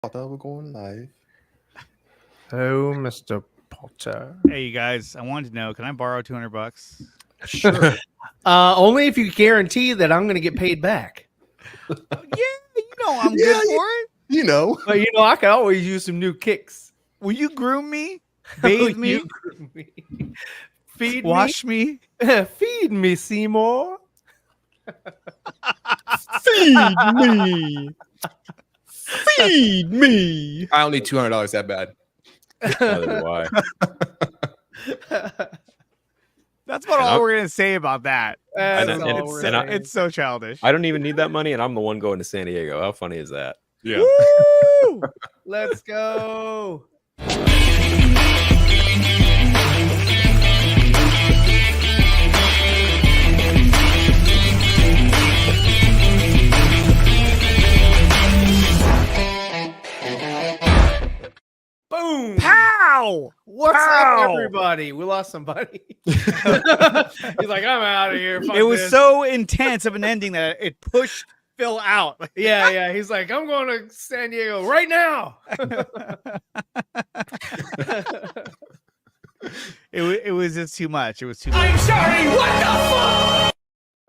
I thought we were going live. Oh, Mr. Potter. Hey, you guys, I wanted to know, can I borrow $200? Sure. Only if you guarantee that I'm going to get paid back. Yeah, you know I'm good for it. You know. But, I can always use some new kicks. Will you groom me? Bathe me? You groom me. Feed Wash me? me. Feed me, Seymour. Feed me. Feed me. I don't need $200 that bad. Neither do I. That's about all we're going to say about that. It's so childish. I don't even need that money, and I'm the one going to San Diego. How funny is that? Yeah. Woo! Let's go. Boom! Pow! What's Pow! up, everybody? We lost somebody. He's like, I'm out of here. Fuck It was this. so intense of an ending that it pushed Phil out. Yeah. He's like, I'm going to San Diego right now. It was just too much. It was too much. I'm sorry. What the fuck?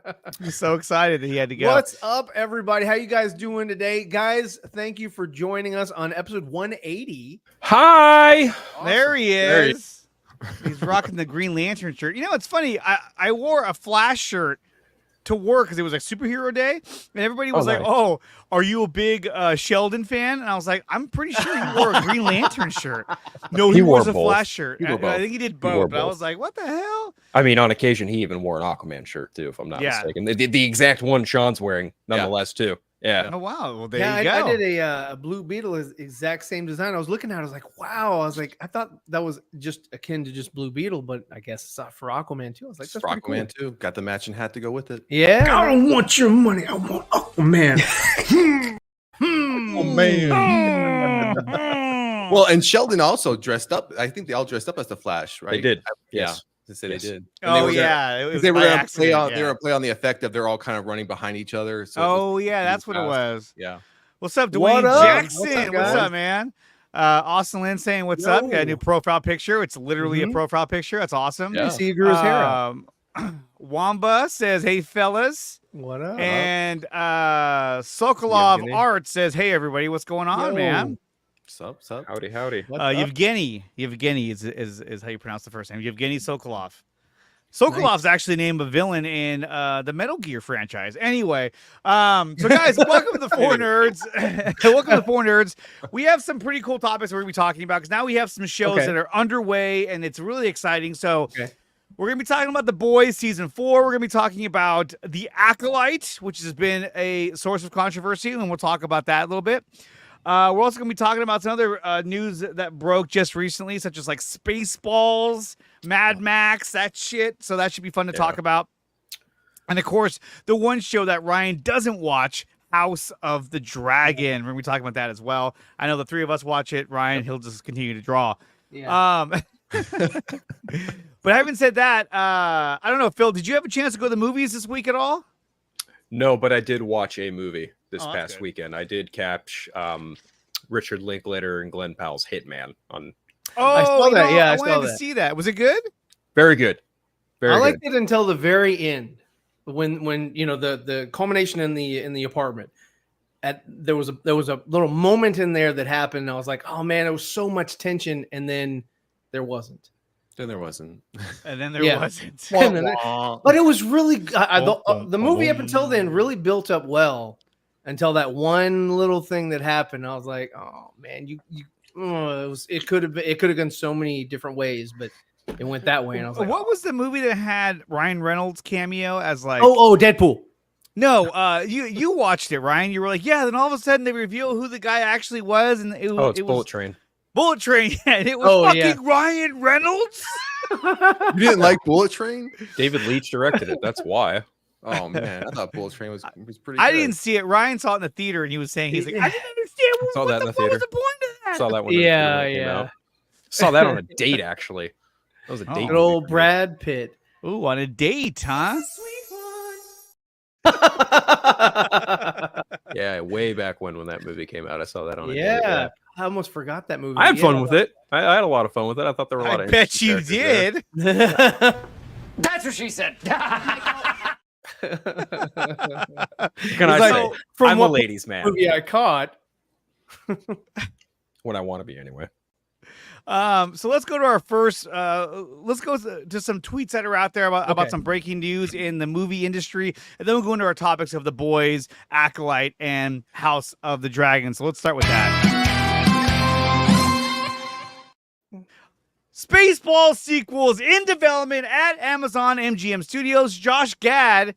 I'm so excited that he had to go. What's up, everybody? How you guys doing today? Guys, thank you for joining us on episode 180. Hi. Awesome. There he There he is. He's rocking the Green Lantern shirt. You know, it's funny. I wore a Flash shirt to work because it was like superhero day, and everybody was Oh, like, nice. "Oh, are you a big Sheldon fan?" And I was like, "I'm pretty sure he wore a Green Lantern shirt." No, he wore wore a both. Flash shirt. He wore I both. think he did wore both. But I both. was like, "What the hell?" I mean, on occasion, he even wore an Aquaman shirt, too, if I'm not Yeah. mistaken. The exact one Sean's wearing, nonetheless, too. Yeah. Oh wow! Well, there Yeah, you go. I did a Blue Beetle, exact same design. I was looking at it, I was like, wow. I was like, I thought that was just akin to just Blue Beetle, but I guess it's not for Aquaman too. I was like, that's pretty cool. Aquaman too. Got the matching hat to go with it. Yeah. I don't want your money. I want Aquaman. Oh man. Well, and Sheldon also dressed up. I think they all dressed up as the Flash, right? They did. Yes. Yeah. They said Yes. they did. Oh yeah, it was They were by going to play accident, on. yeah. They were play on the effect of they're all kind of running behind each other. So it was Oh yeah, that's what it fast. was. Yeah. What's up, Dwayne What up? Jackson? What's up, What's guys? up, man? Austin Lynn saying, "What's up?" Got a new Yo. profile picture. It's literally a Mhm. profile picture. That's awesome. Yeah. See, he grew his hair out. Wamba says, "Hey fellas," What up? and Sokolov Yevgeny. Art says, "Hey everybody, what's going on, Yo. man?" Sup? Howdy, howdy. What's up? Yevgeny is how you pronounce the first name. Yevgeny Sokolov. Sokolov's actually the name of a villain in the Metal Gear franchise. Anyway, so guys, welcome to the 4Nerds. Welcome to the 4Nerds. We have some pretty cool topics we're going to be talking about because now we have some shows Okay. that are underway and it's really exciting. So Okay. we're going to be talking about The Boys season 4. We're going to be talking about The Acolyte, which has been a source of controversy, and we'll talk about that a little bit. We're also going to be talking about some other news that broke just recently, such as like Spaceballs, Mad Max, that shit. So that should be fun to talk about. And of course, the one show that Ryan doesn't watch, House of the Dragon. We're going to be talking about that as well. I know the three of us watch it. Ryan, he'll just continue to draw. Yeah. But having said that, I don't know, Phil, did you have a chance to go to the movies this week at all? No, but I did watch a movie this Oh, that's past good. weekend. I did catch Richard Linklater and Glenn Powell's Hitman on. Oh, I saw that. Yeah, I I saw wanted to that. see that. Was it good? Very good. Very I good. liked it until the very end, when the culmination in the apartment. There was a little moment in there that happened. And I was like, oh man, it was so much tension, and then there wasn't. Then there wasn't. And then there Yeah. wasn't. And then but it was really the movie up until then really built up well until that one little thing that happened. I was like, oh man, it could have gone so many different ways, but it went that way. And I was like, What was the movie that had Ryan Reynolds cameo as like? oh, Deadpool. No, you watched it, Ryan. You were like, yeah. Then all of a sudden they reveal who the guy actually was, and it it's was Bullet Train. Bullet Train, and it was Oh, fucking yeah. Ryan Reynolds. You didn't like Bullet Train? David Leitch directed it. That's why. Oh man, I thought Bullet Train was pretty. I good. didn't see it. Ryan saw it in the theater, and he was saying, he's like, I didn't understand Saw what that in the the fuck was theater. the point of that. Saw that one. Yeah, when it came yeah. out. Saw that on a date, actually. That was a Oh. date. Good old movie. Brad Pitt. Ooh, on a date, huh? Yeah, way back when that movie came out, I saw that on a Yeah, I almost forgot that movie. I had fun with it. I had a lot of fun with it. I thought there were a lot I of bet you interesting characters there. did. That's what she said. What can I like, say? from I'm a what ladies' man. movie I caught. What I want to be anyway. So let's go to our first. Let's go to some tweets that are out there about some breaking news in the movie industry, and then we'll go into our topics of The Boys, Acolyte, and House of the Dragon. So let's start with that. Spaceballs sequels in development at Amazon MGM Studios. Josh Gad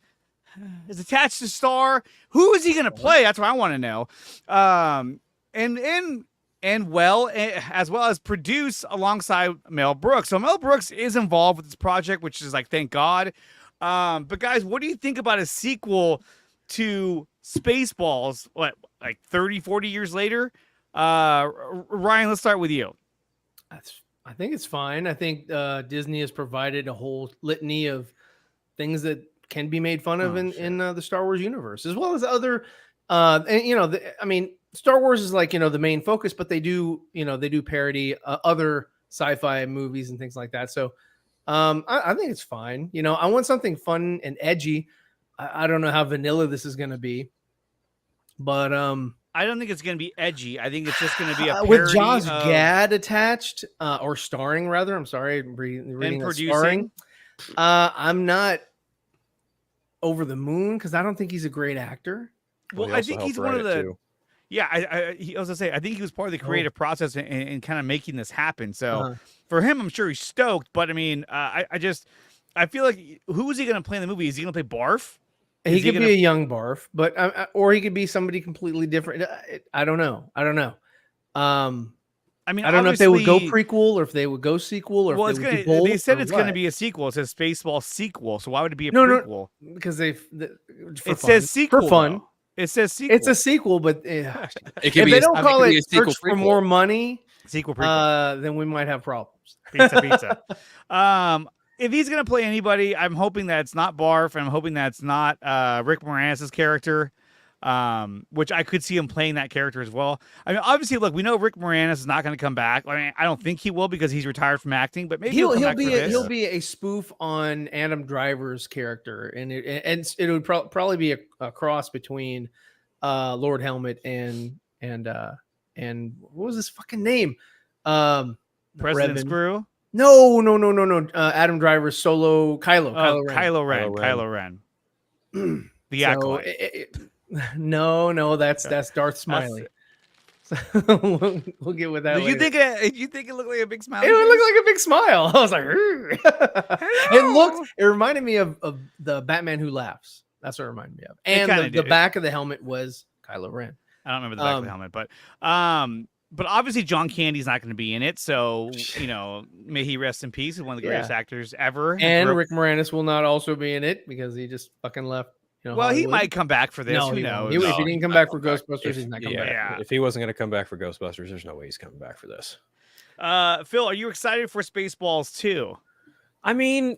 is attached to star. Who is he going to play? That's what I want to know. As well as produce alongside Mel Brooks. So Mel Brooks is involved with this project, which is like, thank God. But guys, what do you think about a sequel to Spaceballs? What, like 30, 40 years later? Ryan, let's start with you. I think it's fine. I think Disney has provided a whole litany of things that can be made fun of in the Star Wars universe, as well as other. And Star Wars is like the main focus, but they do parody other sci-fi movies and things like that. So I think it's fine. I want something fun and edgy. I don't know how vanilla this is going to be, but I don't think it's going to be edgy. I think it's just going to be a parody with Josh of... Gad attached or starring rather. I'm sorry, reading and producing. starring. I'm not over the moon because I don't think he's a great actor. Well, I think he's one of the. Yeah, I was gonna say I think he was part of the creative process in kind of making this happen. So for him, I'm sure he's stoked. But I mean, I feel like who is he going to play in the movie? Is he going to play Barf? He could be a young Barf, but or he could be somebody completely different. I don't know. I mean, I don't know if they would go prequel or if they would go sequel or if they would do both. They said it's going to be a sequel. It says Spaceball sequel. So why would it be a No, prequel? because it says sequel for fun. Though. It says sequel. It's a sequel, but it if they don't call it Search for More Money, sequel prequel, then we might have problems. Pizza. If he's going to play anybody, I'm hoping that it's not Barf, and I'm hoping that it's not Rick Moranis' character, which I could see him playing that character as well. I mean, obviously, look, we know Rick Moranis is not going to come back. I mean, I don't think he will because he's retired from acting, but maybe he'll be a spoof on Adam Driver's character, and it would probably be a cross between Lord Helmet and what was his fucking name? President Screw. No. Adam Driver's solo Kylo Ren. The Acolyte. No, that's Darth Smiley. We'll get with that. You think it looked like a big smile? It would look like a big smile. I was like, it reminded me of the Batman Who Laughs. That's what it reminded me of. And the back of the helmet was Kylo Ren. I don't remember the back of the helmet, but obviously John Candy's not going to be in it. So, may he rest in peace. He's one of the greatest actors ever. And Rick Moranis will not also be in it because he just fucking left. Well, Hollywood. He might come back for this. No, Who knows? If he didn't come back for Ghostbusters, he's not coming back. Yeah. If he wasn't going to come back for Ghostbusters, there's no way he's coming back for this. Phil, are you excited for Spaceballs 2? I mean,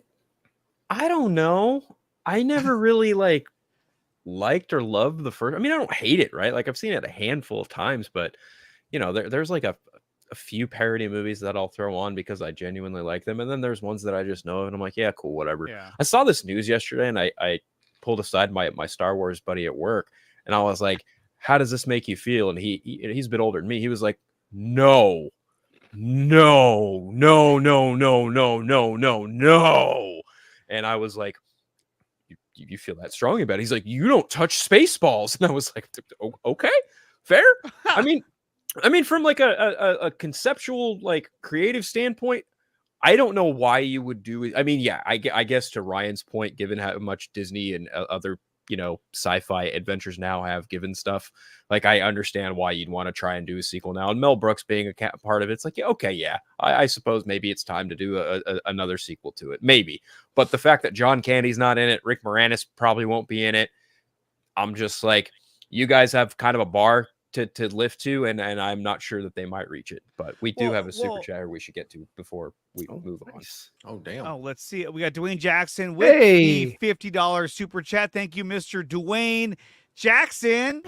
I don't know. I never really liked or loved the first. I mean, I don't hate it, right? Like I've seen it a handful of times, but there's like a few parody movies that I'll throw on because I genuinely like them, and then there's ones that I just know and I'm like, yeah, cool, whatever. Yeah. I saw this news yesterday, and I pulled aside my Star Wars buddy at work, and I was like, how does this make you feel? And he's a bit older than me. He was like, no. And I was like, you feel that strong about it? He's like, you don't touch Spaceballs. And I was like, okay, fair. I mean, from like a conceptual, like creative standpoint, I don't know why you would do it. I mean, yeah, I guess to Ryan's point, given how much Disney and other, sci-fi adventures now have given stuff, like I understand why you'd want to try and do a sequel now. And Mel Brooks being a part of it, it's like, yeah, okay, yeah, I suppose maybe it's time to do another sequel to it, maybe. But the fact that John Candy's not in it, Rick Moranis probably won't be in it, I'm just like, you guys have kind of a bar to lift to, and I'm not sure that they might reach it, but we do have a super chatter we should get to before we move on. Oh damn! Oh, let's see. We got Dwayne Jackson with the $50 super chat. Thank you, Mr. Dwayne Jackson.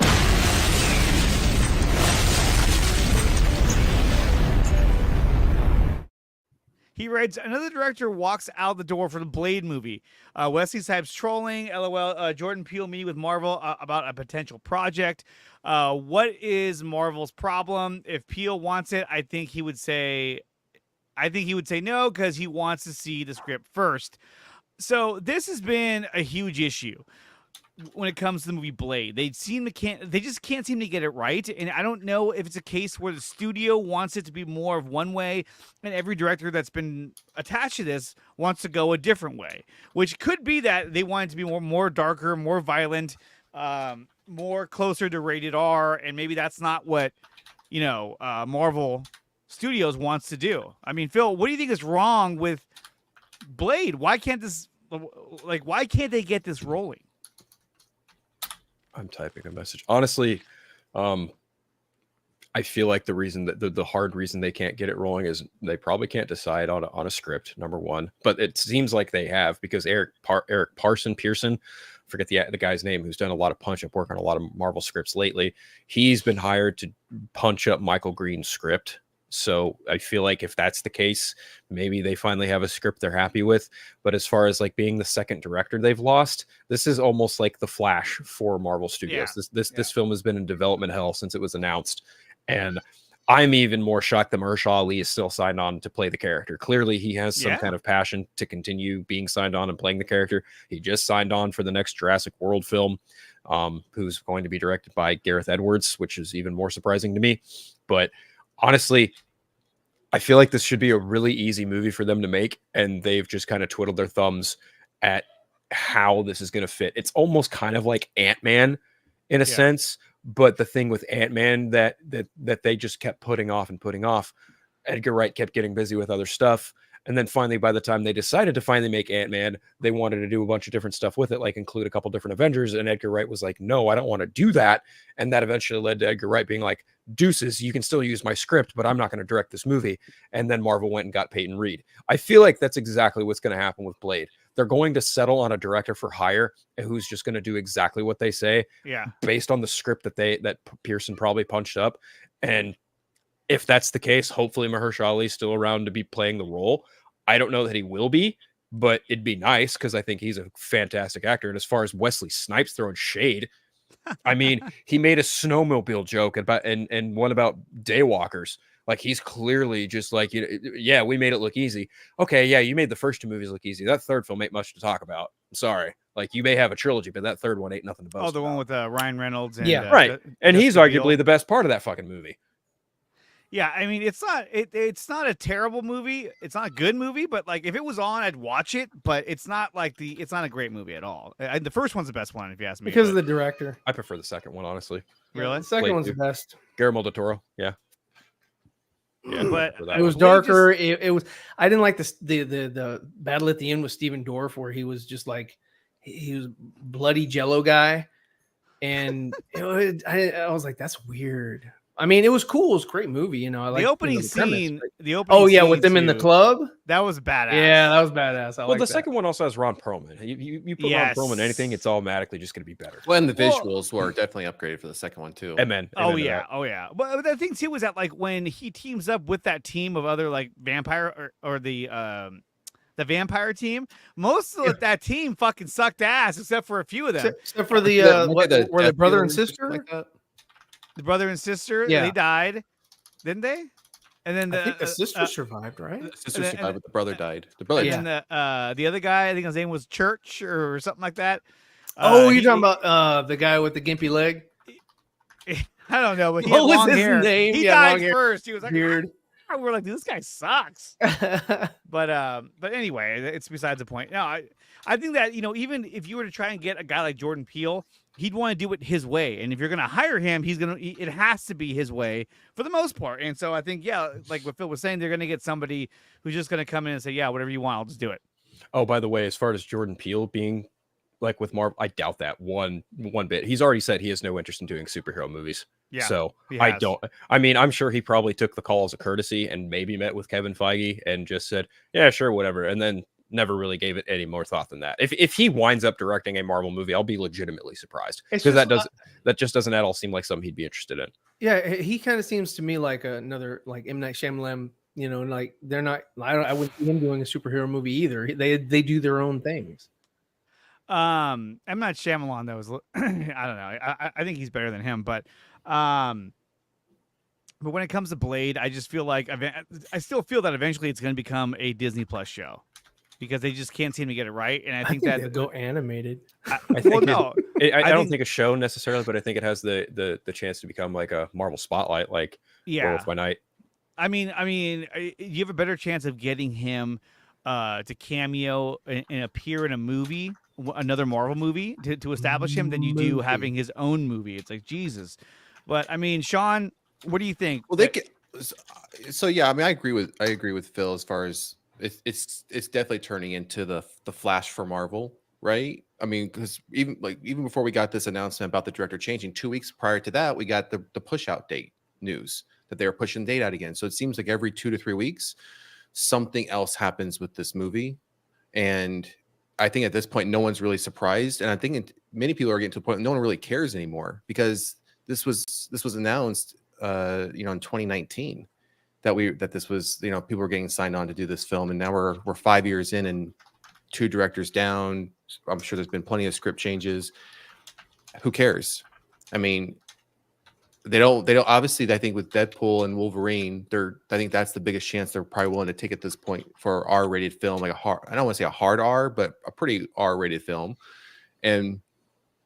He writes, another director walks out the door for the Blade movie. Wesley Snipes trolling, LOL, Jordan Peele meeting with Marvel about a potential project. What is Marvel's problem? If Peele wants it, I think he would say no, because he wants to see the script first. So this has been a huge issue when it comes to the movie Blade. They just can't seem to get it right. And I don't know if it's a case where the studio wants it to be more of one way and every director that's been attached to this wants to go a different way, which could be that they want it to be more darker, more violent, more closer to rated R. And maybe that's not what, Marvel Studios wants to do. I mean, Phil, what do you think is wrong with Blade? Why can't they get this rolling? I'm typing a message. Honestly, I feel like the reason that the hard reason they can't get it rolling is they probably can't decide on a script, number one. But it seems like they have, because Eric Pearson, forget the guy's name, who's done a lot of punch-up work on a lot of Marvel scripts lately. He's been hired to punch up Michael Green's script. So I feel like if that's the case, maybe they finally have a script they're happy with. But as far as like being the second director they've lost, this is almost like the Flash for Marvel Studios. Yeah. This film has been in development hell since it was announced. And I'm even more shocked that Mahershala Ali is still signed on to play the character. Clearly, he has some kind of passion to continue being signed on and playing the character. He just signed on for the next Jurassic World film, who's going to be directed by Gareth Edwards, which is even more surprising to me. But honestly, I feel like this should be a really easy movie for them to make, and they've just kind of twiddled their thumbs at how this is going to fit. It's almost kind of like Ant-Man in a sense, but the thing with Ant-Man that they just kept putting off, Edgar Wright kept getting busy with other stuff. And then finally, by the time they decided to finally make Ant-Man, they wanted to do a bunch of different stuff with it, like include a couple different Avengers. And Edgar Wright was like, no, I don't want to do that. And that eventually led to Edgar Wright being like, deuces, you can still use my script, but I'm not going to direct this movie. And then Marvel went and got Peyton Reed. I feel like that's exactly what's going to happen with Blade. They're going to settle on a director for hire who's just going to do exactly what they say, based on the script that Pearson probably punched up. And if that's the case, hopefully Mahershala Ali's still around to be playing the role. I don't know that he will be, but it'd be nice because I think he's a fantastic actor. And as far as Wesley Snipes throwing shade, I mean, he made a snowmobile joke about and one about daywalkers. Like, he's clearly just like, yeah, we made it look easy. Okay, yeah, you made the first two movies look easy. That third film ain't much to talk about. I'm sorry. Like, you may have a trilogy, but that third one ain't nothing to boast about. Oh, the one with Ryan Reynolds. And, right. And he's arguably the best part of that fucking movie. Yeah, I mean, it's not a terrible movie. It's not a good movie, but like if it was on, I'd watch it. But it's not a great movie at all. The first one's the best one, if you ask me. Because of the director. I prefer the second one, honestly. Really? The second one's the best. Guillermo del Toro. Yeah. Yeah, but it was darker. It was. I didn't like the battle at the end with Steven Dorff, where he was just like he was bloody Jello guy, and I was like, that's weird. I mean, it was cool. It was a great movie. I like the opening scene. With them in the club. That was badass. Yeah, that was badass. The second one also has Ron Perlman. You put Ron Perlman in anything, it's automatically just going to be better. Well, and the visuals were definitely upgraded for the second one too. Amen. Oh yeah. But the thing too was that like when he teams up with that team of other like vampire or the vampire team, most of that team fucking sucked ass except for a few of them. Except for the brother and sister. Like that. The brother and sister, they died, didn't they? And then I think the sister survived, right? The sister survived, but the brother died. The brother died. And the other guy, I think his name was Church or something like that. You're talking about the guy with the gimpy leg? I don't know, but he had long hair. Name? He died first. He was like, weird. We're like, dude, this guy sucks. But anyway, it's besides the point. No, I think that even if you were to try and get a guy like Jordan Peele, he'd want to do it his way. And if you're going to hire him, it has to be his way for the most part. And so I think, like what Phil was saying, they're going to get somebody who's just going to come in and say, yeah, whatever you want, I'll just do it. Oh, by the way, as far as Jordan Peele being like with Marvel, I doubt that one bit. He's already said he has no interest in doing superhero movies. Yeah. So I'm sure he probably took the call as a courtesy and maybe met with Kevin Feige and just said, yeah, sure, whatever. And then never really gave it any more thought than that. If he winds up directing a Marvel movie, I'll be legitimately surprised, It's because just, that just doesn't at all seem like something he'd be interested in. Yeah, he kind of seems to me like another like M. Night Shyamalan. You know, like they're not. I wouldn't see him doing a superhero movie either. They do their own things. I'm not Shyamalan though. I don't know. I think he's better than him, but when it comes to Blade, I just feel like I still feel that eventually it's going to become a Disney Plus show, because they just can't seem to get it right. And I think that they'll go animated. I think no, I don't think a show necessarily, but I think it has the chance to become like a Marvel Spotlight, like Werewolf by Night. I mean, you have a better chance of getting him to cameo and appear in a movie, another Marvel movie, to establish him, than you do having his own movie. It's like, Jesus. But I mean, Sean, what do you think? Well, so yeah, I mean, I agree with Phil as far as it's definitely turning into the Flash for Marvel, right? I mean, because even before we got this announcement about the director changing, 2 weeks prior to that, we got the push out date news that they were pushing date out again. So it seems like every 2 to 3 weeks, something else happens with this movie. And I think at this point, no one's really surprised. And I think many people are getting to the point no one really cares anymore, because this was announced, in 2019 that this was, people were getting signed on to do this film. And now we're 5 years in and 2 directors down. I'm sure there's been plenty of script changes. Who cares? I mean, they don't obviously. I think with Deadpool and Wolverine, I think that's the biggest chance they're probably willing to take at this point for R-rated film, like I don't want to say a hard R, but a pretty R-rated film. And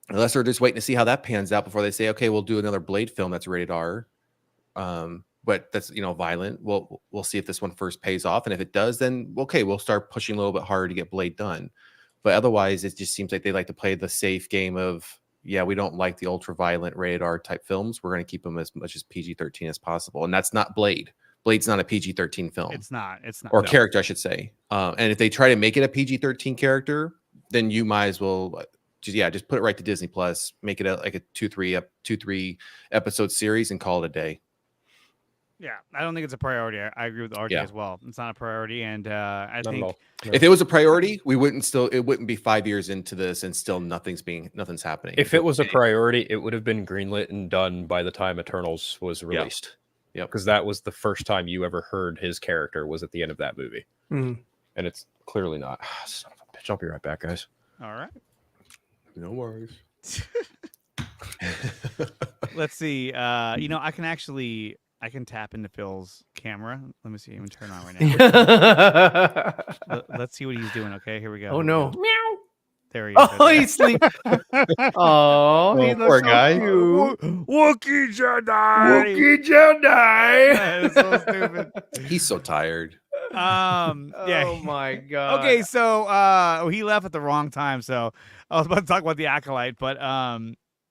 unless they're just waiting to see how that pans out before they say, okay, we'll do another Blade film that's rated R, but that's violent. We'll see if this one first pays off, and if it does, then okay, we'll start pushing a little bit harder to get Blade done. But otherwise, it just seems like they like to play the safe game of, yeah, we don't like the ultra violent rated R type films. We're going to keep them as much as PG-13 as possible. And that's not Blade. Blade's not a PG-13 film. It's not. Or character, I should say. And if they try to make it a PG-13 character, then you might as well just put it right to Disney Plus, make it like a 2-3 episode series and call it a day. Yeah, I don't think it's a priority. I agree with RJ as well. It's not a priority, and I think if it was a priority, it wouldn't be 5 years into this and still nothing's happening. If it was a priority, it would have been greenlit and done by the time Eternals was released. Yeah, because that was the first time you ever heard his character was at the end of that movie, and it's clearly not. Son of a bitch! I'll be right back, guys. All right, no worries. Let's see. I can tap into Phil's camera. Let me see. I'm going to turn on right now. Let's see what he's doing. Okay, here we go. Oh, no. Meow. There he is. Oh, he's sleeping. Oh, he looks poor so guy. cute. Wookiee Jedi. Wookiee Jedi. That is so stupid. He's so tired. Yeah. Oh, my God. Okay, so he left at the wrong time. So I was about to talk about the Acolyte, but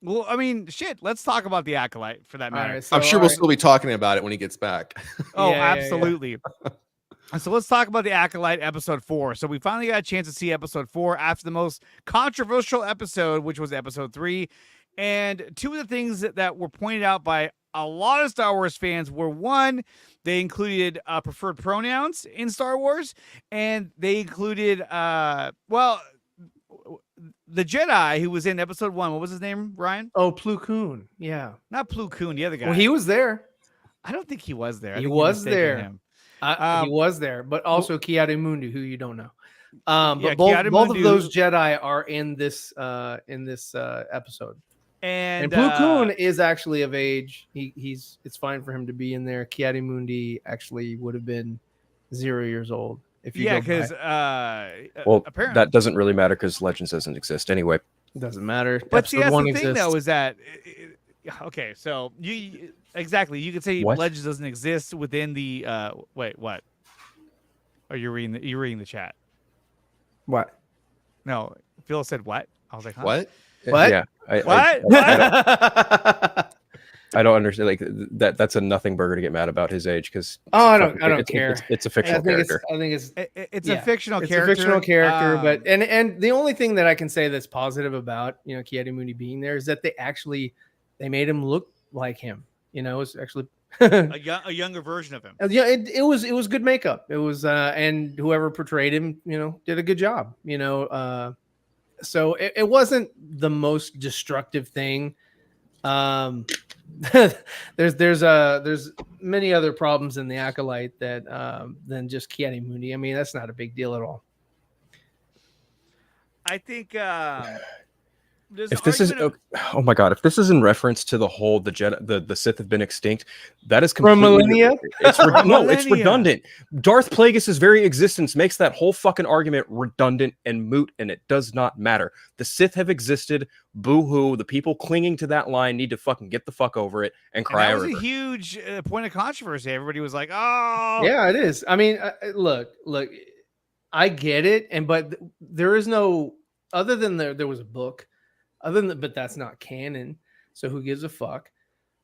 well, I mean, shit. Let's talk about the Acolyte for that matter. Right, so, I'm sure we'll still be talking about it when he gets back. Oh, Yeah, absolutely. So let's talk about the Acolyte episode 4. So we finally got a chance to see episode 4 after the most controversial episode, which was episode 3. And 2 of the things that were pointed out by a lot of Star Wars fans were, one, they included preferred pronouns in Star Wars, and they included, the Jedi who was in episode 1. What was his name, Ryan? Oh, Plo Koon. Yeah. Not Plo Koon, the other guy. Well, he was there. I don't think he was there. He was there. Him. He was there, but also Ki-Adi-Mundi, who you don't know. Yeah, But both of those Jedi are in this episode. And Plo Koon is actually of age. It's fine for him to be in there. Ki-Adi-Mundi actually would have been 0 years old. Because apparently that doesn't really matter because Legends doesn't exist anyway. It doesn't matter. But see, that's the thing, though, is that okay? So you could say What? Legends doesn't exist within the wait, what? Are you reading the chat? What? No, Phil said what? I was like, huh? What? What? Yeah. What? I don't understand. Like that's a nothing burger to get mad about his age because I don't care. It's a fictional character. I think it's a fictional character. It's a fictional character, but and the only thing that I can say that's positive about Ki-Adi-Mundi being there is that they made him look like him. It's actually A younger version of him. Yeah, it was good makeup. It was and whoever portrayed him, did a good job. So it wasn't the most destructive thing. There's many other problems in the Acolyte that than just Ki-Adi-Mundi. I mean, that's not a big deal at all. I think if this is oh my god, if this is in reference to the whole the Jedi, the Sith have been extinct, that is completely millennia? It's redundant. Darth Plagueis' very existence makes that whole fucking argument redundant and moot, and it does not matter. The Sith have existed. Boo-hoo. The people clinging to that line need to fucking get the fuck over it and cry. And that was a huge point of controversy. Everybody was like, "Oh, yeah, it is." I mean, look, I get it, but there is no other than there was a book. But that's not canon, so who gives a fuck?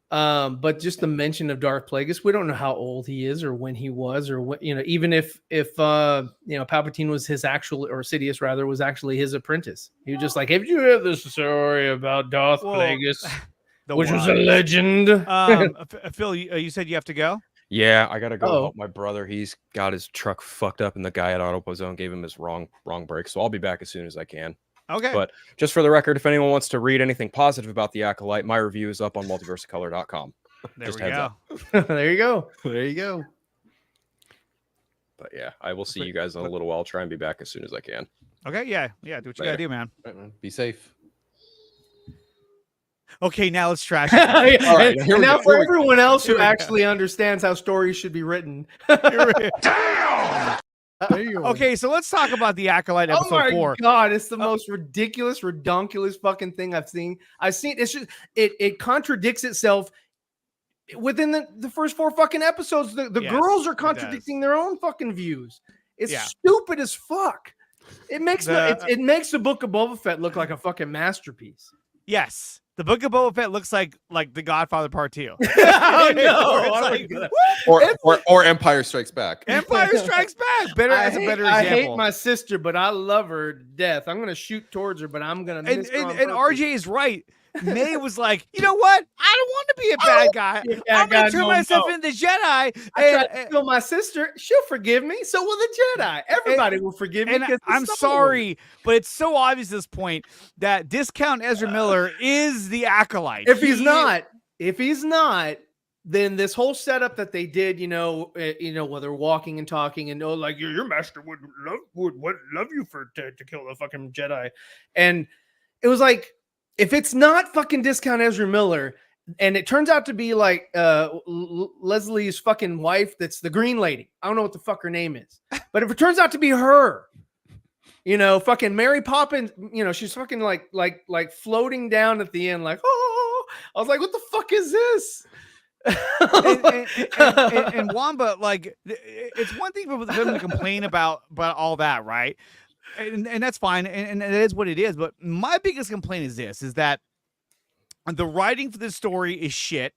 But just the mention of Darth Plagueis, we don't know how old he is or when he was, or what, even if Palpatine was his actual, or Sidious rather, was actually his apprentice. He was just like, "Have you heard the story about Darth Plagueis, which was a legend?" Phil, you said you have to go. Yeah, I gotta go help my brother. He's got his truck fucked up, and the guy at AutoZone gave him his wrong brake. So I'll be back as soon as I can. Okay. But just for the record, if anyone wants to read anything positive about the Acolyte, my review is up on multiversecolor.com. There just we go. There you go. There you go. But yeah, I will see you guys in a little while. I'll try and be back as soon as I can. Okay. Yeah. Do what you gotta do, man. Right, man. Be safe. Okay, now let's trash it. All right, and now for everyone else who actually understands how stories should be written. Damn! Okay, so let's talk about the Acolyte episode 4. Oh my god, it's the most ridiculous, redonkulous fucking thing I've seen. It's just it contradicts itself within the first 4 fucking episodes. The girls are contradicting their own fucking views. It's stupid as fuck. It makes it makes the Book of Boba Fett look like a fucking masterpiece. Yes. The Book of Boba Fett looks like The Godfather Part 2. Oh no! Or Empire Strikes Back. Empire Strikes Back. That's a better example. I hate my sister, but I love her to death. I'm gonna shoot towards her, but I'm gonna miss her on purpose. And RJ is right. May was like, you know what? I don't want to be a bad guy. I'm going to turn myself into the Jedi. I tried to kill my sister. She'll forgive me. So will the Jedi. Everybody will forgive me. And I'm sorry, but it's so obvious at this point that Discount Ezra Miller is the Acolyte. If he's not, then this whole setup that they did, where they're walking and talking and like your master would love you to kill the fucking Jedi. And it was like, if it's not fucking Discount Ezra Miller, and it turns out to be like Leslie's fucking wife, that's the green lady. I don't know what the fuck her name is. But if it turns out to be her, fucking Mary Poppins, she's fucking like floating down at the end, like, oh, I was like, what the fuck is this? and Wamba, like, it's one thing for them to complain about all that, right? And that's fine, and it is what it is. But my biggest complaint is that the writing for this story is shit.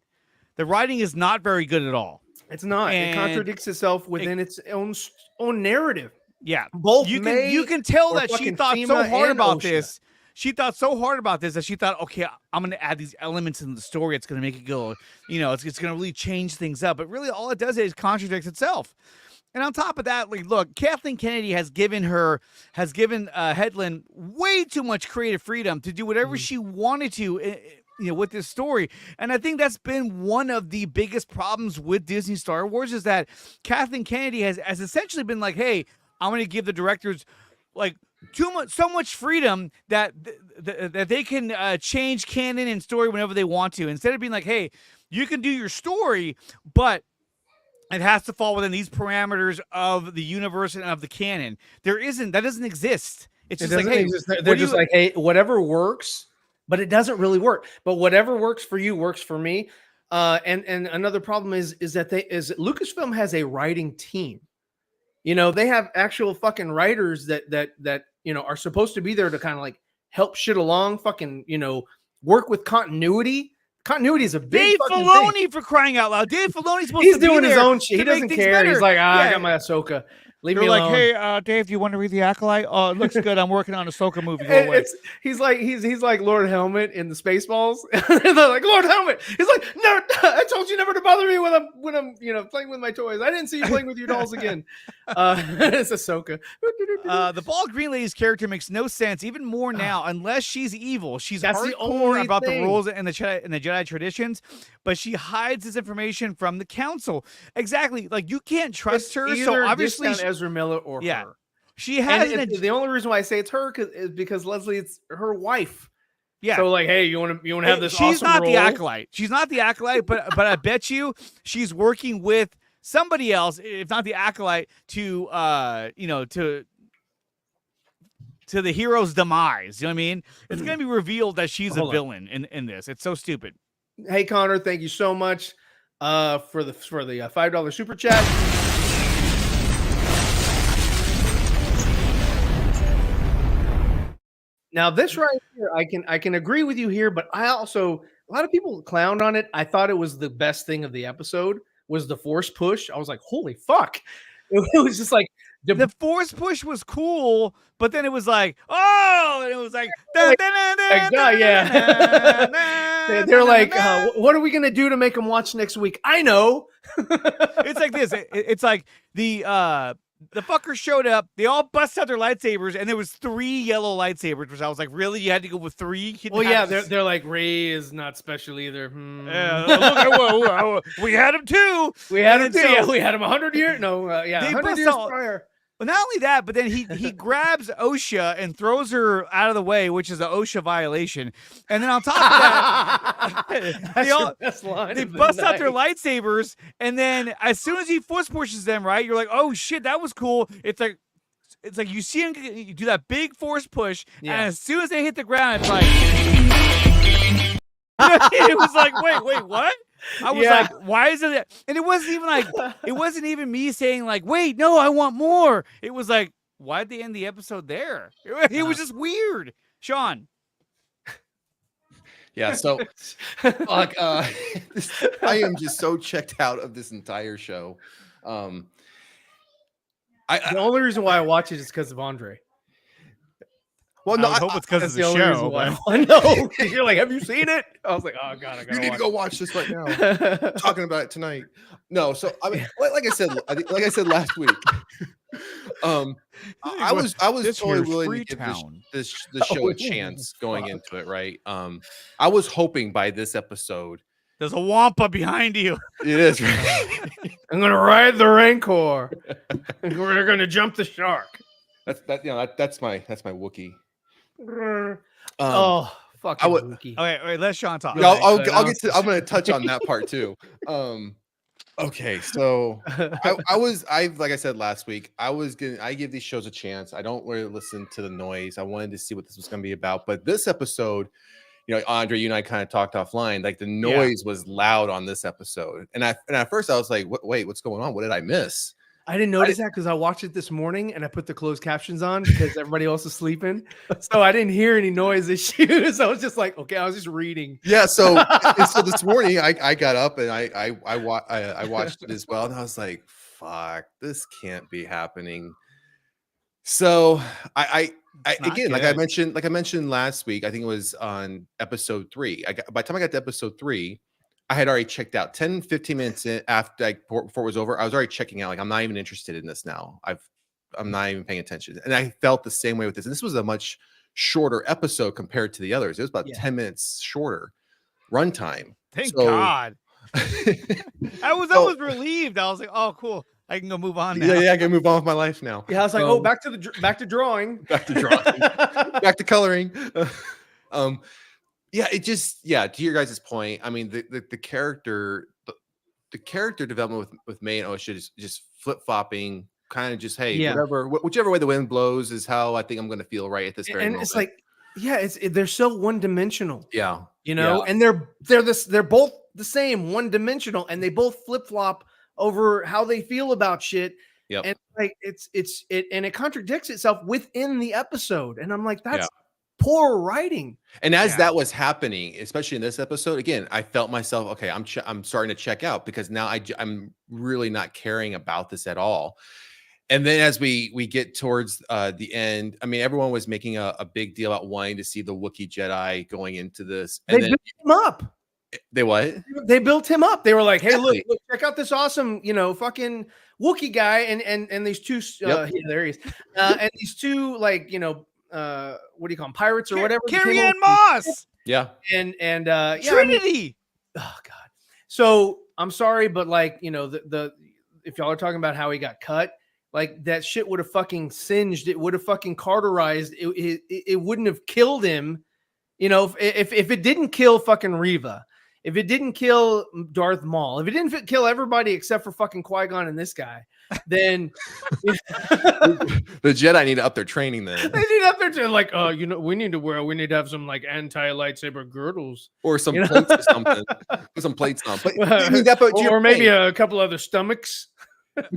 The writing is not very good at all. It's not. It contradicts itself within its own narrative. Yeah, both you can tell that she thought so hard about this. She thought so hard about this that she thought, okay, I'm going to add these elements in the story. It's going to make it go, it's going to really change things up. But really, all it does is contradicts itself. And on top of that, like, look, Kathleen Kennedy has given Headland way too much creative freedom to do whatever she wanted to, with this story. And I think that's been one of the biggest problems with Disney Star Wars, is that Kathleen Kennedy has essentially been like, hey, I'm going to give the directors like so much freedom that they can change canon and story whenever they want to, instead of being like, hey, you can do your story, but it has to fall within these parameters of the universe and of the canon. That doesn't exist. It's just like, hey, they're just like, hey, whatever works, but it doesn't really work. But whatever works for you works for me. And another problem is that Lucasfilm has a writing team. They have actual fucking writers that are supposed to be there to kind of like help shit along, fucking, work with continuity. Continuity is a big Dave Filoni, for crying out loud. Dave Filoni's supposed to be there. He's doing his own shit. He doesn't care. Better. He's like, I got my Ahsoka. Leave They're me like, alone. hey, Dave, do you want to read the Acolyte? Oh, it looks good. I'm working on a Ahsoka movie. Go away. He's like Lord Helmet in the Spaceballs. They're like, Lord Helmet. He's like, no, I told you never to bother me when I'm playing with my toys. I didn't see you playing with your dolls again. It's Ahsoka. The Bald Green Lady's character makes no sense even more now, unless she's evil. She's That's the hardcore only about thing. the rules and the Jedi traditions, but she hides this information from the Council. Exactly, like you can't trust her. So obviously, discount Ezra Miller or her. she has. The only reason why I say it's her is because Leslie, it's her wife. Yeah. So like, hey, you want to have this? She's awesome not role? the Acolyte. She's not the Acolyte, but I bet you she's working with somebody else, if not the Acolyte, to to the hero's demise. You know what I mean? It's gonna be revealed that she's a villain in this. It's so stupid. Hey Connor, thank you so much for the $5 super chat. Now this right here, I can agree with you here, but I also, a lot of people clowned on it. I thought it was the best thing of the episode was the force push. I was like, holy fuck. It was just like the force push was cool, but then it was like, oh, and it was like, dun, dun, dun, dun, dun, yeah. dun, They're dun, like, dun. what are we gonna do to make them watch next week? I know. It's like this. It's like the fuckers showed up. They all bust out their lightsabers, and there was 3 yellow lightsabers. Which I was like, really? You had to go with 3? Well, yeah, they're like, Rey is not special either. Yeah, look at we had him too. We had him And too. so- Yeah, we had him 100 years. No, yeah, They 100 bust years out- prior. Well, not only that, but then he grabs OSHA and throws her out of the way, which is an OSHA violation. And then on top of that, That's they all the best line they of the bust out their night. lightsabers, and then as soon as he force pushes them, right, you're like, oh shit, that was cool. It's like you see him you do that big force push, Yeah. and as soon as they hit the ground, it's like it was like, wait, what? I was Yeah. like, why is it? And it wasn't even me saying like, wait, no, I want more. It was like, why'd they end the episode there? It was just weird. Sean. Yeah, so fuck, I am just so checked out of this entire show. The only reason why I watch it is because of Andre. Well, no, I hope it's because That's of the only show. reason why but- I know. You're like, have you seen it? I was like, oh god, I gotta you need to watch go watch this right now. I'm talking about it tonight. No, so I mean, like I said last week, I was This totally here's willing to give Freetown. the show a chance going into it, right? I was hoping by this episode, There's a wampa behind you. it is right. I'm gonna ride the Rancor. And we're gonna jump the shark. that's my Wookiee. Oh, fucking would- Wookiee. Okay, let Sean talk. Yeah, I'll Okay, get to. I'm going to touch on that part too. Okay, so like I said last week, I give these shows a chance. I don't really listen to the noise. I wanted to see what this was going to be about, but this episode, Andre, you and I kind of talked offline. Like the noise was loud on this episode, and at first I was like, wait, what's going on? What did I miss? I didn't notice that because I watched it this morning and I put the closed captions on because everybody else is sleeping. So I didn't hear any noise issues. I was just like, okay, I was just reading. Yeah, so this morning I got up and I watched it as well, and I was like, fuck, this can't be happening. So I again, like I mentioned last week, I think it was on episode 3. By the time I got to episode 3, I had already checked out 10, 15 minutes in after before it was over. I was already checking out. Like, I'm not even interested in this now. I'm not even paying attention. And I felt the same way with this. And this was a much shorter episode compared to the others. It was about 10 minutes shorter runtime. Thank God. I was relieved. I was like, oh, cool. I can go move on now. Yeah, I can move on with my life now. Yeah, I was like, back to drawing. Back to drawing. Back to coloring. Yeah, it just, to your guys' point, I mean, the character development with May and Osha is just flip-flopping, kind of just, hey, whichever way the wind blows is how I think I'm going to feel right at this very moment. It's like, they're so one-dimensional. Yeah. And they're both the same, one-dimensional, and they both flip-flop over how they feel about shit. Yep. And like it contradicts itself within the episode. And I'm like, that's poor writing. And as that was happening, especially in this episode, again, I felt myself, okay, I'm starting to check out because now I'm really not caring about this at all. And then as we get towards the end, I mean, everyone was making a big deal about wanting to see the Wookiee Jedi going into this. And They then built him up. they what? They built him up. They were like, "Hey, Exactly. look, check out this awesome, fucking Wookiee guy," and these two, Yep. yeah, there he is, and these two, like, what do you call them, pirates or whatever? Carrie Ann Moss. Yeah. and yeah, Trinity. oh god. So I'm sorry, but like, the if y'all are talking about how he got cut, like that shit would have fucking singed. It would have fucking cauterized. It wouldn't have killed him. If it didn't kill fucking Reva, if it didn't kill Darth Maul, if it didn't kill everybody except for fucking Qui-Gon and this guy, then The Jedi need to up their training then. they need up there to like, we need to have some like anti-lightsaber girdles Or some plates or something. Put some plates on. But I mean, or maybe a couple other stomachs.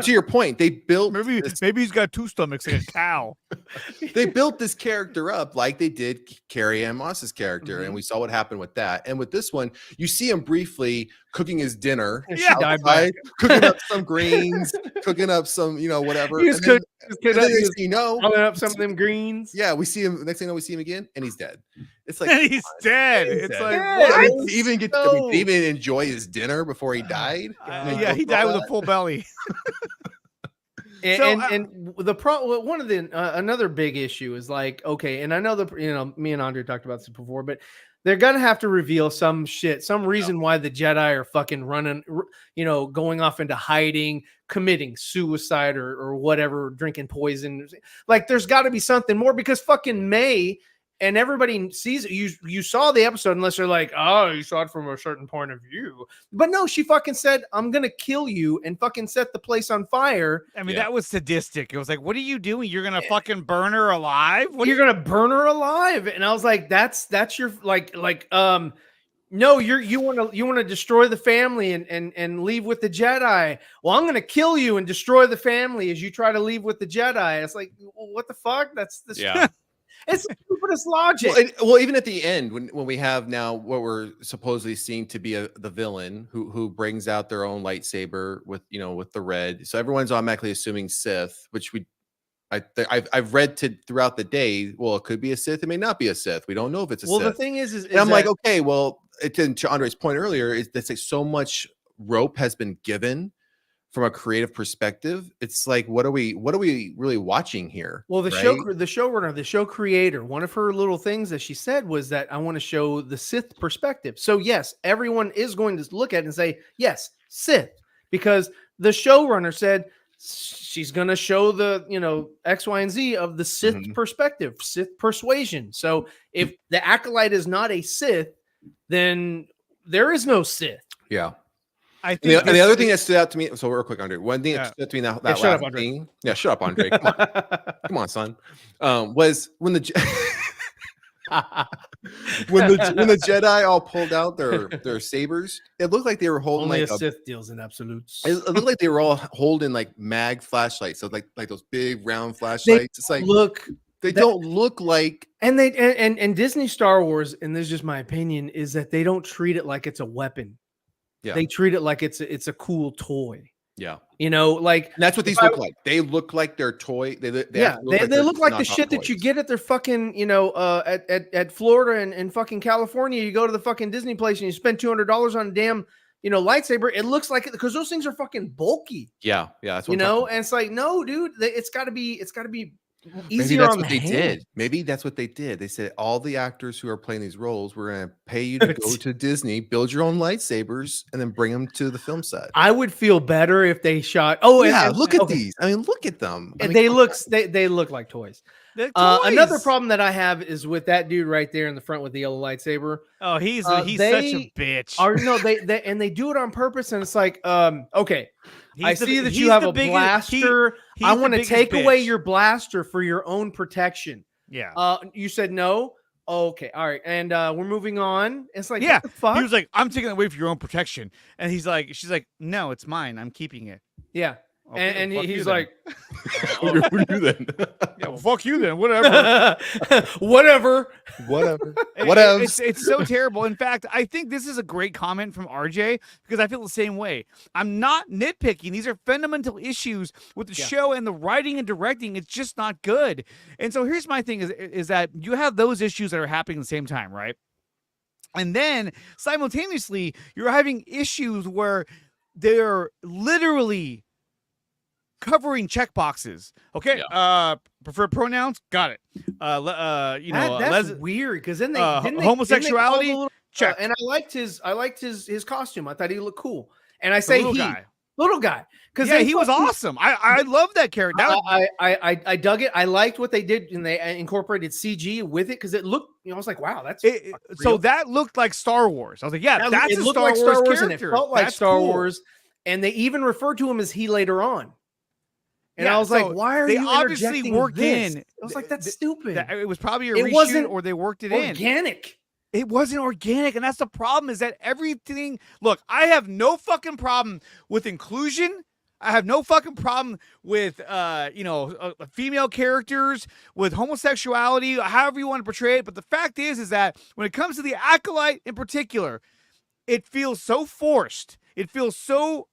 To your point, they built Maybe he's got two stomachs like a cow. they built this character up like they did Carrie Ann Moss's character, and we saw what happened with that. And with this one, you see him briefly cooking his dinner, outside, cooking up some greens, cooking up some, whatever. He was cooking up some of them greens. Yeah, we see him. Next thing you know, we see him again, and he's dead. It's like And he's dead. It's like, dead. what? Did he even did he even enjoy his dinner before he died? Yeah, he died with a full belly. And the problem, one of the another big issue is like, okay, and I know me and Andre talked about this before, but they're gonna have to reveal some shit, some reason why the Jedi are fucking running, going off into hiding, committing suicide or whatever, drinking poison. Like, there's got to be something more, because fucking May and everybody sees it. You saw the episode, unless they're like, oh, you saw it from a certain point of view. But no, she fucking said, I'm gonna kill you, and fucking set the place on fire. I mean, that was sadistic. It was like, what are you doing? You're gonna fucking burn her alive? You're gonna burn her alive? And I was like, that's your no, you want to destroy the family and leave with the Jedi. Well, I'm gonna kill you and destroy the family as you try to leave with the Jedi. It's like, what the fuck? That's yeah. It's stupidest logic. Well, even at the end, when we have now what we're supposedly seeing to be the villain who brings out their own lightsaber with the red, so everyone's automatically assuming Sith, which I've read throughout the day. Well, it could be a Sith, it may not be a Sith. We don't know if it's a Sith. Well, the thing is and I'm like, okay, well, to Andre's point earlier, is that like so much rope has been given from a creative perspective. It's like, what are we really watching here? Well, the showrunner, the show creator, one of her little things that she said was that I want to show the Sith perspective. So yes, everyone is going to look at it and say, yes, Sith, because the showrunner said she's going to show the, X, Y, and Z of the Sith perspective, Sith persuasion. So if the Acolyte is not a Sith, then there is no Sith. Yeah. I think and the other thing that stood out to me, so real quick, Andre, one thing that stood out to me that shut up, Andre. scene, shut up, Andre. Come on, come on, son. Was when the when the Jedi all pulled out their sabers, it looked like they were holding only like a Sith deals in absolutes. It looked like they were all holding like mag flashlights, so like those big round flashlights. It's like, they don't look like, and they and Disney Star Wars, and this is just my opinion, is that they don't treat it like it's a weapon. Yeah. They treat it like it's a cool toy. Yeah. Like, and that's what these look like. They look like they're toy. They look like the shit that you get at their fucking, at Florida and fucking California. You go to the fucking Disney place and you spend $200 on a damn, lightsaber. It looks like it, because those things are fucking bulky. Yeah. That's what and it's like, no, dude, it's gotta be easier. Maybe that's on what the they hand. did. Maybe that's what they did. They said, all the actors who are playing these roles, we're going to pay you to go to Disney, build your own lightsabers, and then bring them to the film set. I would feel better if they shot. Look at these. I mean, look at them. They look like toys. Another problem that I have is with that dude right there in the front with the yellow lightsaber. Oh, he's such a bitch. They do it on purpose, and it's like, okay. I see that you have a blaster. I want to take away your blaster for your own protection. Yeah. You said no. Okay. All right. And we're moving on. It's like, yeah. What the fuck? He was like, I'm taking it away for your own protection. And she's like, no, it's mine. I'm keeping it. Yeah. Okay, and well, fuck you he's then. like, Who are you then? yeah, well, fuck you then. Whatever. whatever. Whatever. It- Whatevs. it's so terrible. In fact, I think this is a great comment from RJ because I feel the same way. I'm not nitpicking. These are fundamental issues with the show and the writing and directing. It's just not good. And so here's my thing is that you have those issues that are happening at the same time, right? And then simultaneously, you're having issues where they're literally covering checkboxes. Okay. Preferred pronouns. Got it. That's weird because then homosexuality. Check. And I liked his costume. I thought he looked cool. And I say little guy, because he was awesome. I love that character. I dug it. I liked what they did, and they incorporated CG with it because it looked. I was like, wow, that's so that looked like Star Wars. I was like, yeah, that's it a looked Star like Wars Star Wars, character. and it felt like That's Star cool. Wars. And they even referred to him as he later on. And Yeah, I was so like, why are they you obviously interjecting worked this? in? I was like, that's stupid. It was probably a It reshoot, wasn't or they worked it in. organic. It wasn't organic, and that's the problem. Is that everything? Look, I have no fucking problem with inclusion. I have no fucking problem with female characters, with homosexuality, however you want to portray it. But the fact is that when it comes to the Acolyte in particular, it feels so forced. It feels so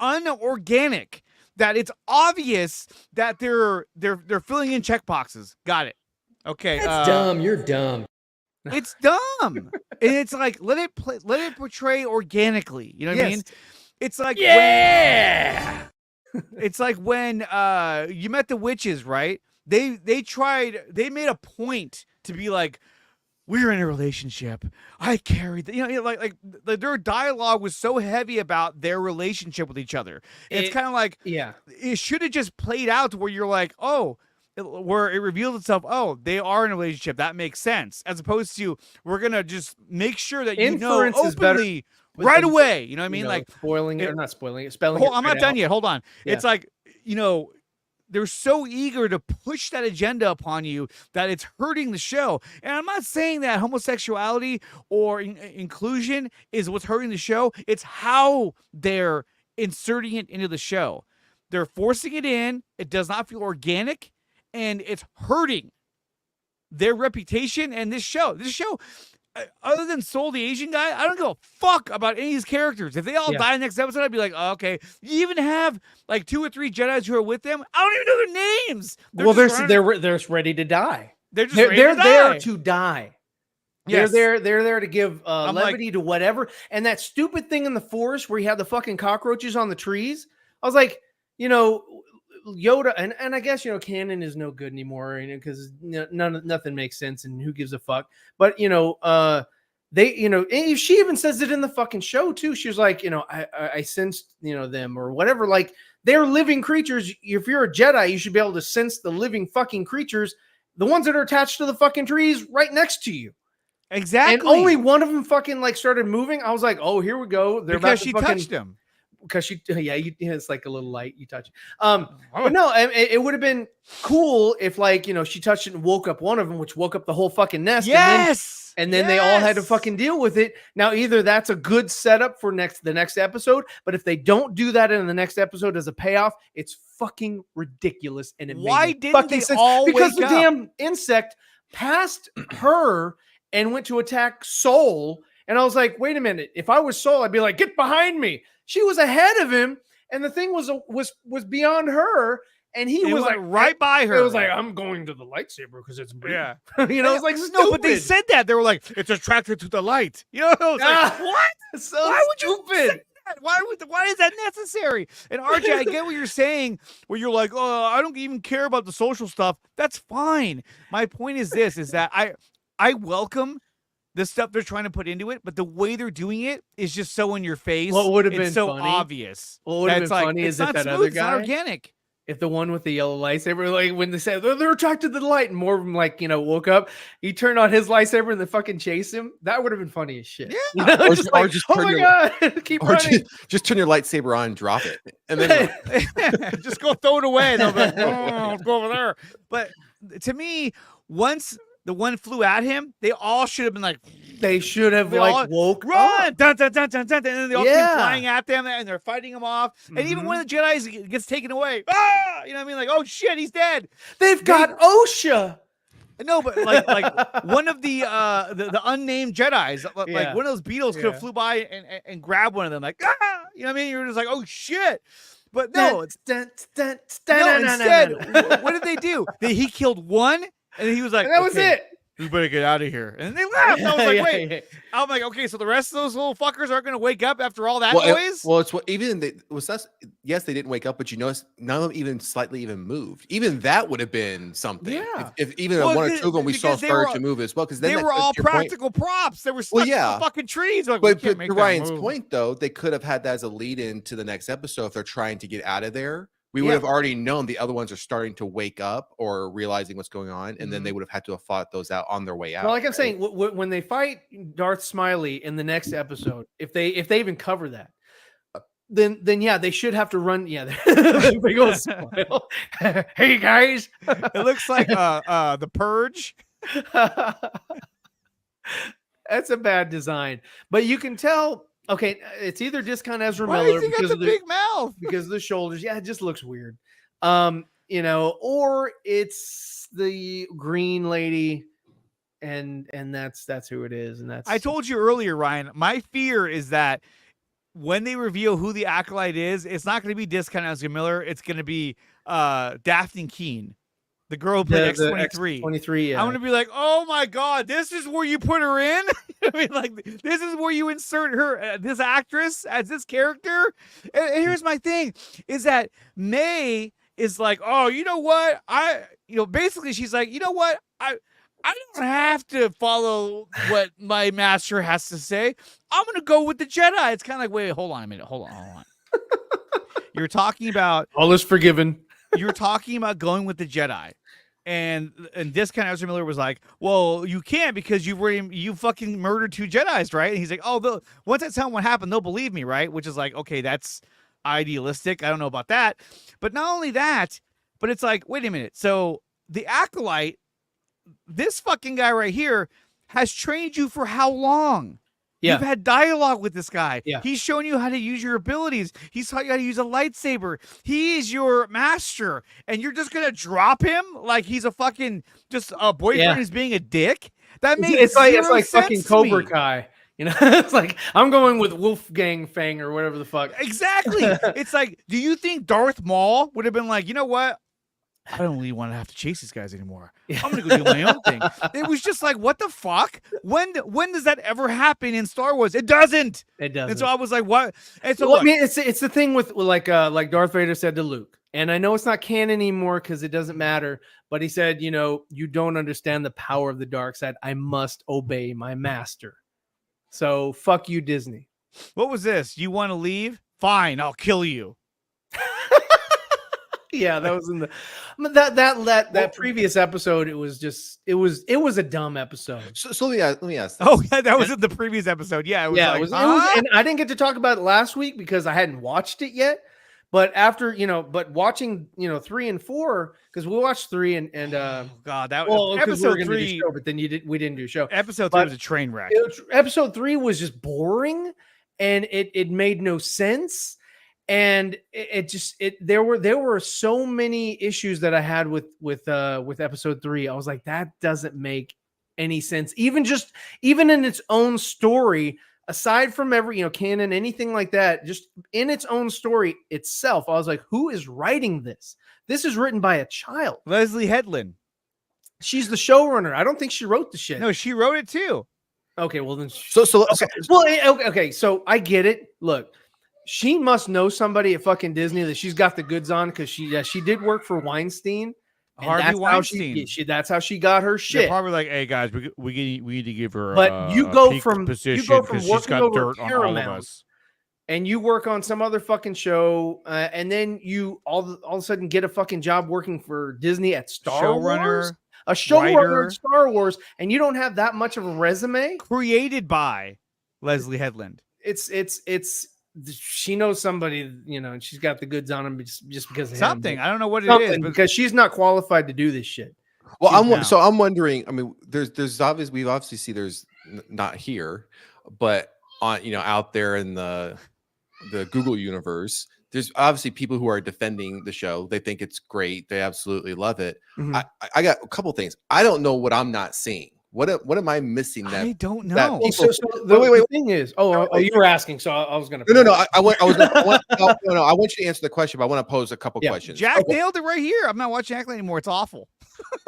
unorganic that it's obvious that they're filling in checkboxes. Got it. Okay. That's dumb. You're dumb. It's dumb. And it's like let it portray organically. You know what I mean? It's like it's like when you met the witches, right? They made a point to be like, we're in a relationship. I carried like their dialogue was so heavy about their relationship with each other. It's kind of like, it should have just played out to where you're like, where it revealed itself, they are in a relationship. That makes sense. As opposed to, we're going to just make sure that you know openly right away. You know what I mean? Like spoiling it or not spoiling it, spelling it. I'm not done yet. Hold on. Yeah. It's like, they're so eager to push that agenda upon you that it's hurting the show. And I'm not saying that homosexuality or inclusion is what's hurting the show. It's how they're inserting it into the show. They're forcing it in. It does not feel organic, and it's hurting their reputation and this show. This show, other than Soul the Asian guy, I don't give a fuck about any of these characters. If they all die next episode, I'd be like, okay. You even have like 2 or 3 Jedis who are with them. I don't even know their names. They're ready to die. They're just they're there to die. Yes. They're there to give levity to whatever. And that stupid thing in the forest where you had the fucking cockroaches on the trees. I was like, Yoda, and I guess canon is no good anymore, because nothing makes sense, and who gives a fuck. But they, she even says it in the fucking show too. She was like, I sensed them or whatever. Like, they're living creatures. If you're a Jedi, you should be able to sense the living fucking creatures, the ones that are attached to the fucking trees right next to you. Exactly. And only one of them fucking started moving. I was like, oh, here we go. They're because about to she fucking touched him. Because it's like a little light you touch. But no, it would have been cool if she touched it and woke up one of them, which woke up the whole fucking nest. Yes, and then they all had to fucking deal with it. Now, either that's a good setup for the next episode, but if they don't do that in the next episode as a payoff, it's fucking ridiculous. And why didn't they all because wake the up? damn insect passed her and went to attack Soul. And I was like, wait a minute. If I was Soul, I'd be like, get behind me. She was ahead of him, and the thing was beyond her, and he was like right by her. It was like, I'm going to the lightsaber because it's big. Yeah. It's like stupid. No, but they said that. They were like, it's attracted to the light. It was like, what? So why would stupid. you say that? Why is that necessary? And RJ, I get what you're saying, where you're like, I don't even care about the social stuff. That's fine. My point is this, is that I welcome the stuff they're trying to put into it, but the way they're doing it is just so in your face. What would have been so funny, obvious. What would have been funny is if that other it's not guy, organic. if the one with the yellow lightsaber, like when they said they're attracted to the light, and more of them woke up, he turned on his lightsaber and they fucking chase him. That would have been funny as shit. Yeah. Or just turn oh my your- god, keep running. Just turn your lightsaber on, drop it, and then Just go throw it away. They'll be like, oh, go over there. But to me, once the one flew at him, they all should have been like, They should have they like all woke run, up. dun, dun, dun, dun, dun, and then they all came Yeah. flying at them, and they're fighting him off. And even Mhm. one of the Jedi's gets taken away. Ah! You know what I mean? Like, oh shit, he's dead. They've got OSHA. No, but like one of the unnamed Jedi's, like Yeah. one of those beetles could have Yeah. flew by and grabbed one of them, like, ah! You know what I mean? You're just like, oh shit. But no, instead, what did they do? He killed one, and he was like, And that was "Okay, it. we better get out of here." And they left. I was like, Yeah, wait. yeah. I'm like, okay, so the rest of those little fuckers aren't going to wake up after all that Well, noise? it's what even they was us. Yes, they didn't wake up, but you notice none of them even slightly moved. Even that would have been something. Yeah. If even Well, one or two of them we saw because they started were- to move as well, because then they that- were all to your point- practical props. They were stuck Well, in yeah. the fucking trees. Like, we But, can't but make to that Ryan's move. point, though, they could have had that as a lead in to the next episode if they're trying to get out of there. We would Yeah. have already known the other ones are starting to wake up or realizing what's going on, and then they would have had to have fought those out on their way out. Well, like I'm right? saying, when they fight Darth Smiley in the next episode, if they even cover that, then yeah, they should have to run. Yeah, big old smile. Hey guys, It looks like the Purge. that's a bad design. But you can tell. Okay, it's either Discount Ezra Why Miller has he got because the of the big mouth? because of the shoulders. Yeah, it just looks weird. You know, or it's the green lady, and that's who it is. And that's I told you earlier, Ryan, my fear is that when they reveal who the Acolyte is, it's not going to be Discount Ezra Miller. It's going to be Daphne Keene, the girl who played X-23. X-23, yeah. I'm going to be like, oh my God, this is where you put her in? I mean, like, this is where you insert her, this actress as this character? And here's my thing, is that May is like, oh, you know what? Basically she's like, you know what? I don't have to follow what my master has to say. I'm going to go with the Jedi. It's kind of like, wait, hold on a minute. Hold on. You're talking about all is forgiven. You're talking about going with the Jedi. And Discount Ezra Miller was like, well, you can't because you fucking murdered 2 Jedis, right? And he's like, oh, once I tell them what happened, they'll believe me, right? Which is like, okay, that's idealistic. I don't know about that. But not only that, but it's like, wait a minute. So the Acolyte, this fucking guy right here, has trained you for how long? Yeah. You've had dialogue with this guy. Yeah. He's shown you how to use your abilities. He's taught you how to use a lightsaber. He is your master. And you're just going to drop him like he's a fucking, just a boyfriend who's being a dick? That makes it's like sense fucking to Cobra me. Kai. You know, it's like I'm going with Wolfgang Fang or whatever the fuck. Exactly. It's like, do you think Darth Maul would have been like, you know what? I don't really want to have to chase these guys anymore. I'm going to go do my own thing. It was just like, what the fuck? When does that ever happen in Star Wars? It doesn't. It doesn't. And so I was like, what? And so Well, look, I mean, it's the thing with like Darth Vader said to Luke, and I know it's not canon anymore because it doesn't matter. But he said, you know, you don't understand the power of the dark side. I must obey my master. So fuck you, Disney. what was this? You want to leave? Fine, I'll kill you. Yeah, that was in the that previous episode. It was a dumb episode. So let me ask. Oh, yeah, that was in the previous episode. Yeah, it was like, it was, huh? and I didn't get to talk about it last week because I hadn't watched it yet. But after watching 3 and 4, because we watched 3 and Oh, God, that well, because we were episode gonna do 3. the show, but then we didn't do a show. Episode 3 But was a train wreck. Episode 3 was just boring, and it made no sense, and there were so many issues that I had with episode 3. I was like, that doesn't make any sense, even in its own story. Aside from every canon, anything like that, just in its own story itself, I was like, who is writing this? This is written by a child. Leslie Headland. She's the showrunner. I don't think she wrote the shit. No, she wrote it too. Okay, well then. Okay. So I get it. Look, she must know somebody at fucking Disney that she's got the goods on because she did work for Weinstein. And Harvey that's Weinstein. That's how she got her They're shit. probably like, hey guys, we need to give her. But you go peak from position working she's got over dirt on all of Paramount, us. and you work on some other fucking show, and then you all of a sudden get a fucking job working for Disney at Star Wars, a showrunner writer. at Star Wars, and you don't have that much of a resume. Created by Leslie Headland. It's she knows somebody, and she's got the goods on him just because of Something. him. I don't know what it Something, is, but because she's not qualified to do this shit. Well, now. so I'm wondering. I mean, there's obviously we obviously see there's not here, but on out there in the Google universe, there's obviously people who are defending the show. They think it's great. They absolutely love it. Mhm. I got a couple things. I don't know what I'm not seeing. What am I missing? That I don't that know. people- The thing is, you were asking, so I was gonna. No. I want you to answer the question, but I want to pose a couple questions. Jack nailed it right here. I'm not watching Acolyte anymore. It's awful.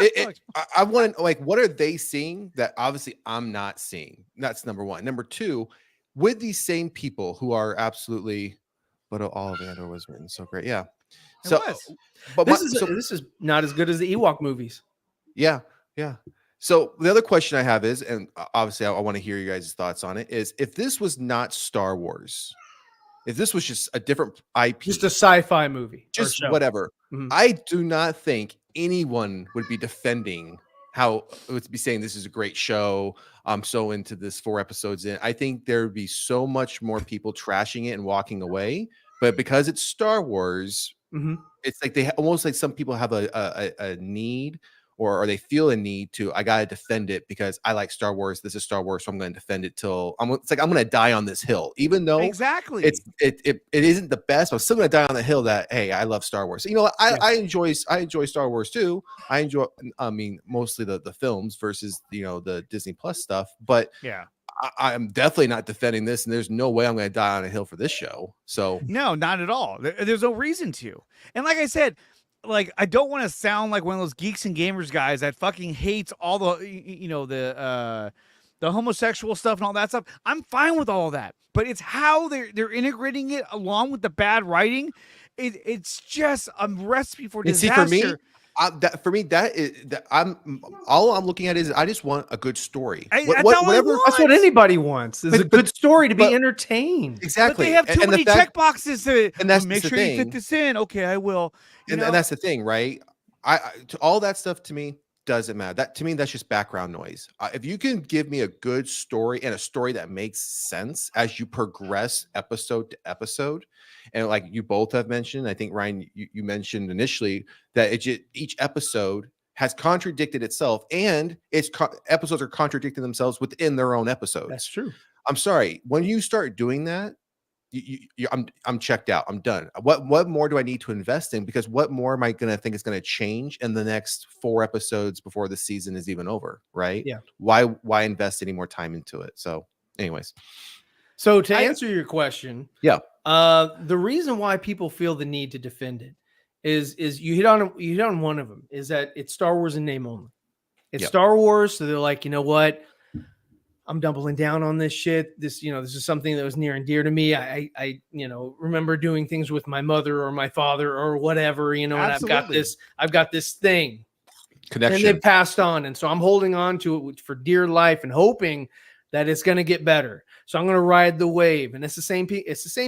I want to what are they seeing that obviously I'm not seeing? That's number one. Number two, with these same people who are absolutely, but all of Andor was written so great, yeah. So, but this is not as good as the Ewok movies. Yeah. So the other question I have is, and obviously I want to hear you guys' thoughts on it, is if this was not Star Wars, if this was just a different IP, just a sci-fi movie, just whatever, I do not think anyone would be defending would be saying this is a great show. I'm so into this 4 episodes in. I think there would be so much more people trashing it and walking away. But because it's Star Wars, it's like almost like some people have a need or they feel a need to, I got to defend it because I like Star Wars. This is Star Wars, so I'm going to defend it till it's like I'm going to die on this hill, even though exactly it isn't the best. But I'm still going to die on the hill that hey, I love Star Wars. So, I enjoy Star Wars too. I enjoy, mostly the films versus the Disney Plus stuff. But yeah. I'm definitely not defending this, and there's no way I'm going to die on a hill for this show. So no, not at all. There's no reason to. And like I said, like I don't want to sound like one of those geeks and gamers guys that fucking hates all the the homosexual stuff and all that stuff. I'm fine with all of that, but it's how they're integrating it along with the bad writing. It's just a recipe for disaster. See, for me, all I'm looking at is I just want a good story. That's what anybody wants. Is a good story to be entertained. Exactly. But they have too many check boxes to make sure you fit this in. Okay, I will. And that's the thing, right? All that stuff to me doesn't matter. That to me, that's just background noise. If you can give me a good story and a story that makes sense as you progress episode to episode, and like you both have mentioned, I think Ryan, you mentioned initially that each episode has contradicted itself, and episodes are contradicting themselves within their own episodes. That's true. I'm sorry, when you start doing that, I'm checked out. I'm done. What more do I need to invest in? Because what more am I going to think is going to change in the next 4 episodes before the season is even over? Right? Yeah. Why invest any more time into it? So, anyways. So to answer your question, yeah, the reason why people feel the need to defend it is you hit on one of them, is that it's Star Wars in name only. It's Star Wars, so they're like, you know what? I'm doubling down on this shit. This is something that was near and dear to me. I remember doing things with my mother or my father or whatever, and I've got this thing connection, and they passed on. And so I'm holding on to it for dear life and hoping that it's going to get better. So I'm going to ride the wave. And it's the same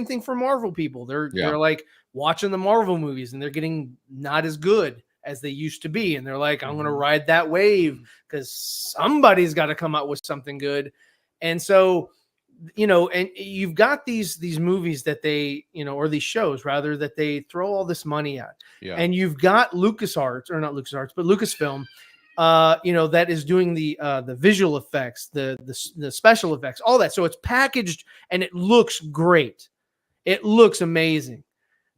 thing for Marvel people. They're like watching the Marvel movies and they're getting not as good as they used to be, and they're like, I'm going to ride that wave because somebody's got to come out with something good. And so, and you've got these movies that they, or these shows rather, that they throw all this money at. Yeah. And you've got LucasArts, or not LucasArts, but Lucasfilm, that is doing the visual effects, the special effects, all that. So it's packaged and it looks great. It looks amazing.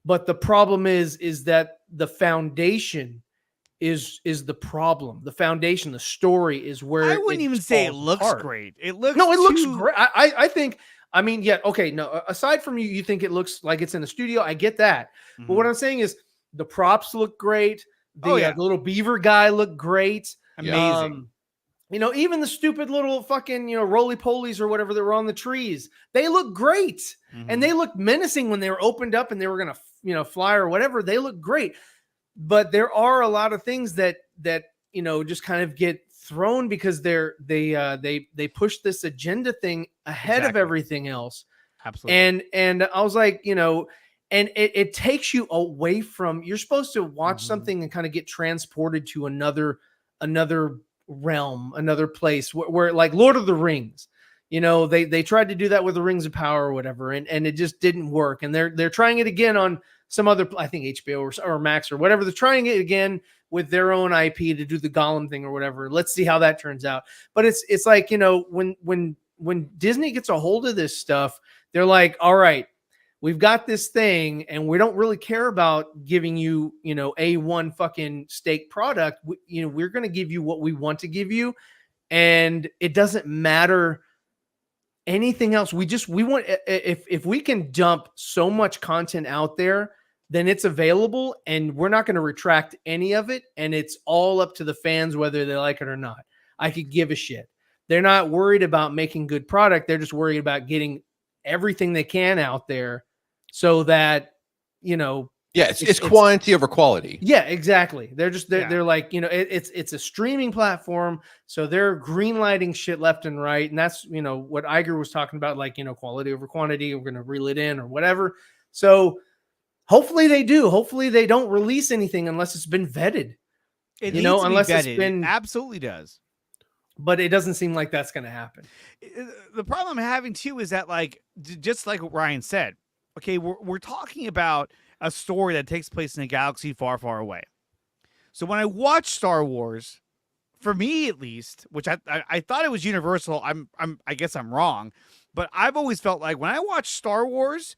But the problem is that the foundation is the problem. The foundation, the story is where I wouldn't even say it looks great. It looks looks great. I think. I mean, yeah, okay. No, aside from you think it looks like it's in a studio. I get that. Mm-hmm. But what I'm saying is the props look great. The little beaver guy looked great. Amazing. Even the stupid little fucking, roly-polies or whatever that were on the trees, they look great. Mm-hmm. And they looked menacing when they were opened up and they were going to, fly or whatever. They look great. But there are a lot of things that just kind of get thrown because they push this agenda thing ahead of everything else. Absolutely. And I was like, and it takes you away from, you're supposed to watch something and kind of get transported to another realm, another place where like Lord of the Rings, they tried to do that with the Rings of Power or whatever, and it just didn't work. And they're trying it again on some other, I think HBO or Max or whatever. They're trying it again with their own IP to do the Gollum thing or whatever. Let's see how that turns out. But it's like, when Disney gets a hold of this stuff, they're like, all right, we've got this thing and we don't really care about giving you, A1 fucking steak product. We're going to give you what we want to give you. And it doesn't matter anything else. We want, if we can dump so much content out there, then it's available and we're not going to retract any of it. And it's all up to the fans, whether they like it or not. I could give a shit. They're not worried about making good product. They're just worried about getting everything they can out there so that, it's quantity over quality. Yeah, exactly. They're like, it's a streaming platform. So they're green lighting shit left and right. And that's, what Iger was talking about, like, quality over quantity. We're going to reel it in or whatever. So hopefully they do. Hopefully they don't release anything unless it's been vetted. It needs to be unless vetted. it's been It absolutely does. But it doesn't seem like that's going to happen. The problem I'm having too is that, like, just like what Ryan said, okay, we're talking about a story that takes place in a galaxy far, far away. So when I watch Star Wars, for me at least, which I thought it was universal, I guess I'm wrong, but I've always felt like when I watch Star Wars,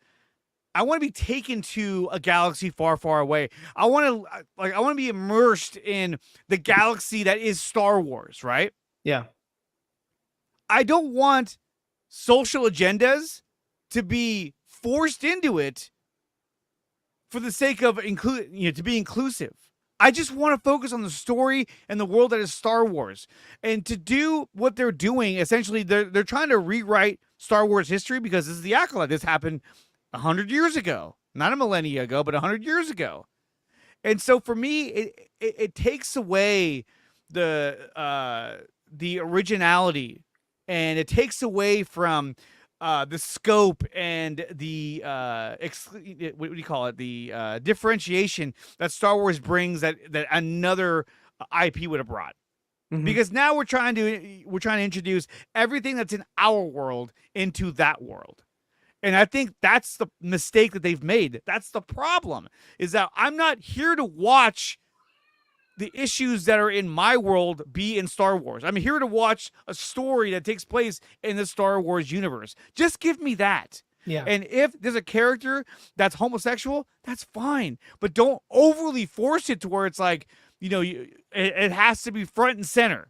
I want to be taken to a galaxy far, far away. I want to be immersed in the galaxy that is Star Wars, right? Yeah. I don't want social agendas to be forced into it for the sake of to be inclusive. I just want to focus on the story and the world that is Star Wars. And to do what they're doing, essentially, they're trying to rewrite Star Wars history because this is the Acolyte. This happened 100 years ago. Not a millennia ago, but 100 years ago. And so for me, it takes away the originality, and it takes away from the scope and the what do you call it? The differentiation that Star Wars brings that another IP would have brought. Mm-hmm. Because now we're trying to introduce everything that's in our world into that world. And I think that's the mistake that they've made. That's the problem, is that I'm not here to watch the issues that are in my world be in Star Wars. I'm here to watch a story that takes place in the Star Wars universe. Just give me that. Yeah. And if there's a character that's homosexual, that's fine. But don't overly force it to where it's like, it has to be front and center.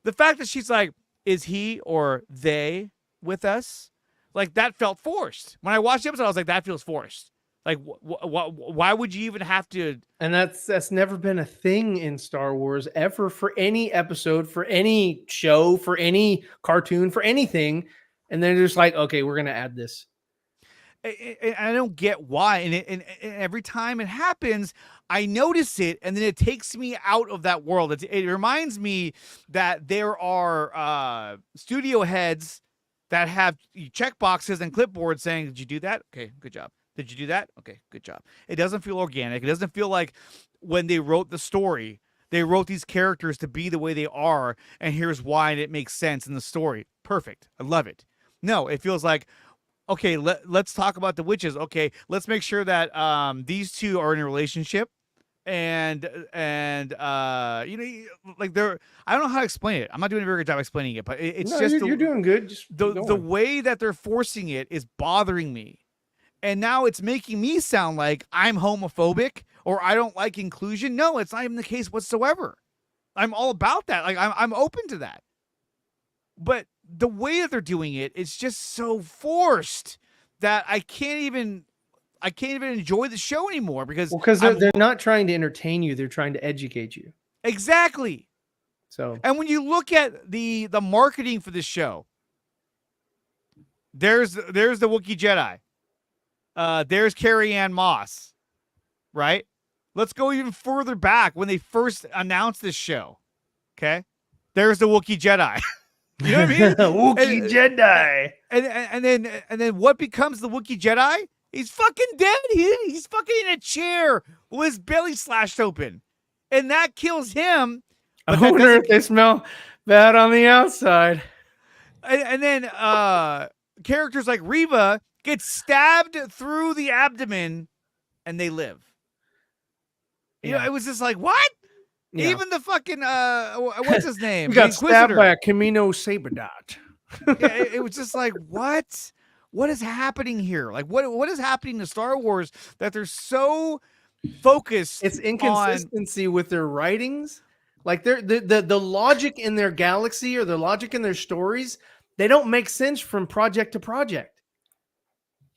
The fact that she's like, is he or they with us? Like, that felt forced. When I watched the episode, I was like, that feels forced. Like, why would you even have to? And that's never been a thing in Star Wars ever, for any episode, for any show, for any cartoon, for anything. And they're just like, okay, we're going to add this. I don't get why. And every time it happens, I notice it, and then it takes me out of that world. It reminds me that there are studio heads that have check boxes and clipboards saying, did you do that? Okay, good job. Did you do that? Okay, good job. It doesn't feel organic. It doesn't feel like when they wrote the story, they wrote these characters to be the way they are, and here's why, and it makes sense in the story. Perfect. I love it. No, it feels like, okay, let's talk about the witches. Okay, let's make sure that these two are in a relationship, and like they're, I don't know how to explain it. I'm not doing a very good job explaining it, but it's just you're doing good. Just the way that they're forcing it is bothering me. And now it's making me sound like I'm homophobic or I don't like inclusion. No, it's not even the case whatsoever. I'm all about that. Like, I'm open to that. But the way that they're doing it, it's just so forced that I can't even enjoy the show anymore because they're not trying to entertain you. They're trying to educate you. Exactly. So, and when you look at the marketing for this show, there's the Wookiee Jedi. There's Carrie Ann Moss, right? Let's go even further back when they first announced this show. Okay, there's the Wookiee Jedi. You know what I mean? Wookiee Jedi. And then what becomes the Wookiee Jedi? He's fucking dead. He's fucking in a chair with his belly slashed open, and that kills him. I wonder if they smell bad on the outside. And then characters like Reva get stabbed through the abdomen and they live. You Yeah. know, it was just like, what? Yeah. Even the fucking what's his name? We The got stabbed Inquisitor. by a Camino Saberdot. Yeah, it was just like, what? What is happening here? Like, what is happening to Star Wars that they're so focused? It's inconsistency with their writings. Like the logic in their galaxy or the logic in their stories, they don't make sense from project to project.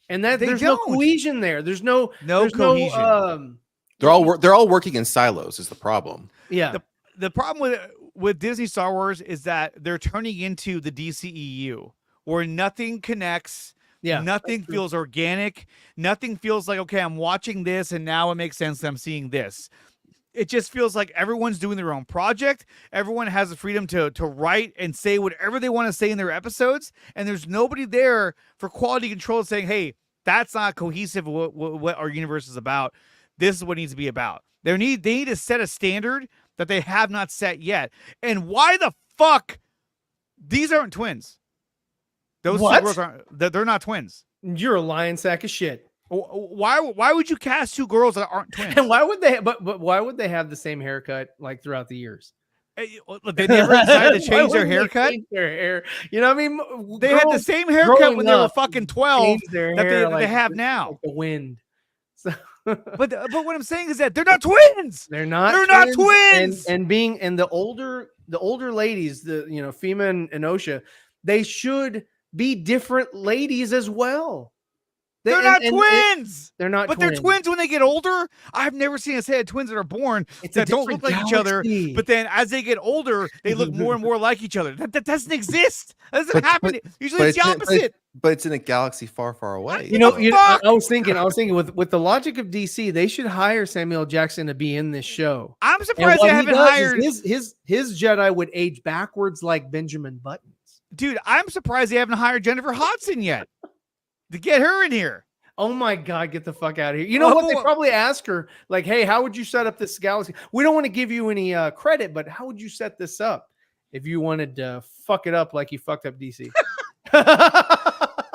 And that there's no cohesion there. There's no cohesion. They're all working in silos is the problem. Yeah. The problem with Disney Star Wars is that they're turning into the DCEU where nothing connects. Yeah, nothing feels organic. Nothing feels like, okay, I'm watching this and now it makes sense that I'm seeing this. It just feels like everyone's doing their own project. Everyone has the freedom to write and say whatever they want to say in their episodes. And there's nobody there for quality control saying, hey, that's not cohesive with what our universe is about. This is what it needs to be about. They need to set a standard that they have not set yet. And why the fuck? These aren't twins. Those two girls aren't. They're not twins. You're a lying sack of shit. Why would you cast two girls that aren't twins? And why would they? But why would they have the same haircut like throughout the years? They never decided to change their haircut. Their hair, you know what I mean? They had the same haircut when they were fucking 12 that they have now. Like the wind. So. but what I'm saying is that they're not twins. They're not twins. And the older ladies, Fema and Osha, they should be different ladies as well. They're not twins. They're not, but they're twins when they get older. I've never seen a set of twins that are born that don't look like each other. But then as they get older, they look more and more like each other. That doesn't exist. That doesn't happen. Usually it's the opposite. But it's in a galaxy far, far away. I was thinking with the logic of DC, they should hire Samuel Jackson to be in this show. I'm surprised they haven't hired his Jedi would age backwards like Benjamin Buttons. Dude, I'm surprised they haven't hired Jennifer Hudson yet to get her in here. Oh my God, get the fuck out of here. You know what? They probably ask her, like, hey, how would you set up this galaxy? We don't want to give you any credit, but how would you set this up if you wanted to fuck it up like you fucked up DC?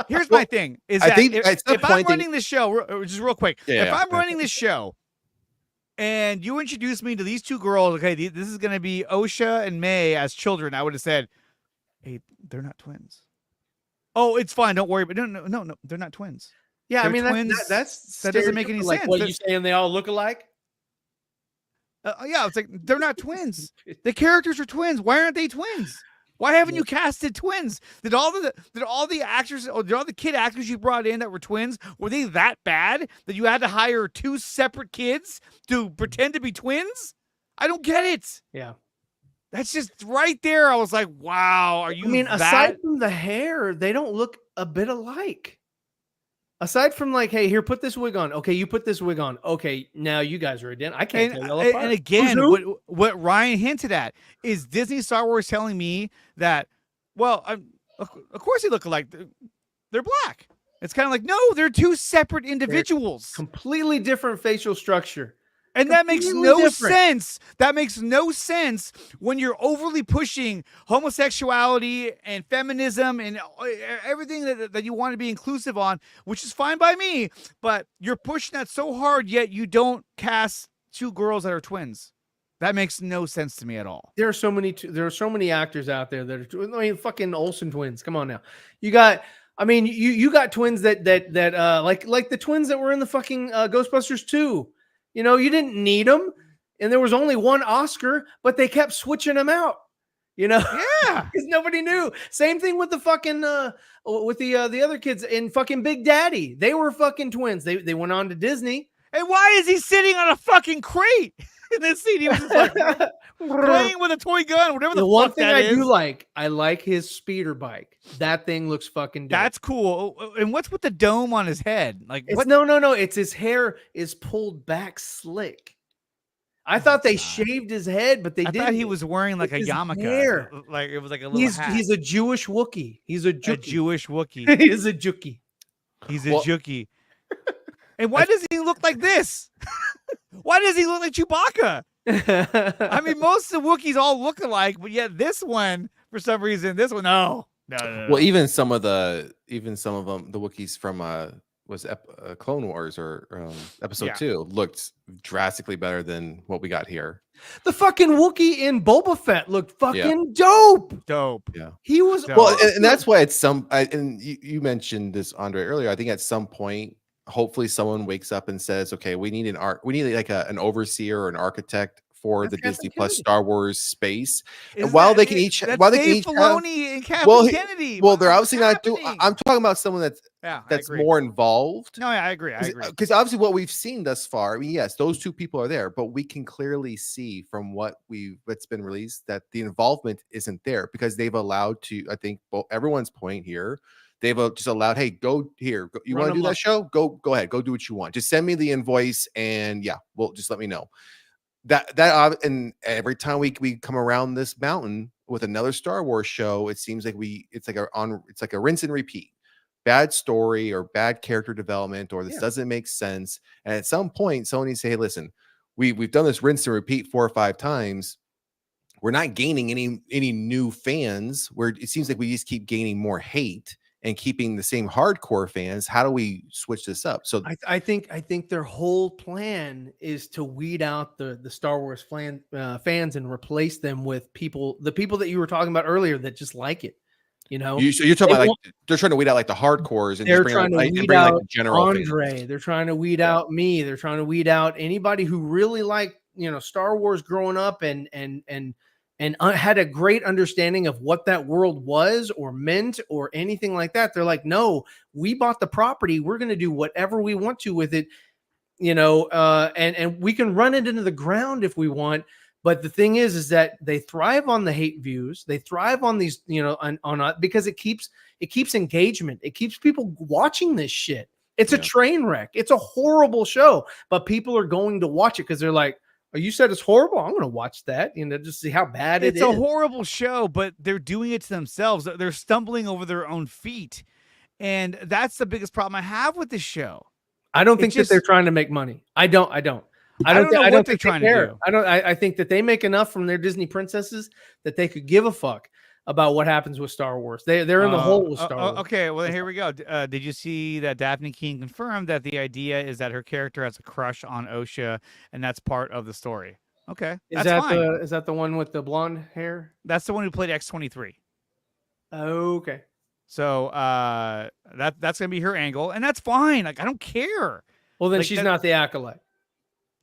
Here's my thing. Is that if I'm running this show, just real quick, if I'm running this show and you introduce me to these two girls, okay, this is going to be Osha and May as children, I would have said, hey, they're not twins. Oh, it's fine. Don't worry. But no, they're not twins. Yeah, they're I mean, twins. That doesn't make any sense. What, you saying they all look alike? Yeah, it's like they're not twins. The characters are twins. Why aren't they twins? Why haven't you casted twins? Did all the actors or did all the kid actors you brought in that were twins, were they that bad that you had to hire two separate kids to pretend to be twins? I don't get it. Yeah. That's just right there. I was like, wow, are you aside from the hair, they don't look a bit alike. Aside from like, hey, here, put this wig on. Okay, you put this wig on. Okay, now you guys are identical. I can't tell y'all apart. And again, what Ryan hinted at is Disney Star Wars telling me that, well, of course they look alike. They're black. It's kind of like, no, they're two separate individuals. Completely different facial structure. And that makes no sense. That makes no sense when you're overly pushing homosexuality and feminism and everything that you want to be inclusive on, which is fine by me. But you're pushing that so hard, yet you don't cast two girls that are twins. That makes no sense to me at all. There are so many actors out there that are fucking Olsen twins. Come on now, you got twins that like the twins that were in the fucking Ghostbusters 2. You know, you didn't need them, and there was only one Oscar, but they kept switching them out. You know, yeah, because nobody knew. Same thing with the fucking with the other kids in fucking Big Daddy. They were fucking twins. They went on to Disney. And why is he sitting on a fucking crate in this scene? He was just like playing with a toy gun, whatever the one fuck thing that is. I do like, I like his speeder bike. That thing looks fucking dope. That's cool. And what's with the dome on his head? Like, what? No. It's his hair is pulled back slick. I thought they shaved his head, but they didn't. I thought he was wearing like a yarmulke. Hair. Like it was like a little hat. He's a Jewish Wookiee. He's a Jookie. A Jewish Wookiee. He's a Jookie. He's a Jookie. And why does he look like this? Why does he look like Chewbacca? I mean, most of the Wookiees all look alike, but yet this one, for some reason, no. Well, even some of them, the Wookiees from Clone Wars or episode Yeah. 2 looked drastically better than what we got here. The fucking Wookiee in Boba Fett looked Yeah. fucking dope. Dope. Yeah. He was Dope. Well, awesome. and that's why and you mentioned this, Andre, earlier. I think at some point, hopefully someone wakes up and says, okay, we need like an overseer or an architect for That's the Disney Kathleen Plus Kennedy. Star Wars space. And Isn't while that they can it? each That's while they can Dave each have, Filoni and Kathleen well, Kennedy. well, they're What's obviously not doing. happening? I'm talking about someone Yeah, I that's agree. more involved. No, yeah, I agree. I agree. Because obviously what we've seen thus far, I mean, yes, those two people are there, but we can clearly see from what's been released that the involvement isn't there because they've allowed to, I think, everyone's point here, they've just allowed, hey, go here. You want to do that show? Go ahead. Go do what you want. Just send me the invoice and yeah, well, just let me know. And every time we come around this mountain with another Star Wars show, it seems like it's like a rinse and repeat. Bad story or bad character development, or this doesn't make sense. And at some point, Sony say, hey, listen, we've done this rinse and repeat 4 or 5 times. We're not gaining any new fans. Where it seems like we just keep gaining more hate and keeping the same hardcore fans. How do we switch this up? So I think their whole plan is to weed out the Star Wars fans and replace them with the people that you were talking about earlier that just like it. You know, so you're talking about like they're trying to weed out like the hardcores and they're just trying to weed bring out like the general Andre. fans. They're trying to weed out me. They're trying to weed out anybody who really liked, Star Wars growing up and had a great understanding of what that world was or meant or anything like that. They're like, no, we bought the property. We're going to do whatever we want to with it, and we can run it into the ground if we want. But the thing is that they thrive on the hate views. They thrive on these, because it keeps engagement. It keeps people watching this shit. It's a train wreck. It's a horrible show, but people are going to watch it because they're like, oh, you said it's horrible. I'm going to watch that, just see how bad it is. It's a horrible show, but they're doing it to themselves. They're stumbling over their own feet. And that's the biggest problem I have with this show. I don't think that they're trying to make money. I don't know what they're trying to do. I think that they make enough from their Disney princesses that they could give a fuck about what happens with Star Wars. They're in the hole with Star Wars. Okay, well, here we go. Did you see that Daphne Keane confirmed that the idea is that her character has a crush on Osha, and that's part of the story? Okay, is that the one with the blonde hair? That's the one who played X-23. Okay. So that's gonna be her angle, and that's fine. Like, I don't care. Well, then she's not the Acolyte.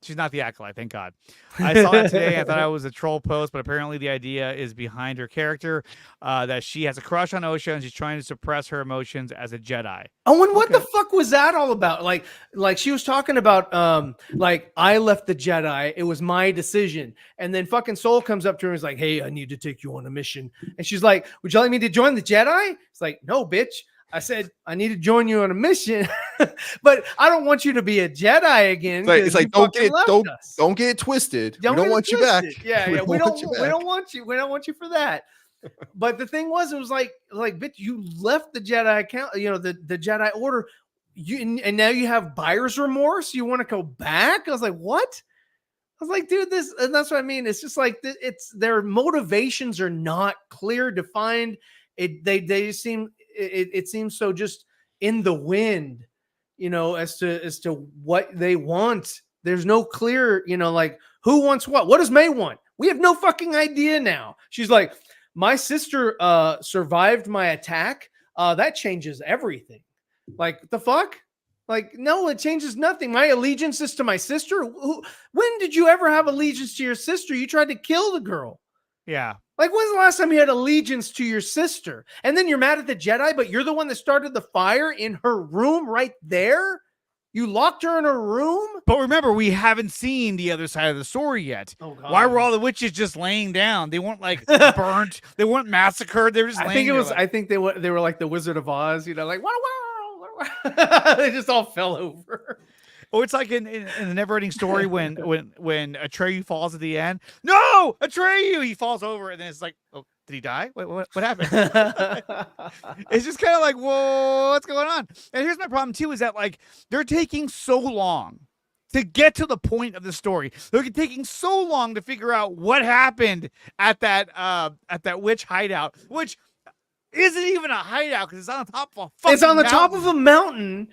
She's not the Acolyte, thank God. I saw that today. I thought it was a troll post, but apparently the idea is behind her character, that she has a crush on Osha and she's trying to suppress her emotions as a Jedi. Oh, and what the fuck was that all about? Like she was talking about, I left the Jedi. It was my decision. And then fucking Soul comes up to her and is like, hey, I need to take you on a mission. And she's like, would you like me to join the Jedi? It's like, no, bitch. I said, I need to join you on a mission, but I don't want you to be a Jedi again. It's like don't get it twisted. We don't want you back. Yeah, we don't want you. We don't want you for that. But the thing was, it was like, bitch, you left the Jedi account, the Jedi Order, and now you have buyer's remorse. You want to go back? I was like, what? I was like, dude, and that's what I mean. It's just like their motivations are not clear, defined. They seem. It seems so just in the wind, as to what they want. There's no clear, like who wants what? What does May want? We have no fucking idea now. She's like, my sister survived my attack. That changes everything. Like the fuck? Like, no, it changes nothing. My allegiance is to my sister. When did you ever have allegiance to your sister? You tried to kill the girl. Yeah. Like, when's the last time you had allegiance to your sister? And then you're mad at the Jedi, but you're the one that started the fire in her room right there? You locked her in her room? But remember, we haven't seen the other side of the story yet. Oh, God. Why were all the witches just laying down? They weren't like burnt. They weren't massacred. They were just laying there. I think they were like the Wizard of Oz, like, wow. They just all fell over. Oh, it's like in the Never-Ending Story when Atreyu falls at the end. No, Atreyu! He falls over, and then it's like, oh, did he die? What happened? It's just kind of like, whoa, what's going on? And here's my problem too: is that like they're taking so long to get to the point of the story. They're taking so long to figure out what happened at that witch hideout, which isn't even a hideout because it's on the top of a fucking It's on the mountain. top of a mountain.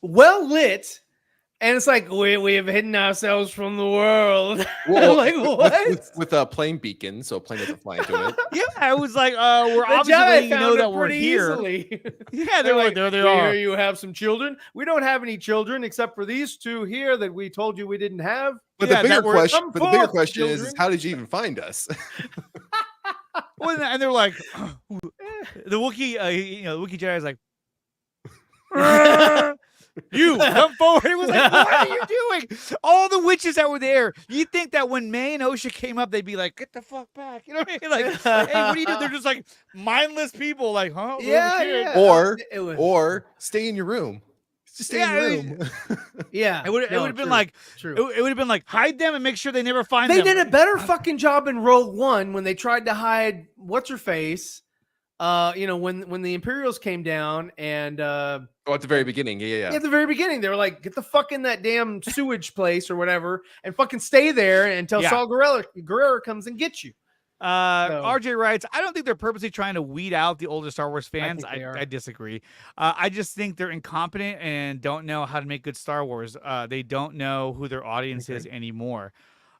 well lit, and it's like we have hidden ourselves from the world. Well, I'm like, what? with a plane beacon, so a plane doesn't fly into it. Yeah, I was like, we're The obviously Jedi letting you know found it that we're pretty here. easily. Yeah, they're like, there they "We are. hear you have some children. We don't have any children except for these two here that we told you we didn't have. But Yeah, the bigger that we're- question, Come but the bigger forth, question is children. how did you even find us? Well, and they're like, the Wookiee, the Wookiee Jedi is like, you come forward. It was like, what are you doing? All the witches that were there, you'd think that when May and Osha came up, they'd be like, get the fuck back. You know what I mean? Like, hey, what do you do? They're just like mindless people, like, huh? Yeah, Kid. yeah. Or It was- or stay in your room. Just stay in your room. yeah. It would have been true, like, true. it would have been like, hide them and make sure they never find They them. did a better fucking job in Rogue One when they tried to hide what's her face. When the Imperials came down and Oh, at the very beginning. Yeah. at the very beginning they were like, get the fuck in that damn sewage place or whatever and fucking stay there until Yeah. Saul Guerrero comes and gets you. RJ writes, I don't think they're purposely trying to weed out the older Star Wars fans. think they are. I disagree. I just think they're incompetent and don't know how to make good Star Wars. They don't know who their audience is anymore.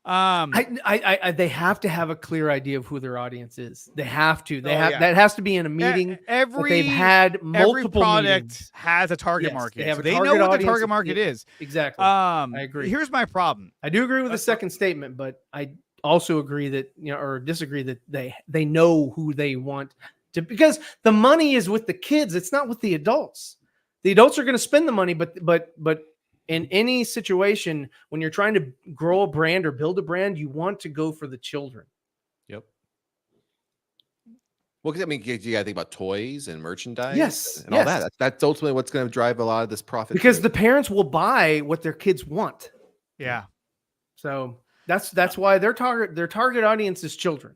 They have to have a clear idea of who their audience is. They have to. Yeah. That has to be in a meeting. Every they've had every multiple product meetings. has a target Yes, market. they have So a they target know what the audience. target market Yeah. is. Exactly. I agree. Here's my problem. I do agree with the second statement, but I also agree that or disagree that they know who they want to, because the money is with the kids. It's not with the adults. The adults are going to spend the money, but in any situation when you're trying to grow a brand or build a brand, you want to go for the children. Yep. Well, because I mean, you got to think about toys and merchandise, Yes, and all yes. that. That's ultimately what's going to drive a lot of this profit. Because too. the parents will buy what their kids want. Yeah. So that's why their target audience is children,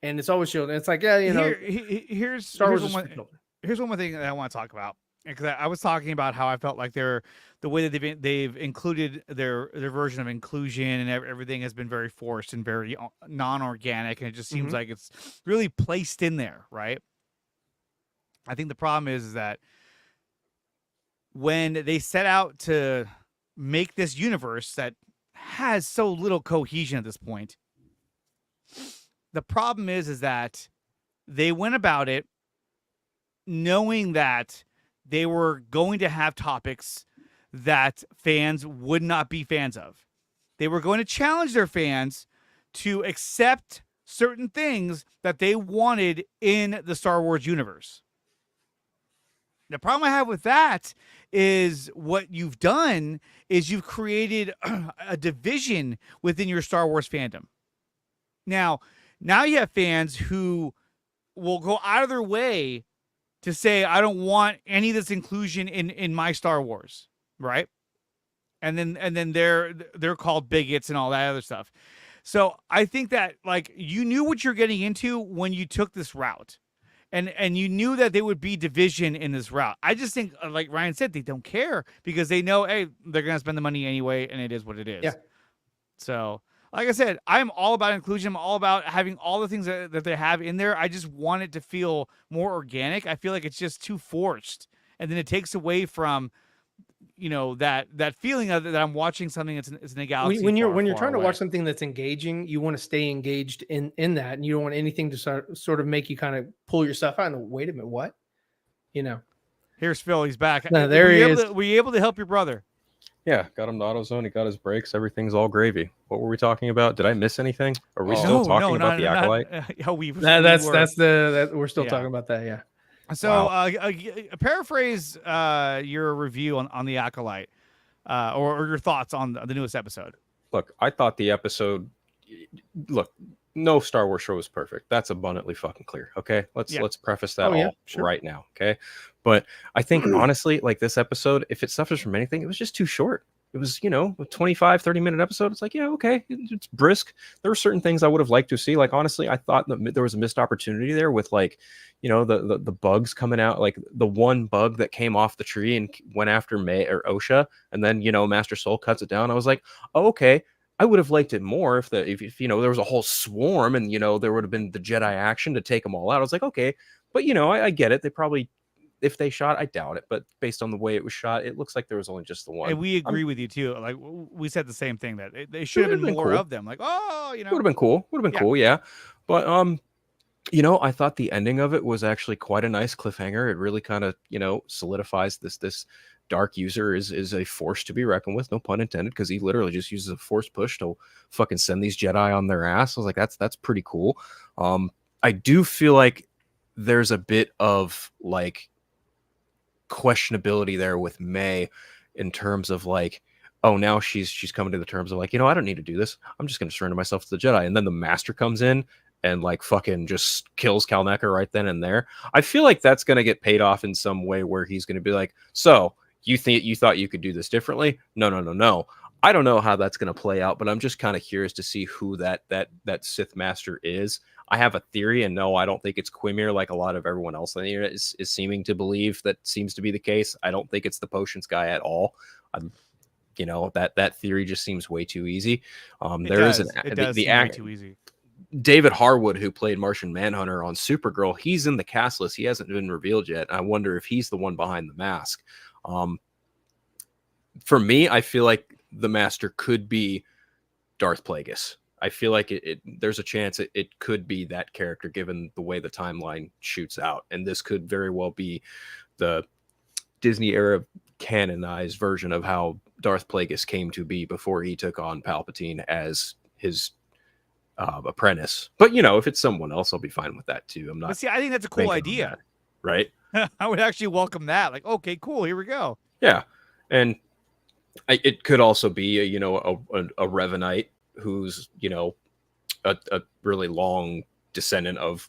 and it's always children. It's like, yeah, Here's Star Wars here's is one for more- children. here's one more thing that I want to talk about, because I was talking about how I felt like the way that they've included their version of inclusion and everything has been very forced and very non-organic, and it just seems like it's really placed in there, right? I think the problem is that when they set out to make this universe that has so little cohesion at this point, the problem is that they went about it knowing that they were going to have topics that fans would not be fans of. They were going to challenge their fans to accept certain things that they wanted in the Star Wars universe. The problem I have with that is what you've done is you've created a division within your Star Wars fandom. Now you have fans who will go out of their way to say, I don't want any of this inclusion in my Star Wars, right? And then they're called bigots and all that other stuff. So I think that, like, you knew what you're getting into when you took this route. And you knew that there would be division in this route. I just think, like Ryan said, they don't care because they know, hey, they're going to spend the money anyway, and it is what it is. Yeah. So, like I said, I'm all about inclusion. I'm all about having all the things that they have in there. I just want it to feel more organic. I feel like it's just too forced. And then it takes away from, that feeling of that I'm watching something that's in a galaxy. When you're far trying to away. watch something that's engaging, you want to stay engaged in that, and you don't want anything to sort of make you kind of pull yourself out and wait a minute, what? Here's Phil. He's back. No, there he is. Were you able to help your brother? Yeah, got him to AutoZone. He got his brakes. Everything's all gravy. What were we talking about? Did I miss anything? Are we still talking about the Acolyte? We're still talking about that. Yeah. So, paraphrase your review on the Acolyte, or your thoughts on the newest episode. Look, I thought the episode. Look, no Star Wars show is perfect. That's abundantly fucking clear. Okay, let's preface that right now. Okay, but I think honestly, like, this episode, if it suffers from anything, it was just too short. It was, a 25-30-minute episode. It's like, yeah, okay, it's brisk. There were certain things I would have liked to see. Like, honestly, I thought that there was a missed opportunity there with, like, the bugs coming out, like the one bug that came off the tree and went after May or Osha, and then Master Soul cuts it down. I was like, oh, okay. I would have liked it more if there was a whole swarm and there would have been the Jedi action to take them all out. I was like, okay, but I get it. They probably if they shot, I doubt it, but based on the way it was shot, it looks like there was only just the one. And we agree with you too. Like we said the same thing, that they should have been more cool. of them. Like, oh, would have been cool. Would have been cool, yeah. But I thought the ending of it was actually quite a nice cliffhanger. It really kind of, solidifies this dark user is a force to be reckoned with, no pun intended, because he literally just uses a force push to fucking send these Jedi on their ass. I was like, that's pretty cool. I do feel like there's a bit of like questionability there with May in terms of like, oh, now she's coming to the terms of like, I don't need to do this. I'm just going to surrender myself to the Jedi. And then the master comes in and like fucking just kills Kalnecker right then and there. I feel like that's going to get paid off in some way where he's going to be like, so you thought you could do this differently? No. I don't know how that's going to play out, but I'm just kind of curious to see who that Sith master is. I have a theory, and no, I don't think it's Quimir like a lot of everyone else on the internet is seeming to believe that seems to be the case. I don't think it's the potions guy at all. That theory just seems way too easy. There is the act too easy. David Harwood, who played Martian Manhunter on Supergirl, he's in the cast list. He hasn't been revealed yet. I wonder if he's the one behind the mask. For me, I feel like the master could be Darth Plagueis. I feel like there's a chance it could be that character given the way the timeline shoots out. And this could very well be the Disney era canonized version of how Darth Plagueis came to be before he took on Palpatine as his apprentice. But, if it's someone else, I'll be fine with that too. I'm not. But see, I think that's a cool idea. That, right? I would actually welcome that. Like, okay, cool. Here we go. Yeah. And it could also be, a Revanite who's, a really long descendant of,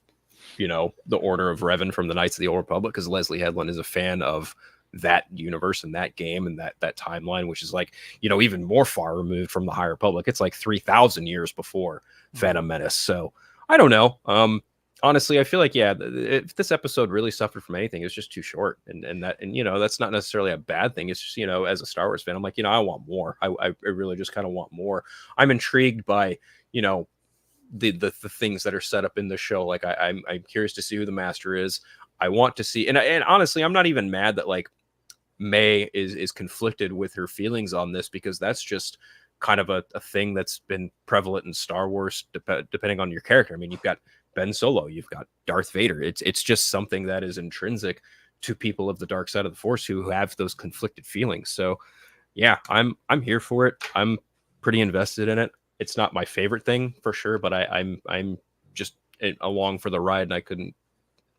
the Order of Revan from the Knights of the Old Republic, because Leslie Headland is a fan of that universe and that game and that timeline, which is like, even more far removed from the High Republic. It's like 3,000 years before Phantom Menace. So I don't know. Honestly, I feel like, if this episode really suffered from anything, it was just too short. And that's not necessarily a bad thing. It's just, as a Star Wars fan, I'm like, I want more. I really just kind of want more. I'm intrigued by, the things that are set up in the show. Like I'm curious to see who the master is. I want to see, and honestly, I'm not even mad that like May is conflicted with her feelings on this, because that's just kind of a thing that's been prevalent in Star Wars, depending on your character. I mean, you've got Ben Solo, you've got Darth Vader. It's just something that is intrinsic to people of the dark side of the Force who have those conflicted feelings. So yeah, I'm here for it. I'm pretty invested in it. It's not my favorite thing for sure, but I'm just along for the ride, and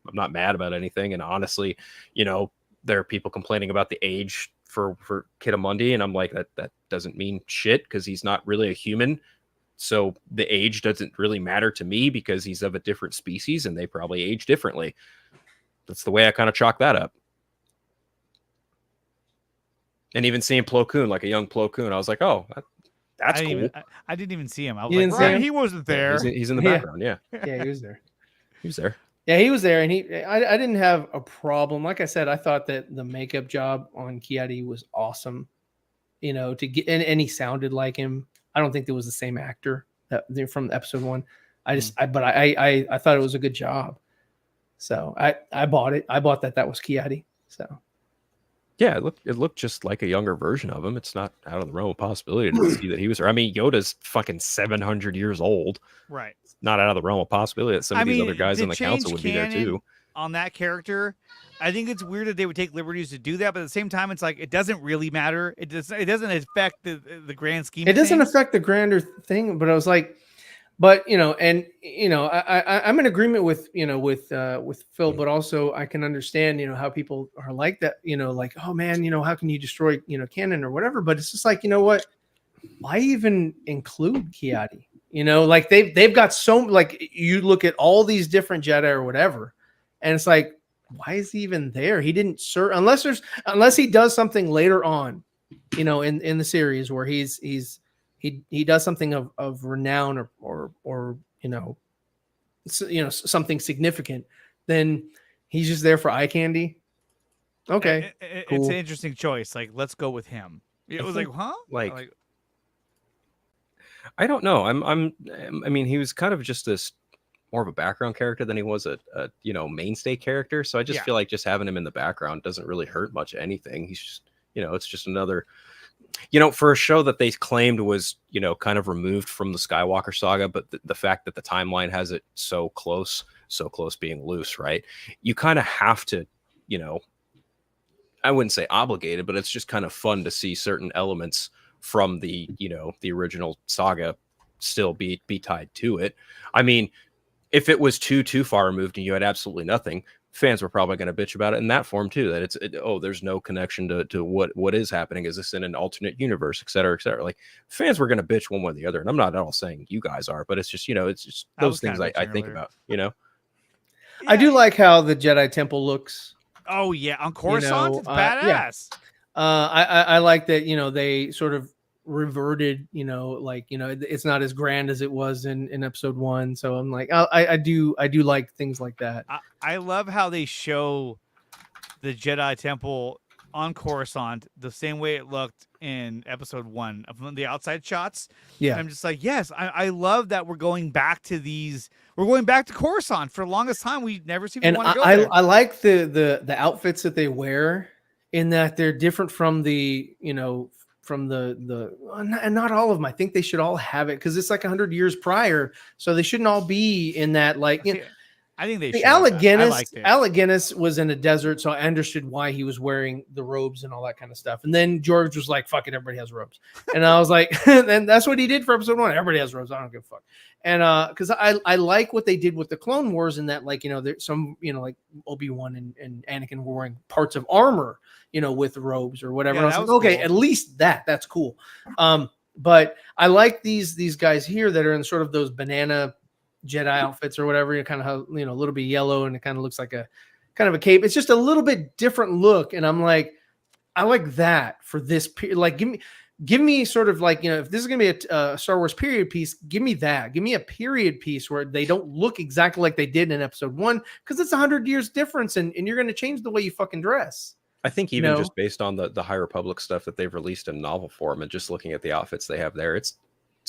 I'm not mad about anything. And honestly, there are people complaining about the age for Kidamundi, and I'm like, that doesn't mean shit, because he's not really a human. So the age doesn't really matter to me, because he's of a different species and they probably age differently. That's the way I kind of chalk that up. And even seeing Plo Koon, like a young Plo Koon, I was like, oh, that's cool. I didn't even see him. I was like, right, he wasn't there. He's in the background. Yeah. Yeah, he was there. He was there. Yeah, he was there, and I didn't have a problem. Like I said, I thought that the makeup job on Ki-Adi was awesome. To get, and he sounded like him. I don't think there was the same actor from episode 1. I thought it was a good job. So I bought it. I bought that was Ki-Adi. So yeah, it looked just like a younger version of him. It's not out of the realm of possibility to see that he was there. I mean, Yoda's fucking 700 years old. Right. It's not out of the realm of possibility that some of these other guys in the council would be there too. On that character, I think it's weird that they would take liberties to do that, but at the same time, it's like it doesn't really matter. It doesn't affect the grand scheme. It doesn't affect the grander thing, but I was like, I'm in agreement with Phil, but also I can understand how people are like that. Like, oh man, how can you destroy canon or whatever? But it's just like, what? Why even include Ki-Adi? Like they've got so, like, you look at all these different Jedi or whatever, and it's like, why is he even there? He didn't serve unless he does something later on, in the series where he does something of renown or something significant. Then he's just there for eye candy. Okay, cool. It's an interesting choice. Like, let's go with him. It was like, huh? Like I don't know. I mean, he was kind of just this more of a background character than he was a mainstay character. So I just feel like just having him in the background doesn't really hurt much anything. He's just, it's just another, for a show that they claimed was, kind of removed from the Skywalker saga, but the fact that the timeline has it so close being loose, right? You kind of have to, I wouldn't say obligated, but it's just kind of fun to see certain elements from the, the original saga still be tied to it. I mean, if it was too far removed and you had absolutely nothing, fans were probably going to bitch about it in that form too, that there's no connection to what is happening. Is this in an alternate universe, et cetera, et cetera? Like, fans were going to bitch one way or the other. And I'm not at all saying you guys are, but it's just, it's just those things I think about, Yeah. I do like how the Jedi Temple looks. Oh yeah. On Coruscant, it's badass. I like that, they sort of reverted, it's not as grand as it was in episode 1. So I'm like, I do like things like that. I love how they show the Jedi Temple on Coruscant the same way it looked in episode 1 from the outside shots. Yeah. And I'm just like, yes, I love that we're going back to these. We're going back to Coruscant. For the longest time, we never seem to want to go there. I like the outfits that they wear, in that they're different from the, from the and not all of them. I think they should all have it because it's like 100 years prior, so they shouldn't all be in that. Like, I think they. The Alec Guinness was in a desert, so I understood why he was wearing the robes and all that kind of stuff. And then George was like, "Fuck it, everybody has robes," and I was like, and that's what he did for episode 1. Everybody has robes. I don't give a fuck. And because I like what they did with the Clone Wars, in that, like, there's some, like Obi-Wan and Anakin were wearing parts of armor, with robes or whatever. Yeah, I was like, okay, cool. At least that's cool. But I like these guys here that are in sort of those banana Jedi outfits or whatever. Kind of, a little bit yellow, and it kind of looks like a kind of a cape. It's just a little bit different look, and I'm like, I like that for this period. Like, give me sort of like, if this is going to be a Star Wars period piece, give me that. Give me a period piece where they don't look exactly like they did in episode 1, because it's 100 years difference, and you're going to change the way you fucking dress. I think even just based on the High Republic stuff that they've released in novel form, and just looking at the outfits they have there, it's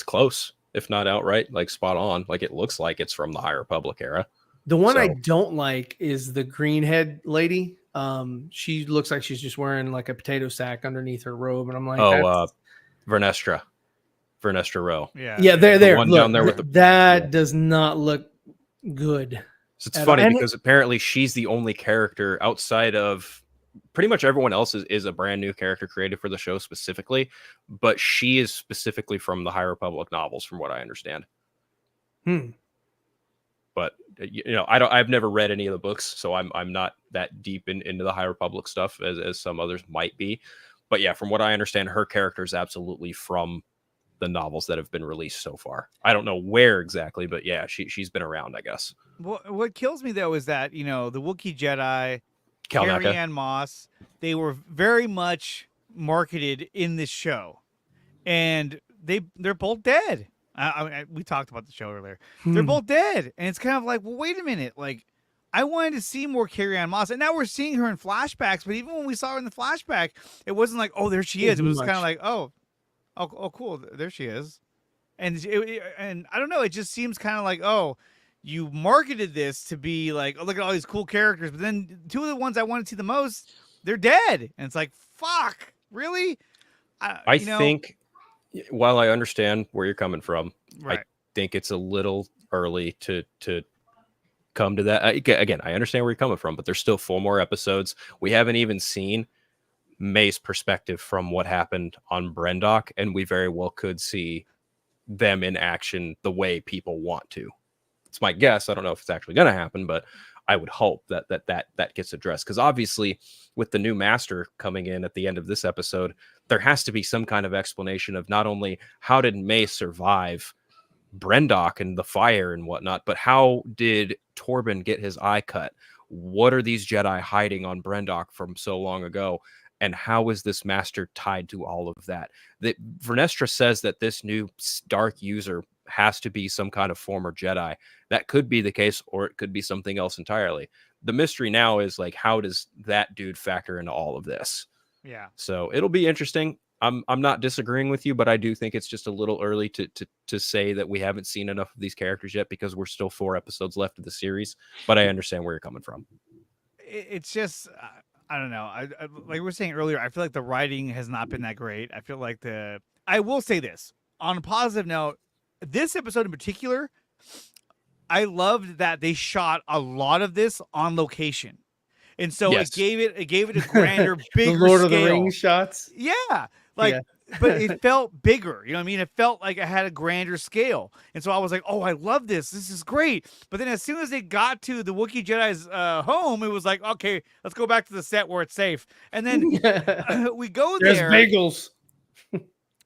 close, if not outright, like spot on. Like, it looks like it's from the High Republic era. The one I don't like is the green head lady. She looks like she's just wearing like a potato sack underneath her robe, and I'm like, Vernestra Rowe. Yeah, there. One look, down there with that does not look good. So it's funny because apparently she's the only character outside of pretty much everyone else is a brand new character created for the show specifically, but she is specifically from the High Republic novels, from what I understand. But I've never read any of the books, so I'm not that deep into the High Republic stuff as some others might be. But yeah, from what I understand, her character is absolutely from the novels that have been released so far. I don't know where exactly, but yeah, she's been around, I guess. What kills me though is that, the Wookiee Jedi, Carrie-Anne Moss, they were very much marketed in this show, and they're both dead. We talked about the show earlier. They're both dead, and it's kind of like, well, wait a minute, like, I wanted to see more Carrie-Anne Moss, and now we're seeing her in flashbacks. But even when we saw her in the flashback, it wasn't like, oh, there she is. It was kind of like, oh, cool, there she is. And and I don't know, it just seems kind of like, oh, you marketed this to be like, oh, look at all these cool characters, but then two of the ones I wanted to see the most, they're dead, and it's like, fuck, really? I think, while I understand where you're coming from, right, I think it's a little early to come to that. Again, I understand where you're coming from, but there's still 4 more episodes. We haven't even seen May's perspective from what happened on Brendok, and we very well could see them in action the way people want to. It's my guess. I don't know if it's actually going to happen, but I would hope that gets addressed, because obviously with the new master coming in at the end of this episode, there has to be some kind of explanation of not only how did May survive Brendok and the fire and whatnot, but how did Torben get his eye cut? What are these Jedi hiding on Brendok from so long ago? And how is this master tied to all of that? Vernestra says that this new dark user has to be some kind of former Jedi. That could be the case, or it could be something else entirely. The mystery now is, like, how does that dude factor into all of this? Yeah. So it'll be interesting. I'm not disagreeing with you, but I do think it's just a little early to say that we haven't seen enough of these characters yet because we're still 4 episodes left of the series. But I understand where you're coming from. It's just I don't know. Like we were saying earlier, I feel like the writing has not been that great. I feel like I will say this on a positive note. This episode in particular, I loved that they shot a lot of this on location. And so Yes. it gave it a grander, bigger the Lord scale. of the Rings shots. Yeah. Like, but it felt bigger. You know what I mean? It felt like it had a grander scale. And so I was like, oh, I love this. This is great. But then as soon as they got to the Wookiee Jedi's home, it was like, okay, let's go back to the set where it's safe. And then we go There's there. bagels.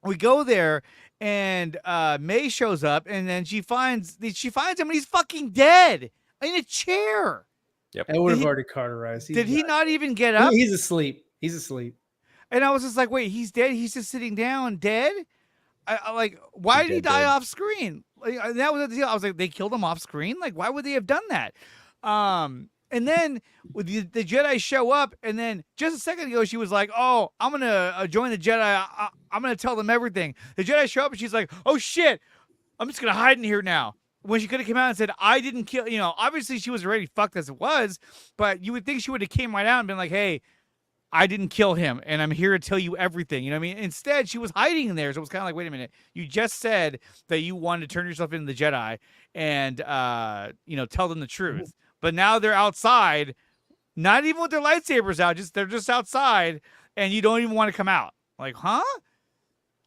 We go there and May shows up and then she finds him and he's fucking dead in a chair. Yep. I would have already cauterized. Did he not even get up? He's asleep. He's asleep. And I was just like, wait, he's dead? He's just sitting down dead? I like, why did he die off screen? Like, that was the deal. I was like, they killed him off screen? Like, why would they have done that? And then with the Jedi show up, and then just a second ago, she was like, oh, I'm going to join the Jedi. I'm going to tell them everything. The Jedi show up, and she's like, oh, shit, I'm just going to hide in here now. When she could have come out and said, I didn't kill, obviously she was already fucked as it was, but you would think she would have came right out and been like, hey, I didn't kill him, and I'm here to tell you everything. You know what I mean? Instead, she was hiding in there, so it was kind of like, wait a minute. You just said that you wanted to turn yourself into the Jedi and, tell them the truth. But now they're outside, not even with their lightsabers out, they're just outside, and you don't even want to come out. Like, huh?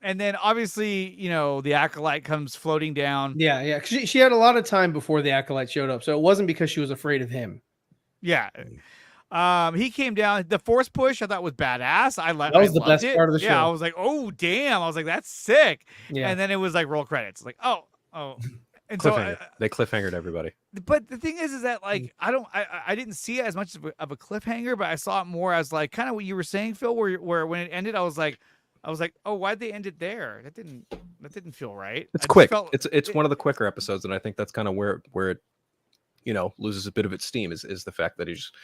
And then obviously, the Acolyte comes floating down. Yeah. She had a lot of time before the Acolyte showed up, so it wasn't because she was afraid of him. Yeah. He came down. The Force push I thought was badass. That was the best part of the show. Yeah, I was like, oh damn. I was like, that's sick. Yeah. And then it was like roll credits. Like, oh. And Cliffhanger. so They cliffhangered everybody. But the thing is that like I didn't see it as much of a cliffhanger, but I saw it more as like kind of what you were saying, Phil, where when it ended, I was like, oh, why'd they end it there? That didn't feel right. It's quick. It's one of the quicker episodes, and I think that's kind of where it loses a bit of its steam is the fact that he just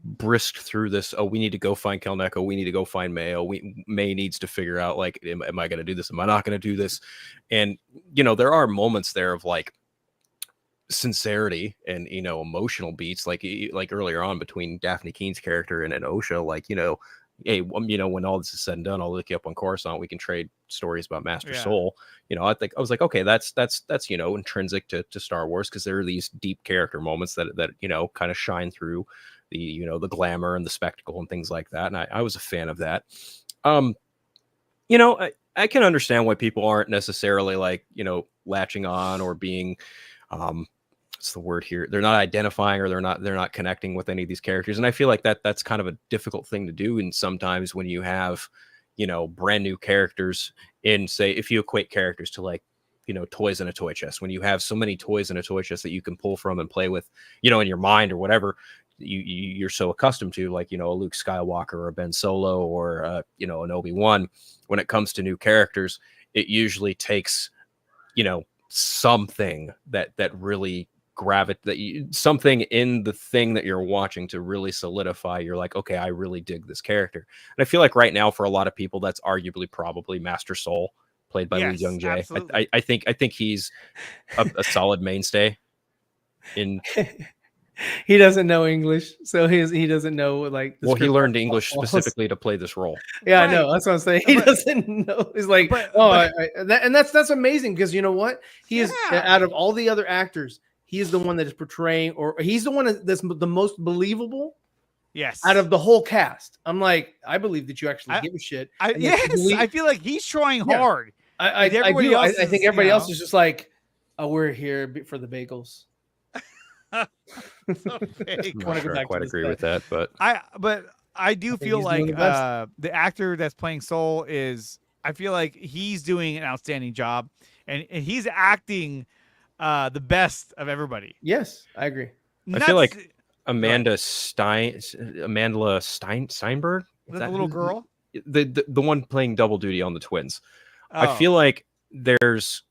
brisked through this. Oh, we need to go find Kelneko. We need to go find May. Oh, May needs to figure out, like, am I going to do this? Am I not going to do this? And, there are moments there of like sincerity and, emotional beats, like earlier on between Daphne Keene's character and Osha, like, hey, when all this is said and done, I'll look you up on Coruscant. We can trade stories about Master Soul. I was like, okay, that's intrinsic to Star Wars, because there are these deep character moments that kind of shine through the glamour and the spectacle and things like that. And I was a fan of that. I can understand why people aren't necessarily like, latching on or being, what's the word here? They're not identifying, or they're not connecting with any of these characters. And I feel like that's kind of a difficult thing to do. And sometimes when you have, brand new characters in, say, if you equate characters to like, toys in a toy chest, when you have so many toys in a toy chest that you can pull from and play with, in your mind or whatever, you're so accustomed to, like, a Luke Skywalker or a Ben Solo or, an Obi-Wan. When it comes to new characters, it takes, something that really something in the thing that you're watching to really solidify. You're like, okay, I really dig this character. And I feel like right now, for a lot of people, that's arguably probably Master Soul, played by Lee Jung Jae. I think he's a solid mainstay in. He doesn't know English, so he doesn't know, like, well, he learned English specifically to play this role. Yeah, right. I know. That's what I'm saying. He doesn't know. He's like, and that's amazing, because you know what? He is, out of all the other actors, he is the one that is portraying, or he's the one that's the most believable. Yes. Out of the whole cast. I'm like, I believe that you actually give a shit. I feel like he's trying hard. I do. I think everybody else is just like, oh, we're here for the bagels. So fake. I'm not sure I quite agree with that, but I do feel like the actor that's playing Soul I feel like he's doing an outstanding job, and he's acting the best of everybody. Yes, I agree. I feel like Amanda Steinberg, the little girl, the one playing double duty on the twins. I feel like there's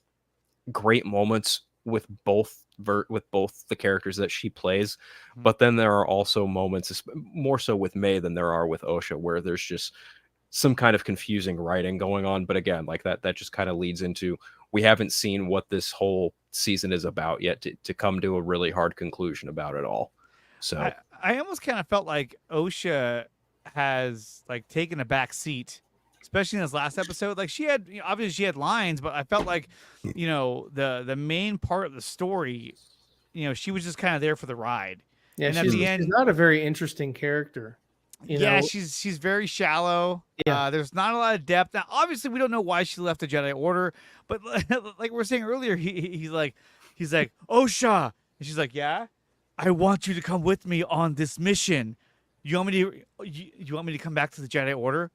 great moments with both the characters that she plays, but then there are also moments, more so with May than there are with Osha, where there's just some kind of confusing writing going on. But again, like that just kind of leads into, we haven't seen what this whole season is about yet to come to a really hard conclusion about it all. So I almost kind of felt like OSHA has like taken a back seat, especially in this last episode. Like she had, obviously she had lines, but I felt like, the main part of the story, she was just kind of there for the ride. Yeah, and she's, at the end, she's not a very interesting character. You know? she's very shallow. Yeah. There's not a lot of depth. Now, obviously, we don't know why she left the Jedi Order, but like we were saying earlier, he's like, OSHA, and she's like, yeah, I want you to come with me on this mission. You want me to come back to the Jedi Order?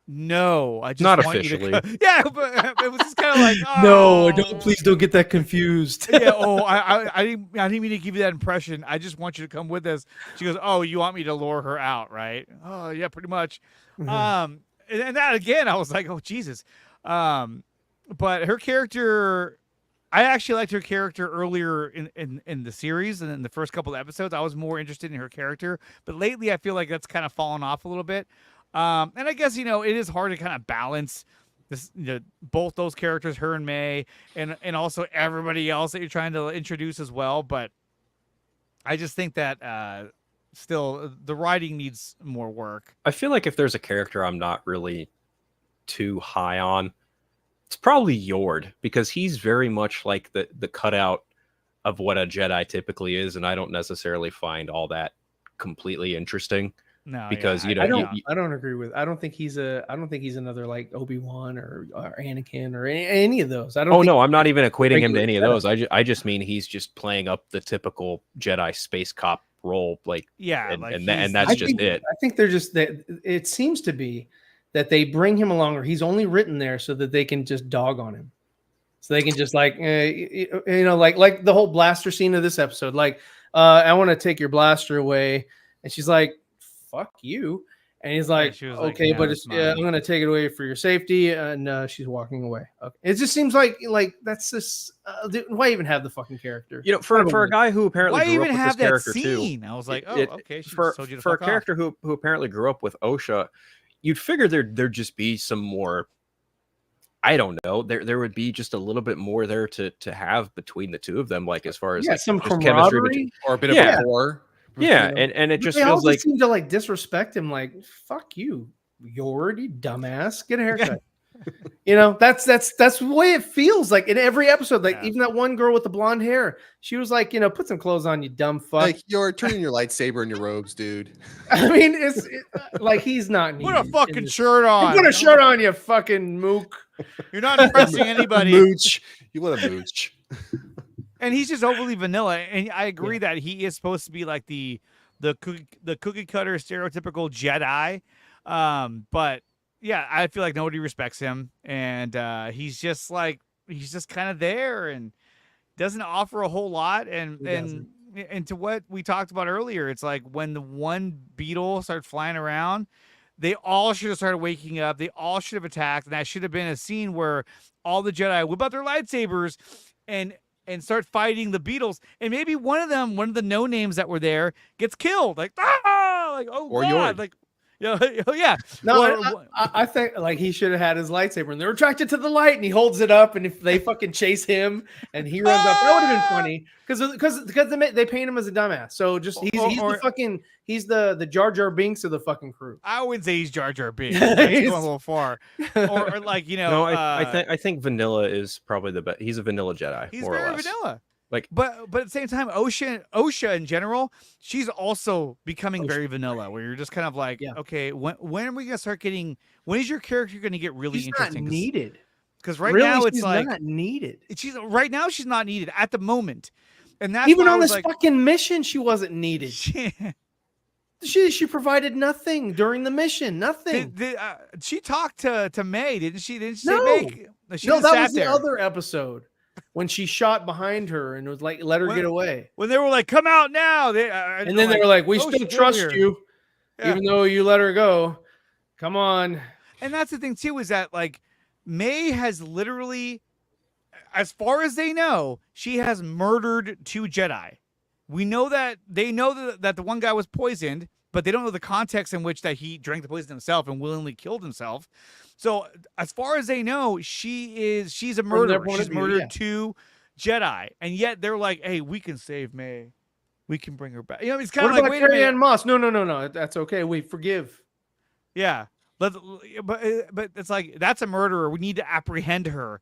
No, I just not want officially. You to yeah, but it was just kind of like, No, please don't get that confused. yeah. Oh, I didn't mean to give you that impression. I just want you to come with us. She goes, oh, you want me to lure her out, right? Oh, yeah, pretty much. Mhm. And that again, I was like, oh, Jesus. But her character, I actually liked her character earlier in the series and in the first couple of episodes. I was more interested in her character, but lately I feel like that's kind of fallen off a little bit. And I guess, it is hard to kind of balance this, both those characters, her and May, and also everybody else that you're trying to introduce as well. But I just think that still the writing needs more work. I feel like if there's a character I'm not really too high on, it's probably Yord, because he's very much like the cutout of what a Jedi typically is, and I don't necessarily find all that completely interesting. No, because yeah, I don't agree with. I don't think he's another like Obi-Wan or Anakin or any of those. I don't. Oh think no, I'm not even equating him to any of Jedi. those. I just mean he's just playing up the typical Jedi space cop role, like and that's just it. I think they're just that. It seems to be that they bring him along, or he's only written there so that they can just dog on him, so they can just like like the whole blaster scene of this episode. Like, I want to take your blaster away, and she's like, fuck you. And he's like, okay, like, but it's I'm going to take it away for your safety. And she's walking away. Okay. It just seems like that's just, why even have the fucking character? For a guy who apparently why grew even up with have this that character scene? too. I was like, okay. For a character who apparently grew up with OSHA, you'd figure there'd just be some more, I don't know, there would be just a little bit more there to have between the two of them, like as far as like, some chemistry camaraderie or a bit of a war. Yeah, and it just they feels like seem to like disrespect him. Like, fuck you, Yord, you dumbass. Get a haircut. That's the way it feels like in every episode. Like even that one girl with the blonde hair, she was like, put some clothes on, you dumb fuck. Like you're turning your lightsaber in your robes, dude. I mean, it's like he's not. Put a fucking shirt on. Put a shirt on, you fucking mook. You're not impressing anybody. Mooch. You want a mooch. And he's just overly vanilla, and I agree that he is supposed to be like the cookie cutter stereotypical Jedi, but yeah, I feel like nobody respects him, and he's just kind of there and doesn't offer a whole lot, and to what we talked about earlier, it's like when the one beetle started flying around, they all should have started waking up, they all should have attacked, and that should have been a scene where all the Jedi whip out their lightsabers and start fighting the beetles, and maybe one of the no names that were there gets killed. Like oh or god, Yord. like oh yeah. No, I think like he should have had his lightsaber, and they're attracted to the light, and he holds it up, and if they fucking chase him, and he runs up, that would have been funny because they paint him as a dumbass. So just he's the Jar Jar Binks of the fucking crew. I wouldn't say he's Jar Jar Binks. That's going a little far. Or like no, I think Vanilla is probably the best. He's a vanilla Jedi. He's more very or less. vanilla. Like, but at the same time, OSHA in general, she's also becoming very vanilla. Where you're just kind of like, okay, when are we gonna start getting? When is your character gonna get really interesting? Not needed. Because right now it's like not needed. She's not needed at the moment, and that's even on this fucking mission, she wasn't needed. She provided nothing during the mission. Nothing. She talked to May, didn't she? Didn't she no. say May? No, that was the other episode. When she shot behind her and was like, let her get away. When they were like, come out now. And then they were like, we still trust you, even though you let her go. Come on. And that's the thing, too, is that like May has literally, as far as they know, she has murdered 2 Jedi. We know that they know that the one guy was poisoned but they don't know the context in which that he drank the poison himself and willingly killed himself. So as far as they know, she's a murderer. She's murdered 2 Jedi, and yet they're like, "Hey, we can save May. We can bring her back." You know, it's kind of like, wait a minute, Moss. No, that's okay. We forgive. Yeah. But it's like, that's a murderer. We need to apprehend her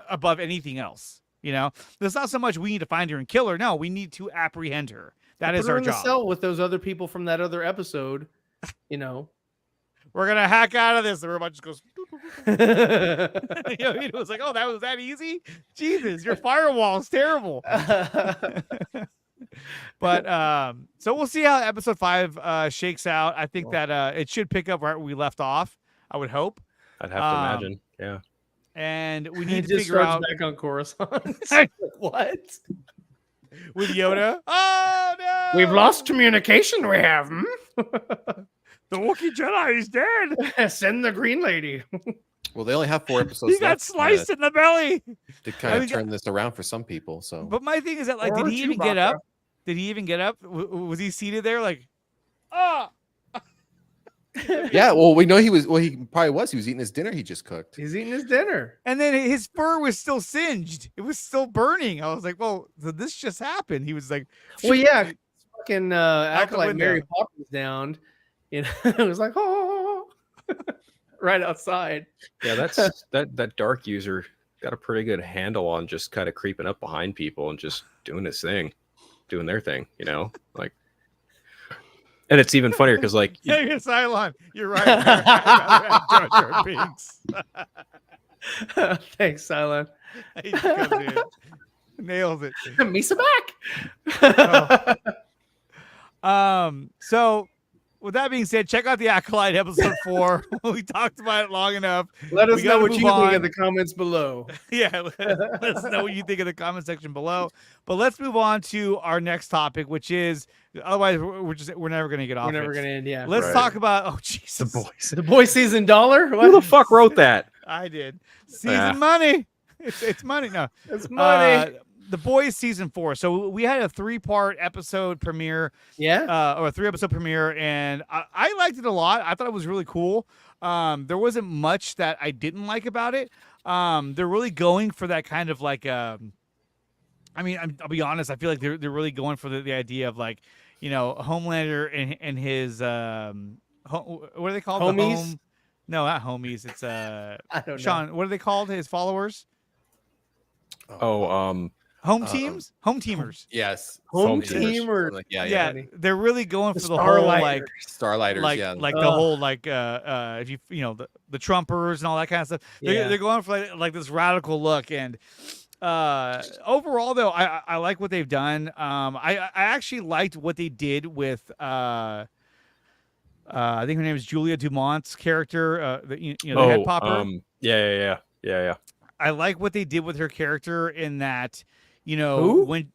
above anything else. You know, there's not so much we need to find her and kill her. No, we need to apprehend her. That is our job. Put her in the cell with those other people from that other episode. You know, we're gonna hack out of this. The robot just goes. You know, it was like, oh, that was that easy. Jesus, your firewall is terrible. But so we'll see how episode 5 shakes out. I think that it should pick up right where we left off. I would hope. I'd have to imagine. Yeah. And we need to figure out back on Coruscant. What? With Yoda? Oh no! We've lost communication. We have. The Wookiee Jedi is dead. Send the Green Lady. Well, they only have 4 episodes. He got sliced in the belly. To kind of turn this around for some people. So, but my thing is that, like, did he even get up? Did he even get up? Was he seated there like, ah? Yeah, well, we know he was. Well, he probably was. He was eating his dinner he just cooked. He's eating his dinner, and then his fur was still singed. It was still burning. I was like, well, so this just happened. He was like, well, yeah, fucking Acolyte Mary Poppins down. You know, it was like, oh, right outside. Yeah, that dark user got a pretty good handle on just kind of creeping up behind people and just doing his thing, doing their thing. You know, like. And it's even funnier because, like, Cylon, you're right. Thanks, Cylon. He comes in, nails it. Misa back. So with that being said, check out the Acolyte episode 4. We talked about it long enough. Let us know what you think in the comments below. Yeah, let us know what you think in the comment section below. But let's move on to our next topic, which is, otherwise we're never going to get off. We're never going to end. Yeah. Let's talk about Jesus, the boys season dollar. Who the fuck wrote that? I did. Season money. It's money. No, it's money. The Boys season 4. So we had a 3-part episode premiere. Yeah. Or a 3-episode premiere, and I liked it a lot. I thought it was really cool. There wasn't much that I didn't like about it. They're really going for that kind of like, I mean, I'll be honest. I feel like they're really going for the idea of, like, you know, Homelander and his what are they called? Homies? No, not homies. It's I don't Sean. know. What are they called? His followers? Home teams? Home teamers. Yes. Home teamers. Yeah. They're really going for the whole like Starlighters, like the whole like if you know the Trumpers and all that kind of stuff. They're going for like this radical look, and overall though I like what they've done. I actually liked what they did with I think her name is Julia Dumont's character, the head popper. Yeah. I like what they did with her character in that, you know, when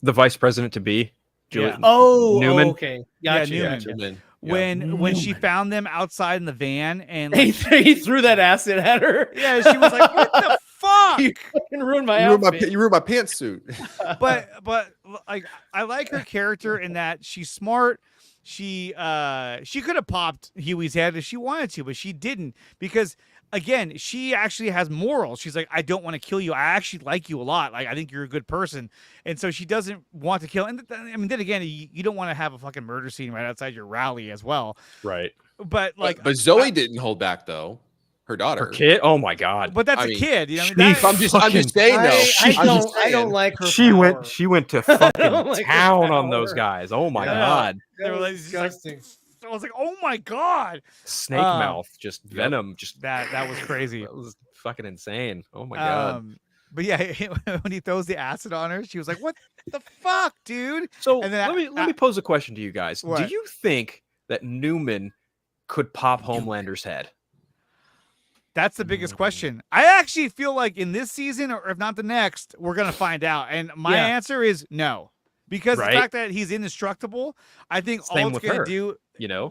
the vice president to be Julia Newman. Oh, okay. Gotcha. Newman. When she found them outside in the van and like, he threw that acid at her. Yeah, she was like, "What the fuck? You fucking ruined my outfit. You ruined my pantsuit." but like, I like her character in that she's smart. She could have popped Huey's head if she wanted to, but she didn't, because again, she actually has morals. She's like, I don't want to kill you. I actually like you a lot. Like, I think you're a good person. And so she doesn't want to kill. And I mean, then again, you don't want to have a fucking murder scene right outside your rally as well. Right. But like, but Zoe didn't hold back though. Her daughter, her kid. Oh my god! But that's a kid. You know, I'm just saying though. I don't like her. She went to fucking town on those guys. Oh my god! They were like, disgusting. I was like, oh my god, snake mouth, just venom, just that was crazy. That was fucking insane. Oh my god. But yeah, when he throws the acid on her, she was like, what the fuck, dude? So and then let me pose a question to you guys. What? Do you think that Newman could pop Homelander's head? That's the biggest question. I actually feel like in this season, or if not the next, we're gonna find out. And my answer is no. Because the fact that he's indestructible, I think all it's going to do, you know,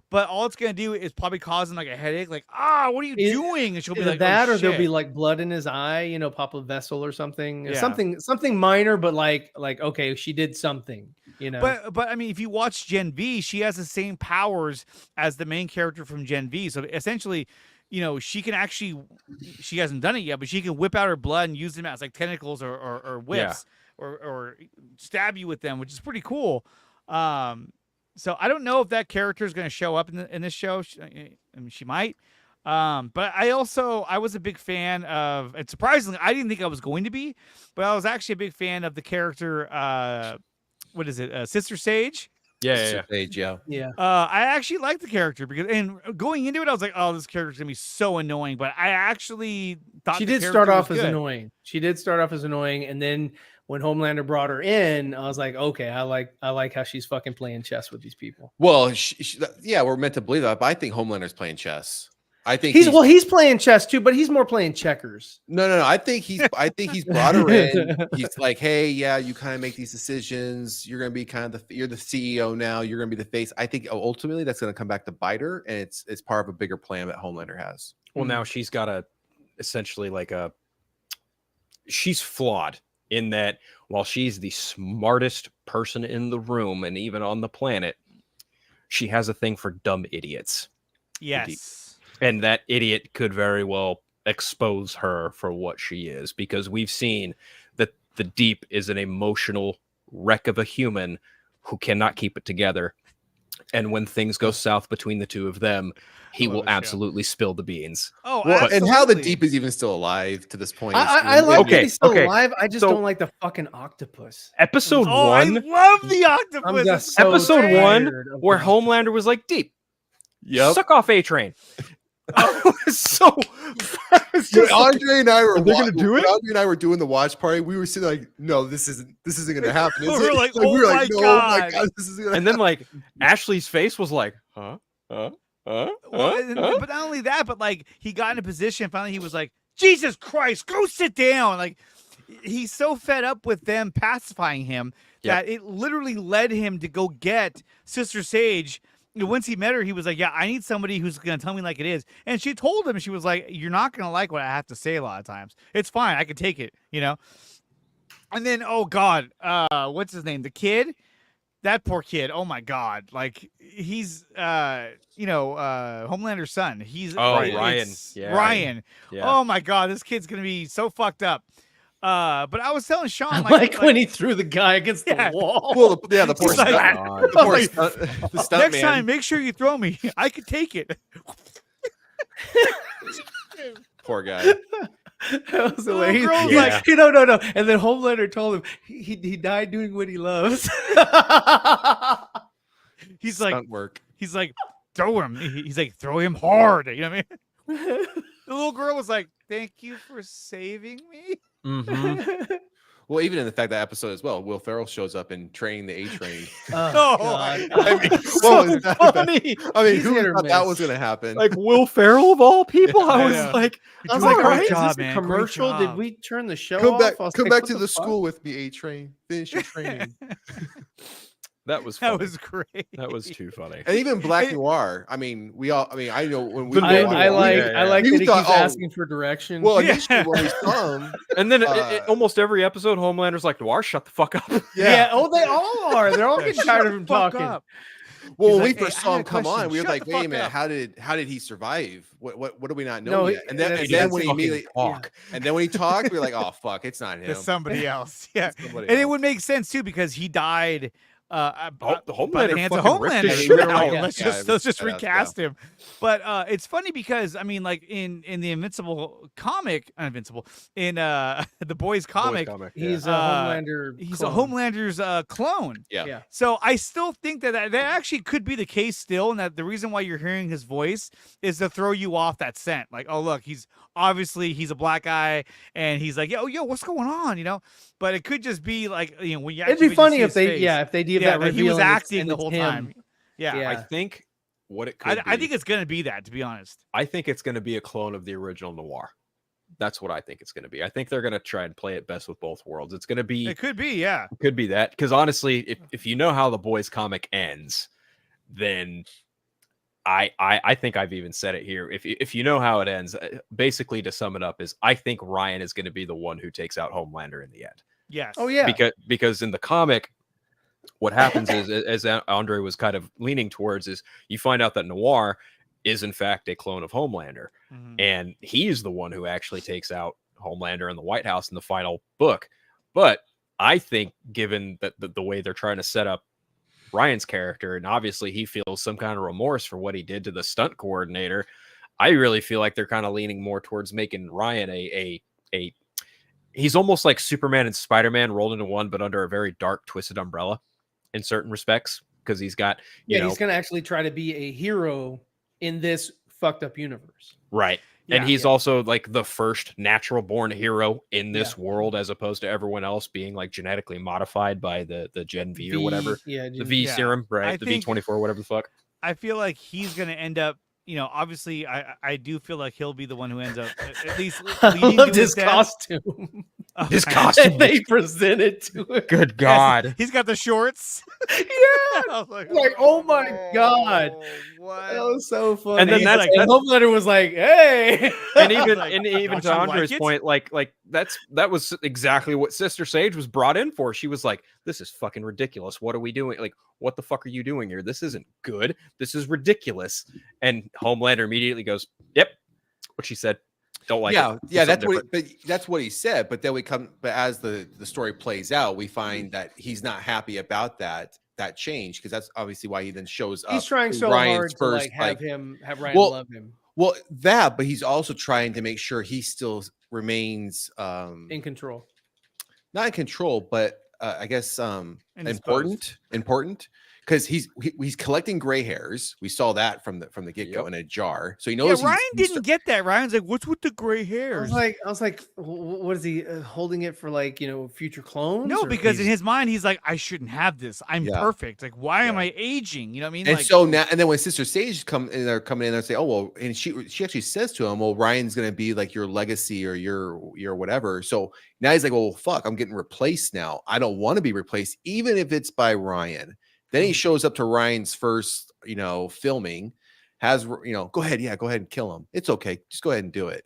but all it's going to do is probably cause him like a headache. Like, what are you doing? And she'll be like, that, oh, or shit. there'll be like blood in his eye, pop a vessel or something, something minor, but like, okay, she did something, You know, But I mean, if you watch Gen V, she has the same powers as the main character from Gen V. So essentially, she can actually, she hasn't done it yet, but she can whip out her blood and use them as like tentacles or whips or stab you with them, which is pretty cool. So I don't know if that character is going to show up in this show. I mean, she might. But I was a big fan of, and surprisingly, I didn't think I was going to be, but I was actually a big fan of the character. What is it? Sister Sage. Yeah. Sage, yeah. I actually liked the character and going into it, I was like, oh, this character's gonna be so annoying. But I actually thought she the did start character off was as good. annoying. She did start off as annoying, and then when Homelander brought her in, I was like, okay, I like how she's fucking playing chess with these people. Well, we're meant to believe that, but I think Homelander's playing chess. I think he's playing chess too, but he's more playing checkers. No. I think he's brought her in. He's like, hey, yeah, you kind of make these decisions. You're gonna be kind of you're the CEO now. You're gonna be the face. I think ultimately that's gonna come back to bite her, and it's part of a bigger plan that Homelander has. Well, now she's got essentially she's flawed in that while she's the smartest person in the room and even on the planet, she has a thing for dumb idiots. Yes. And that idiot could very well expose her for what she is, because we've seen that the Deep is an emotional wreck of a human who cannot keep it together. And when things go south between the two of them, he will absolutely spill the beans. Oh, well, absolutely. and how the Deep is even still alive to this point. I like that he's still alive. I just don't like the fucking octopus. Episode 1. I love the octopus. Episode 1, where Homelander was like, Deep, suck off A-Train. So Andre and I were gonna do it. Andre and I were doing the watch party. We were sitting like, no, this isn't gonna happen. We were like, oh my god, this is gonna and then like Ashley's face was like, huh? But not only that, but like he got in a position. Finally, he was like, Jesus Christ, go sit down. Like he's so fed up with them pacifying him that it literally led him to go get Sister Sage. Once he met her, he was like, yeah, I need somebody who's going to tell me like it is. And she told him, she was like, you're not going to like what I have to say a lot of times. It's fine. I can take it, And then, oh, God, what's his name? The kid? That poor kid. Oh, my God. Like, he's, Homelander's son. He's Ryan. Yeah, Ryan. Yeah. Oh, my God. This kid's going to be so fucked up. But I was telling Sean, like when he threw the guy against the wall. Well, the poor the stunt next man. time, make sure you throw me. I could take it. Poor guy. That was hilarious. Like, no. And then Homelander told him he died doing what he loves. He's stunt like, work. He's like, throw him. He's like, throw him hard. You know what I mean? The little girl was like, thank you for saving me. Mm-hmm. Well, even in the fact that episode as well, Will Ferrell shows up and training the A-Train. Oh, I mean, so funny. I mean, who thought that was going to happen? Like Will Ferrell of all people? I was like, all right. Is this a commercial? Did we turn the show come off? Come back to the school with me, A-Train. Finish your training. That was funny. That was great. That was too funny. And even Black Noir. I mean, I know when we. I like that he keeps asking for direction. Well, initially when we saw him, and then almost every episode, Homelander's like, Noir, shut the fuck up. Yeah. Oh, they all are. They're all getting tired of him talking. Up. Well, when like, we first saw him come on, we were like, wait a minute, up. how did he survive? What do we not know yet? And then when he immediately talk. And then when he talked, we were like, oh fuck, it's not him. It's somebody else. Yeah. Somebody and else. it would make sense too because he died the by Homelander the hands of fucking ripped Homelander. his We shit were like, out. let's just recast him. But it's funny because I mean, like in the Invincible comic, Invincible in the Boys comic, he's a Homelander. He's clone. a Homelander's clone. Yeah. So I still think that actually could be the case still, and that the reason why you're hearing his voice is to throw you off that scent. Like, oh look, he's a black guy, and he's like, yo, what's going on? But it could just be like, when you. It'd be funny if they did that. He was reveal acting the whole time. Yeah. I think what it could I think it's gonna be that, to be honest. I think it's gonna be a clone of the original Noir. That's what I think it's gonna be. I think they're gonna try and play it best with both worlds. It's gonna be. It could be, yeah. It could be that, because honestly, if you know how the Boys comic ends, then I think I've even said it here. If you know how it ends, basically to sum it up is I think Ryan is going to be the one who takes out Homelander in the end. Yes. Oh yeah. Because in the comic, what happens is, as Andre was kind of leaning towards, is you find out that Noir is in fact a clone of Homelander, and he's the one who actually takes out Homelander in the White House in the final book. But I think, given that the way they're trying to set up Ryan's character, and obviously he feels some kind of remorse for what he did to the stunt coordinator, I really feel like they're kind of leaning more towards making Ryan a he's almost like Superman and Spider-Man rolled into one, but under a very dark, twisted umbrella in certain respects, because he's got, you know, he's going to actually try to be a hero in this fucked up universe. Right. And he's also like the first natural born hero in this world, as opposed to everyone else being like genetically modified by the Gen V or whatever. Yeah, the V serum, right? The V24, whatever the fuck. I feel like he's going to end up, you know, obviously I do feel like he'll be the one who ends up at least leading to his costume. Oh, his costume. They presented to it. Good God. Yes, he's got the shorts. Yeah. I was like, oh my God. What? That was so funny. And then that's and Homelander was like, hey. And even Like, and even don't to you Andre's like it? point, like that was exactly what Sister Sage was brought in for. She was like, this is fucking ridiculous. What are we doing? Like, what the fuck are you doing here? This isn't good. This is ridiculous. And Homelander immediately goes, yep, what she said. Don't like it. Yeah, that's what he said. But then but as the story plays out, we find that he's not happy about that change, because that's obviously why he then shows up. He's trying so Ryan's hard to have Ryan love him. Well, but he's also trying to make sure he still remains In control. not in control, but I guess important, because he's collecting gray hairs. We saw that from the get-go in a jar, so he knows. Yeah, Ryan didn't get that. Ryan's like, "What's with the gray hairs?" I was like, what is he holding it for? Like, you know, future clones? No, or because in his mind, he's like, "I shouldn't have this. I'm perfect. Like, why am I aging?" You know what I mean? And like, so now, and then when Sister Sage coming in and say, "Oh well," and she actually says to him, "Well, Ryan's going to be like your legacy or your whatever." So now he's like, "Well, fuck, I'm getting replaced now. I don't want to be replaced, even if it's by Ryan." Then he shows up to Ryan's first, filming, has, go ahead and kill him. It's okay. Just go ahead and do it.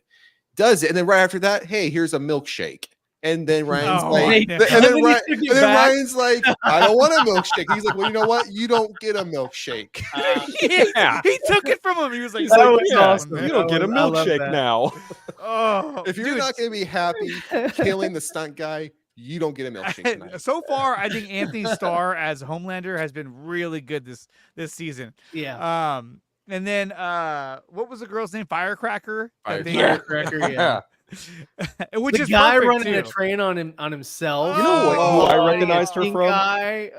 Does it. And then right after that, hey, here's a milkshake. And then Ryan's Ryan's like, I don't want a milkshake. He's like, well, you know what? You don't get a milkshake. Yeah, he took it from him. He was like, that was awesome. You don't get a milkshake now. Oh, if you're not going to be happy killing the stunt guy, you don't get a milkshake tonight. So far, I think Anthony Starr as Homelander has been really good this season. Yeah. And then what was the girl's name? Firecracker. Firecracker. Yeah. Which the is guy perfect, running too. a train on himself. You know who I recognized her from? Guy.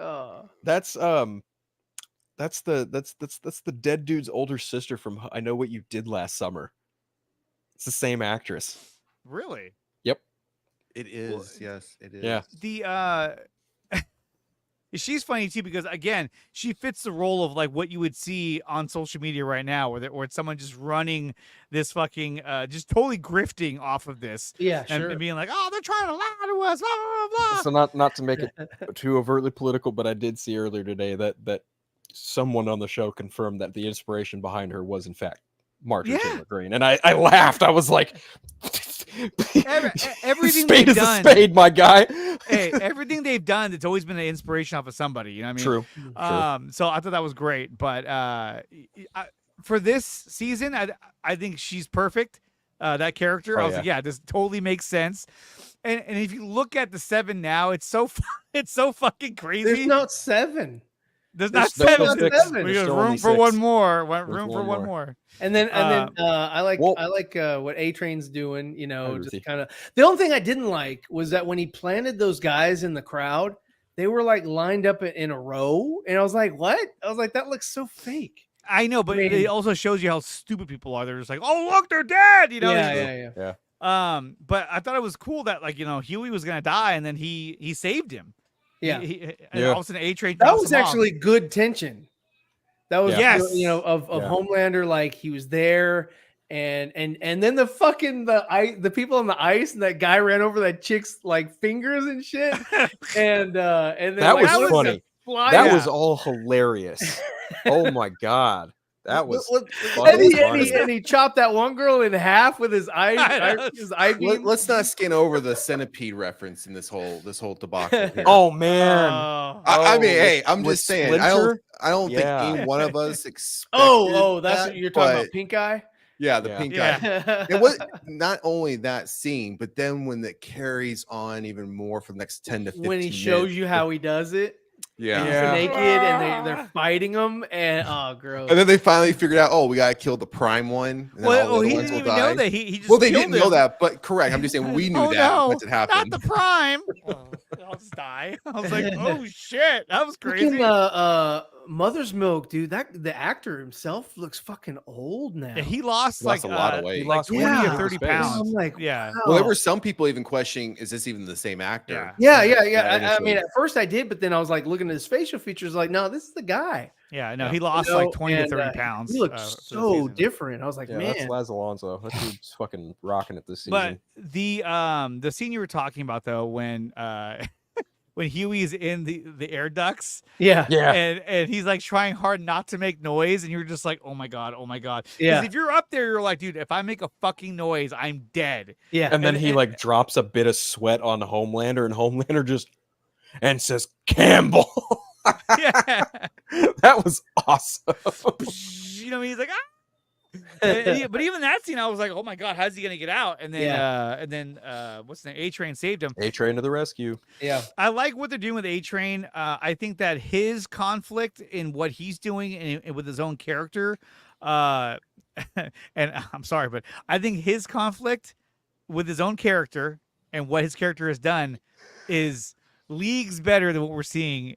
That's the dead dude's older sister from I Know What You Did Last Summer. It's the same actress. Really? Yep. It is. Yes, it is. Yeah. The she's funny too, because again, she fits the role of like what you would see on social media right now, where it's someone just running this fucking just totally grifting off of this. Yeah, and being like, oh, they're trying to lie to us, blah blah blah. So not to make it too overtly political, but I did see earlier today that someone on the show confirmed that the inspiration behind her was in fact Marjorie Taylor Greene, and I laughed. I was like, everything spade they've is done, a spade, my guy. Hey, everything they've done, it's always been an inspiration off of somebody. You know what I mean? True. So I thought that was great, but for this season, I think she's perfect. That character, I was like, yeah, this totally makes sense. And if you look at the 7 now, it's so fucking crazy. There's not 7. There's not 7. We got room for one more. Room for one more. And then I like what A Train's doing. You know, just kind of. The only thing I didn't like was that when he planted those guys in the crowd, they were like lined up in a row, and I was like, "What?" I was like, "That looks so fake." I know, but it also shows you how stupid people are. They're just like, "Oh, look, they're dead." You know? Yeah. But I thought it was cool that Huey was gonna die, and then he saved him. Yeah. And all of a sudden, A-Train. That was actually good tension. That was, of Yeah. Homelander, like he was there, and then the people on the ice, and that guy ran over that chick's like fingers and shit, and then that like, was funny. That was all hilarious. Oh my god. That was and he chopped that one girl in half with his eye. Let's not skin over the centipede reference in this whole debacle here. Oh man, I mean, with- hey, I'm with just saying. Splinter? I don't think Yeah. any one of us expected. That's that, what you're talking but about, Pink Eye. Yeah, the Yeah. pink Yeah. eye. It was not only that scene, but then when it carries on even more for the next 10 to 15 when he shows minutes. you how he does it. Yeah. He's Yeah. naked and they're fighting him and gross. And then they finally figured out, oh, we gotta kill the prime one. And then Well, all the he other ones didn't will even die. know that. He just Well, they killed didn't know him. that, but correct. I'm just saying we knew Oh, that no, once it not happened. the prime. I'll just die. I was like, oh shit, that was crazy. Fucking, Mother's Milk, dude. The actor himself looks fucking old now. Yeah, he lost Lost like a lot of uh, weight. He like lost 20 weight or in 30 space. pounds. I'm like, yeah. wow. Well, there were some people even questioning, is this even the same actor? Yeah. Yeah. Yeah, I initially. mean, at first I did, but then I was like looking at his facial features, like, no, this is the guy. Yeah, no, Yeah. he lost You know, like 20 to and, 30 pounds. He looked for the so season. different. I was like, Yeah, man, that's Laz Alonso. That dude's fucking rocking it this But season. the scene you were talking about though, when when Huey's in the air ducts, yeah. and he's like trying hard not to make noise, and you're just like, oh my god, oh my god. 'Cause Yeah. if you're up there, you're like, dude, if I make a fucking noise, I'm dead. Yeah. And then he and- like drops a bit of sweat on Homelander, and Homelander just and says Campbell. Yeah. That was awesome. You know, he's like, ah. But even that scene, I was like, oh my god, how's he gonna get out? And then what's the name? A-Train saved him. A-Train to the rescue. Yeah. I like what they're doing with A-Train. I think that his conflict in what he's doing and with his own character, and I'm sorry, but I think his conflict with his own character and what his character has done is leagues better than what we're seeing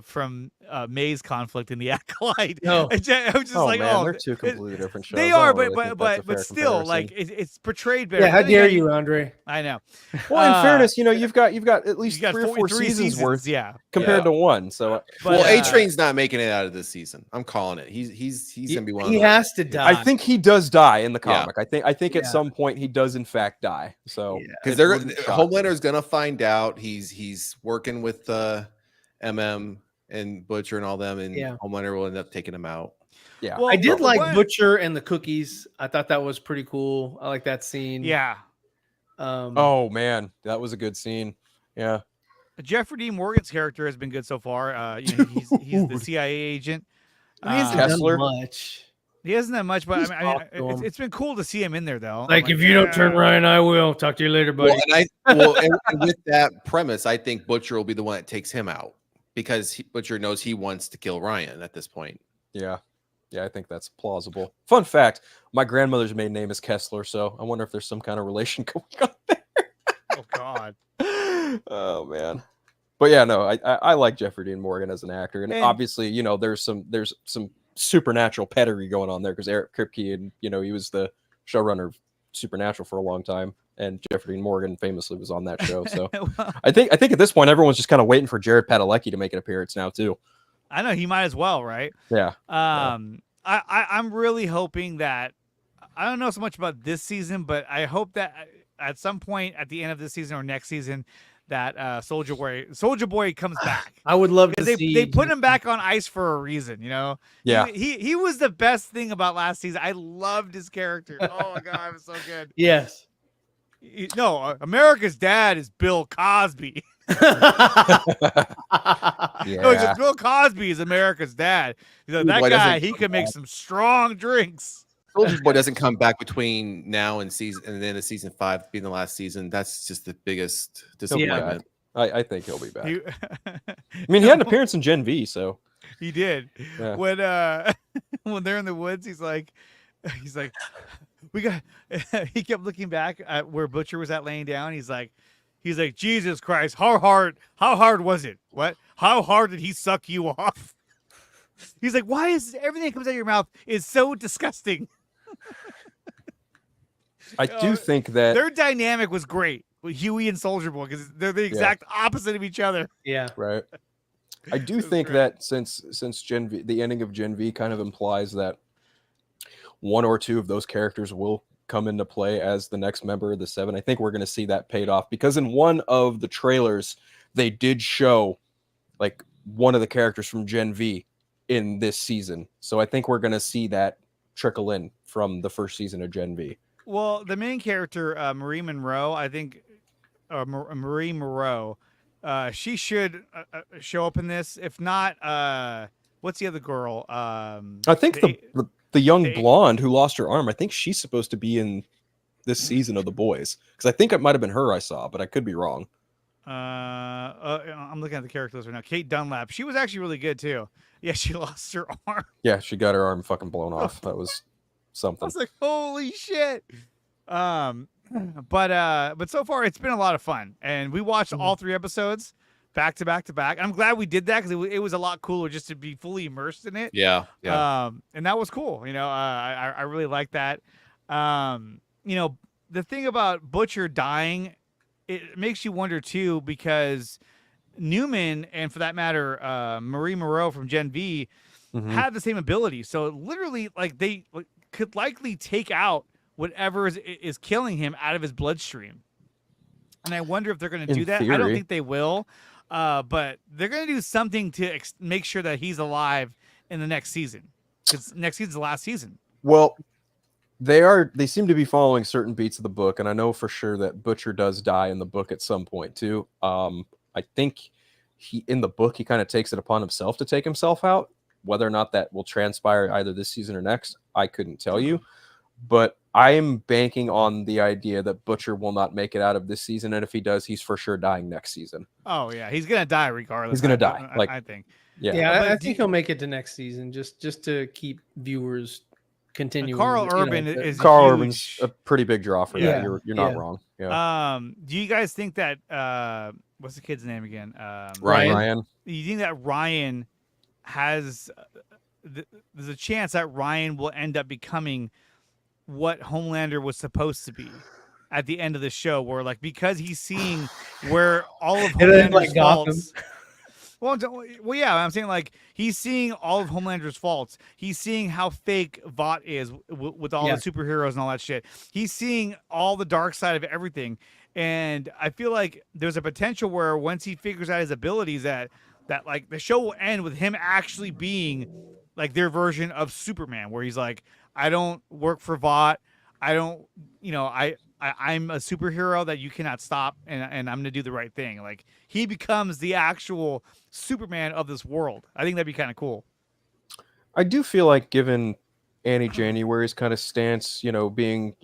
from May's conflict in the Acolyte. No. I was just Oh like, man, oh, they're two completely different shows. they I are, don't really think that's a but fair still, like comparison. it's portrayed better. Yeah. How Then dare again, you, Andre? I know. Well, in Uh, fairness, you've got at least You got three or four seasons worth yeah. compared to one. So But, Well, A-Train's not making it out of this season. I'm calling it. He's gonna be one of He the has to die. I think he does die in the Yeah. comic. I think at Yeah. some point he does in fact die. So Yeah. because it wouldn't shock me. Homelander's gonna find out. He's working with MM and Butcher and all them, and Yeah. Homelander will end up taking him out. Yeah. Well, I did but like what- Butcher and the cookies. I thought that was pretty cool. I like that scene. Yeah. Oh man, that was a good scene. Yeah. Jeffrey Dean Morgan's character has been good so far. He's the CIA agent. he hasn't Kessler? done much. He hasn't that much, but Just I mean, talk to him. it's been cool to see him in there though. Like, I'm if you don't turn yeah. Ryan, I will. Talk to you later, buddy. And with that premise, I think Butcher will be the one that takes him out because Butcher knows he wants to kill Ryan at this point. Yeah. Yeah, I think that's plausible. Fun fact, my grandmother's maiden name is Kessler, so I wonder if there's some kind of relation going on Oh God. there. Oh man. But yeah, no, I like Jeffrey Dean Morgan as an actor. And And- obviously, there's some supernatural pedigree going on there because Eric Kripke and he was the showrunner of Supernatural for a long time. And Jeffrey Dean Morgan famously was on that show. So Well, I think at this point everyone's just kind of waiting for Jared Padalecki to make an appearance now too. I know he might as well, right? Yeah. I'm really hoping that I don't know so much about this season, but I hope that at some point at the end of this season or next season that Soldier Boy comes back. I would love to Because see. they put him back on ice for a reason, Yeah. He was the best thing about last season. I loved his character. Oh my god, it was so good. Yes. No, America's dad is Bill Cosby. No, because Bill Cosby is America's dad. That Why doesn't guy, he he come could make some strong drinks. Soldier Boy doesn't come back between now and then the season 5 being the last season. That's just the biggest disappointment. I think he'll be back. He, I mean, he had an appearance in Gen V, so he did. Yeah. When when they're in the woods, he's like, we got. He kept looking back at where Butcher was at laying down. He's like, Jesus Christ, how hard was it? What? How hard did he suck you off? He's like, why is everything that comes out of your mouth is so disgusting? I do think that Their dynamic was great with Huey and Soldier Boy because they're the exact opposite of each other. Yeah. right. I do That's think great. that since Gen V, the ending of Gen V kind of implies that one or two of those characters will come into play as the next member of the Seven. I think we're going to see that paid off because in one of the trailers they did show like one of the characters from Gen V in this season. So I think we're going to see that trickle in from the first season of Gen V. Well, the main character, Marie Monroe, I think, Marie Moreau, She should show up in this. If not, what's the other girl? I think the young blonde who lost her arm, I think she's supposed to be in this season of The Boys, because I think it might have been her I saw, but I could be wrong. I'm looking at the characters right now. Kate Dunlap. She was actually really good too. Yeah, she lost her arm. Yeah, she got her arm fucking blown off. That was I something. was like, holy shit. But so far it's been a lot of fun, and we watched all 3 episodes back to back to back. I'm glad we did that because it was a lot cooler just to be fully immersed in it. Yeah. And that was cool. I really like that. The thing about Butcher dying, it makes you wonder too, because Newman, and for that matter, Marie Moreau from Gen V, had the same ability. So literally, like, they could likely take out whatever is killing him out of his bloodstream. And I wonder if they're going to do that. Theory. I don't think they will, but they're going to do something to make sure that he's alive in the next season, because next season's the last season. Well, they seem to be following certain beats of the book, and I know for sure that Butcher does die in the book at some point too. I think in the book he kind of takes it upon himself to take himself out. Whether or not that will transpire either this season or next, I couldn't tell you. But I am banking on the idea that Butcher will not make it out of this season, and if he does, he's for sure dying next season. Oh yeah, he's gonna die regardless. He's gonna die. I think. Yeah, I think he'll make it to next season, just to keep viewers continuing. Carl Urban is Carl huge. Urban's a pretty big draw for that. You're not wrong. Yeah. Do you guys think that what's the kid's name again? Ryan. You think that Ryan has there's a chance that Ryan will end up becoming what Homelander was supposed to be at the end of the show, where because he's seeing where all of Homelander's faults. Well, yeah, I'm saying he's seeing all of Homelander's faults. He's seeing how fake Vought is with all the superheroes and all that shit. He's seeing all the dark side of everything, and I feel like there's a potential where once he figures out his abilities, that the show will end with him actually being their version of Superman, where he's like, I don't work for Vought. I don't, I'm a superhero that you cannot stop, and I'm going to do the right thing. He becomes the actual Superman of this world. I think that'd be kind of cool. I do feel like, given Annie January's kind of stance, being,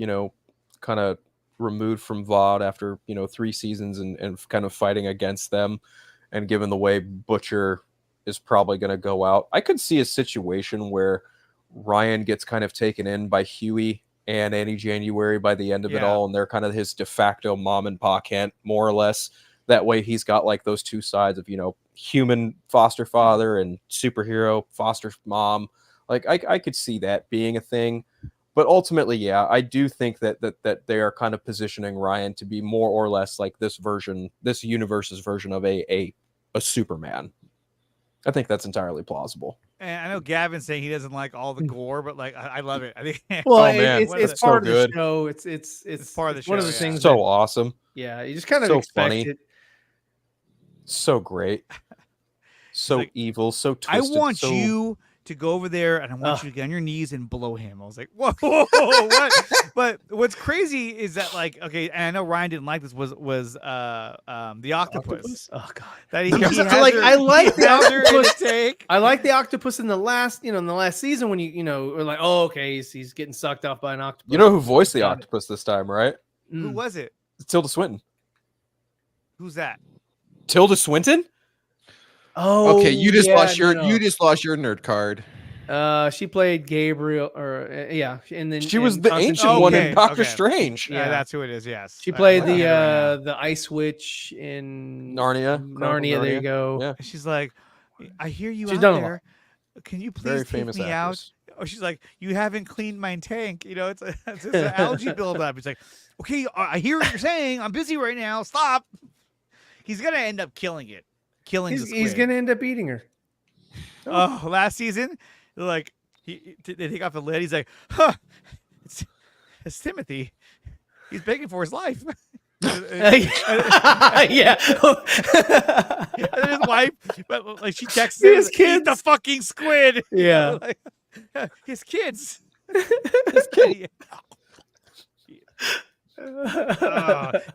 kind of removed from Vought after, 3 seasons and kind of fighting against them, and given the way Butcher is probably going to go out, I could see a situation where Ryan gets kind of taken in by Huey and Annie January by the end of it all, and they're kind of his de facto mom and pa Kent, more or less. That way he's got those two sides of, human foster father and superhero foster mom. I could see that being a thing. But ultimately, I do think that they are kind of positioning Ryan to be more or less like this universe's version of a Superman. I think that's entirely plausible. And I know Gavin's saying he doesn't like all the gore, but I love it. I think. Well, man, it's part of the show. It's part of the show. One of the things. So awesome. Yeah, you just kind of expect funny. it. So great. So evil. So twisted. I want you to go over there, and I want you to get on your knees and blow him. I was like, whoa, what? But what's crazy is that okay, and I know Ryan didn't like this, was the octopus. Oh god, that he I like the octopus. I like the octopus in the last season when we're like, oh okay, he's getting sucked off by an octopus. You know who voiced the octopus this time, right? Who was it? Tilda Swinton. Who's that? Tilda Swinton? Oh, okay. You just lost your nerd card. She played Gabriel, and then she was the ancient one in Doctor Strange. Yeah, that's who it is. Yes, she played the Ice Witch in Narnia. Narnia. There you go. Yeah. She's like, I hear you She's out done there. Can you please Very take famous me actress. out? Oh, she's like, you haven't cleaned my tank. It's an algae buildup. He's like, okay, I hear what you're saying. I'm busy right now. Stop. He's gonna end up killing it. He's gonna end up eating her. Oh, last season, they take off the lid. He's like, huh, it's Timothy. He's begging for his life. Yeah. And then his wife, but she texts him, his kids. Eat the fucking squid. Yeah. His kids. His kid.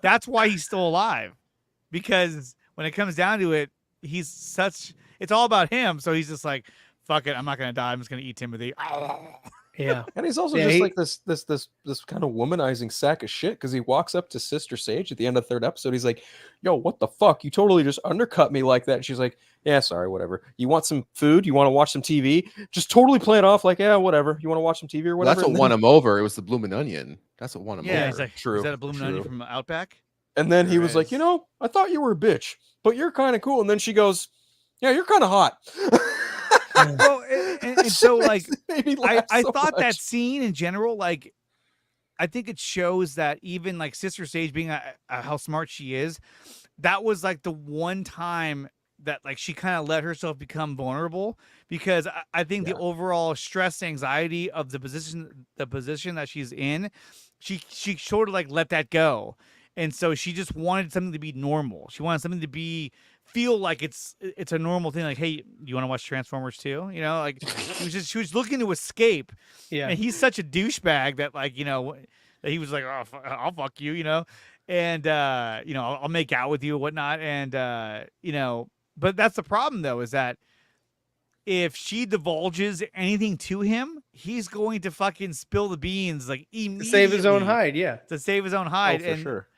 That's why he's still alive. Because when it comes down to it, it's all about him. So he's just like, fuck it, I'm not gonna die. I'm just gonna eat Timothy. Yeah. And he's also just like this kind of womanizing sack of shit, because he walks up to Sister Sage at the end of the third episode. He's like, yo, what the fuck? You totally just undercut me like that. And she's like, yeah, sorry, whatever. You want some food? You want to watch some TV? Just totally play it off like, yeah, whatever. You want to watch some TV or whatever? That's what won him over. It was the Bloomin' Onion. That's what won him Yeah, over. it's like, True, is that a Bloomin' Onion true. from Outback? And then he There was like, is. you know, I thought you were a bitch, but you're kind of cool. And then she goes, yeah, you're kind of hot. Well, and so like, Made me I laugh so thought that much. scene in general, like, I think it shows that even like Sister Sage being how smart she is, that was like the one time that like she kind of let herself become vulnerable, because I think the overall stress, anxiety of the position that she's in, she sort of like let that go. And so she just wanted something to be normal. She wanted something to feel like it's a normal thing. Like, hey, you want to watch Transformers too? You know, like she was looking to escape. Yeah. And he's such a douchebag that, like, you know, that he was like, oh, I'll fuck you, you know, and you know, I'll make out with you and whatnot. And you know, but that's the problem though, is that if she divulges anything to him, he's going to fucking spill the beans like immediately To save his own hide. Yeah. To save his own hide. Oh, for sure.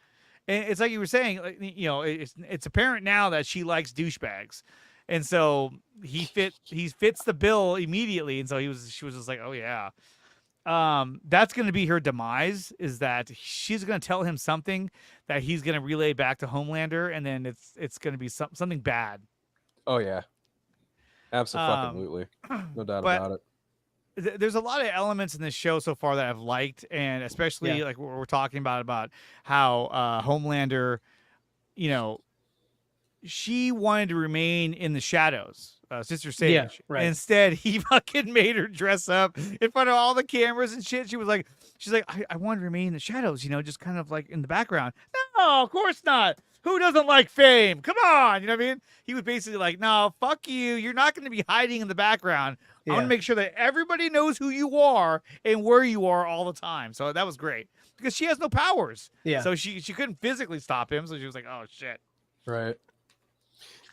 And it's like you were saying, like, you know, it's apparent now that she likes douchebags, and so he fits the bill immediately. And so she was just like, oh yeah, that's going to be her demise. Is that she's going to tell him something that he's going to relay back to Homelander, and then it's going to be something bad. Oh yeah, absolutely, no doubt about it. There's a lot of elements in this show so far that I've liked, and especially like what we're talking about how Homelander, you know, she wanted to remain in the shadows, Sister Sage. Yeah, right. Instead, he fucking made her dress up in front of all the cameras and shit. She's like, I want to remain in the shadows, you know, just kind of like in the background. No, of course not. Who doesn't like fame? Come on, you know what I mean? He was basically like, no, fuck you. You're not going to be hiding in the background. I want to make sure that everybody knows who you are and where you are all the time. So that was great, because she has no powers. Yeah. So she couldn't physically stop him. So she was like, oh shit. Right.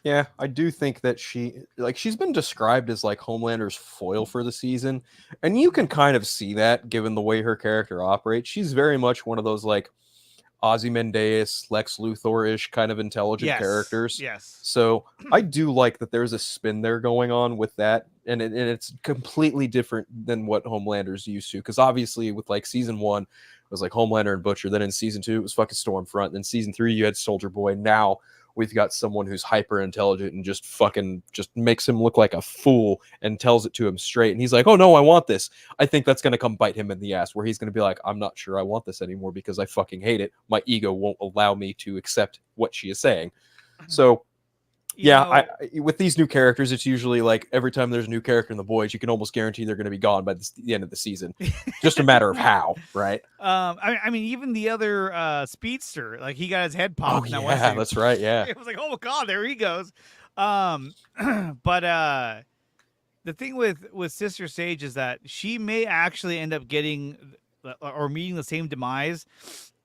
Yeah, I do think that she's been described as like Homelander's foil for the season, and you can kind of see that given the way her character operates. She's very much one of those like Ozymandias, Lex Luthor-ish kind of intelligent characters. Yes. So I do like that there's a spin there going on with that, and it's completely different than what Homelander's used to. Because obviously with like season 1, it was like Homelander and Butcher. Then in season 2, it was fucking Stormfront. Then season 3, you had Soldier Boy. Now we've got someone who's hyper intelligent and just makes him look like a fool and tells it to him straight. And he's like, oh no, I want this. I think that's going to come bite him in the ass, where he's going to be like, I'm not sure I want this anymore because I fucking hate it. My ego won't allow me to accept what she is saying. So yeah, with these new characters, it's usually like every time there's a new character in the boys, you can almost guarantee they're going to be gone by the end of the season. Just a matter of how, right? I mean, even the other speedster, like he got his head popped. Oh yeah, that's right. Yeah, it was like, oh god, there he goes. But the thing with Sister Sage is that she may actually end up getting or meeting the same demise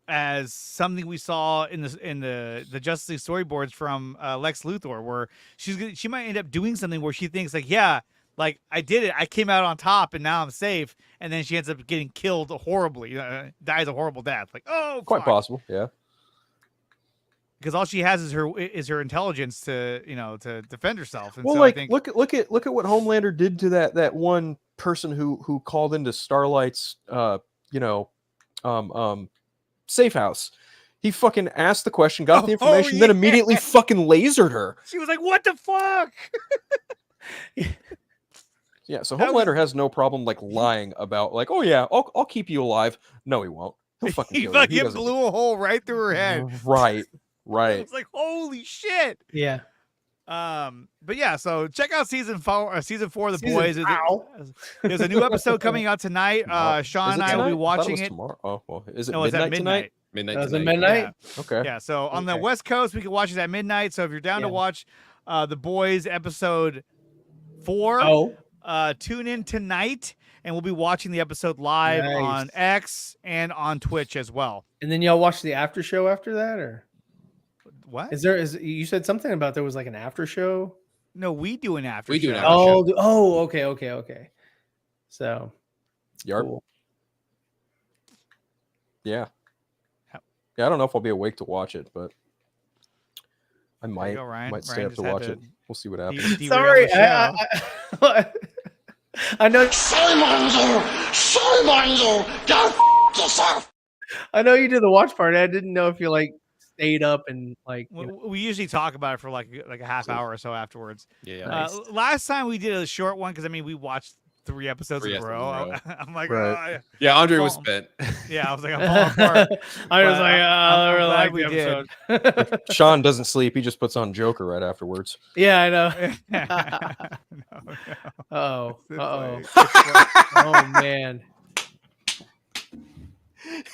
as something we saw in the Justice League storyboards from Lex Luthor, where she might end up doing something where she thinks like, yeah, like I did it, I came out on top, and now I'm safe, and then she ends up getting killed horribly, dies a horrible death. Like, oh, quite possible, yeah. Because all she has is her intelligence to defend herself. And well, so like I think, look at what Homelander did to that one person who called into Starlight's safe house. He fucking asked the question, got the information, then immediately fucking lasered her. She was like, what the fuck? Yeah, so Homelander has no problem like lying about like, oh yeah, I'll keep you alive. No, he won't. He'll fucking kill you. He blew a hole right through her head. Right. It's like, holy shit. Yeah. But yeah, so check out season 4 of The Boys. There's a new episode coming out tonight. Sean and I will be watching it. Tomorrow. Oh, well, is it no, midnight, it's at midnight Midnight. Midnight? Yeah. Okay. Yeah, so on the West Coast, we can watch it at midnight. So if you're down to watch The Boys episode 4, tune in tonight, and we'll be watching the episode live on X and on Twitch as well. And then y'all watch the after show after that, or What? Is you said something about there was like an after show? No, we do an after. We do an show. after show. Okay. So Yarp. cool. Yeah. Yep. Yeah, I don't know if I'll be awake to watch it, but I There you might go, Ryan. might stay Ryan up to just had watch it. We'll see what happens. derail Sorry, the show. I know. Shame on you! Shame on you! Go yourself! I know you did the watch party. I didn't know if you like stayed up and like. We usually talk about it for like a half hour or so afterwards. Yeah. Nice. Last time we did a short one because I mean we watched 3 episodes in a row. I'm like, Right. Yeah, Andre was Well, spent. yeah, I was like, I'm falling apart. I was But like, I'm I really glad like we the did. episode. Sean doesn't sleep. He just puts on Joker right afterwards. Yeah, I know. No. Uh-oh. It's Oh man.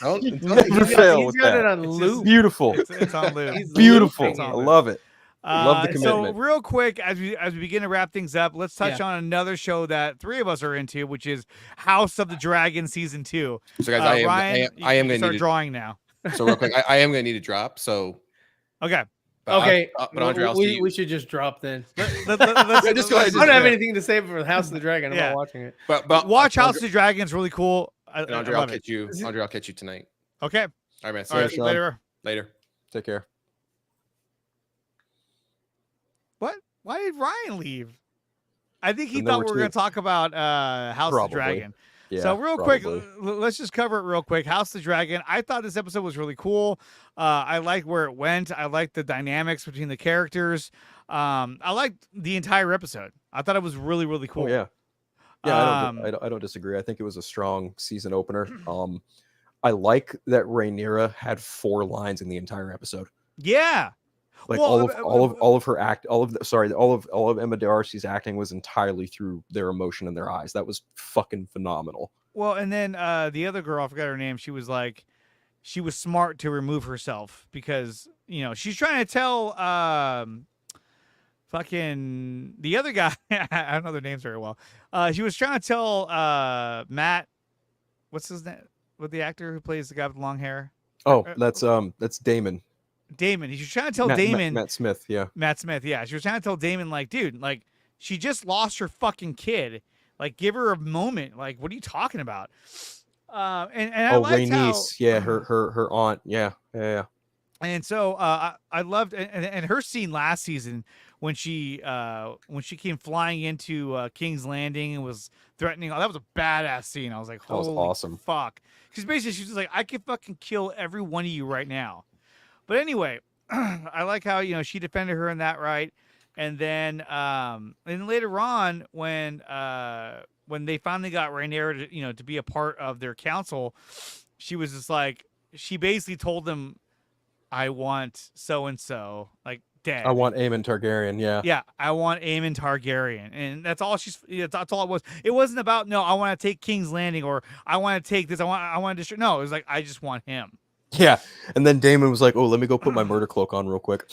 Never fail He's with got it that. on It's loop. Beautiful. It's on loop. He's Beautiful. looping I it. love it. Love the So commitment. real quick, as we begin to wrap things up, let's touch Yeah. on another show that 3 of us are into, which is House of the Dragon season 2. So guys, Ryan, I am you going start to need drawing now. so real quick. I am going to need to drop. So Okay. Okay, but Andre, I'll see you. we should just drop then. Let's, Yeah, just go ahead. I don't have Yeah. anything to say for the House of the Dragon. I'm Yeah. not watching it. But watch House Andre, of the Dragon. It's really cool. I and Andre, I'll love it. catch you. Andre, I'll catch you tonight. Okay. All right, man. See All you right. Sean. Later. later. Take care. What? Why did Ryan leave? I think he The thought we number were going two. to talk about House of Probably. the Dragon. Yeah, So real quick, probably. let's just cover it real quick. House of the Dragon. I thought this episode was really cool. I liked where it went. I liked the dynamics between the characters. I liked the entire episode. I thought it was really, really cool. Oh, yeah. Yeah, Um, I don't disagree. I think it was a strong season opener. I like that Rhaenyra had 4 lines in the entire episode. Yeah. Like Well, all of her act, all of Emma Darcy's acting was entirely through their emotion in their eyes. That was fucking phenomenal. Well, and then the other girl, I forgot her name. She was like, she was smart to remove herself because she's trying to tell fucking the other guy. I don't know their names very well. She was trying to tell Matt, what's his name? What the actor who plays the guy with the long hair? Oh, that's Damon. Damon. She was trying to tell Matt, Damon. Matt Smith. Yeah. Matt Smith. Yeah, she was trying to tell Damon, like, dude, like, she just lost her fucking kid. Like, give her a moment. Like, what are you talking about? And I liked Rhaenys. Yeah, her aunt. Yeah. And so I loved and her scene last season when she came flying into King's Landing and was threatening. Oh, that was a badass scene. I was like, That was holy awesome. fuck. Because basically she was like, I can fucking kill every one of you right now. But anyway, I like how she defended her in that right. And then later on when they finally got Rhaenyra to be a part of their council, she was just like, she basically told them, I want so and so like dead. I want Aemon Targaryen. Yeah. Yeah, I want Aemon Targaryen, and that's all that's all it was. It wasn't about no, I want to take King's Landing or I want to take this. I want to destroy. No, it was like I just want him. Yeah. And then Damon was like, "Oh, let me go put my murder cloak on real quick."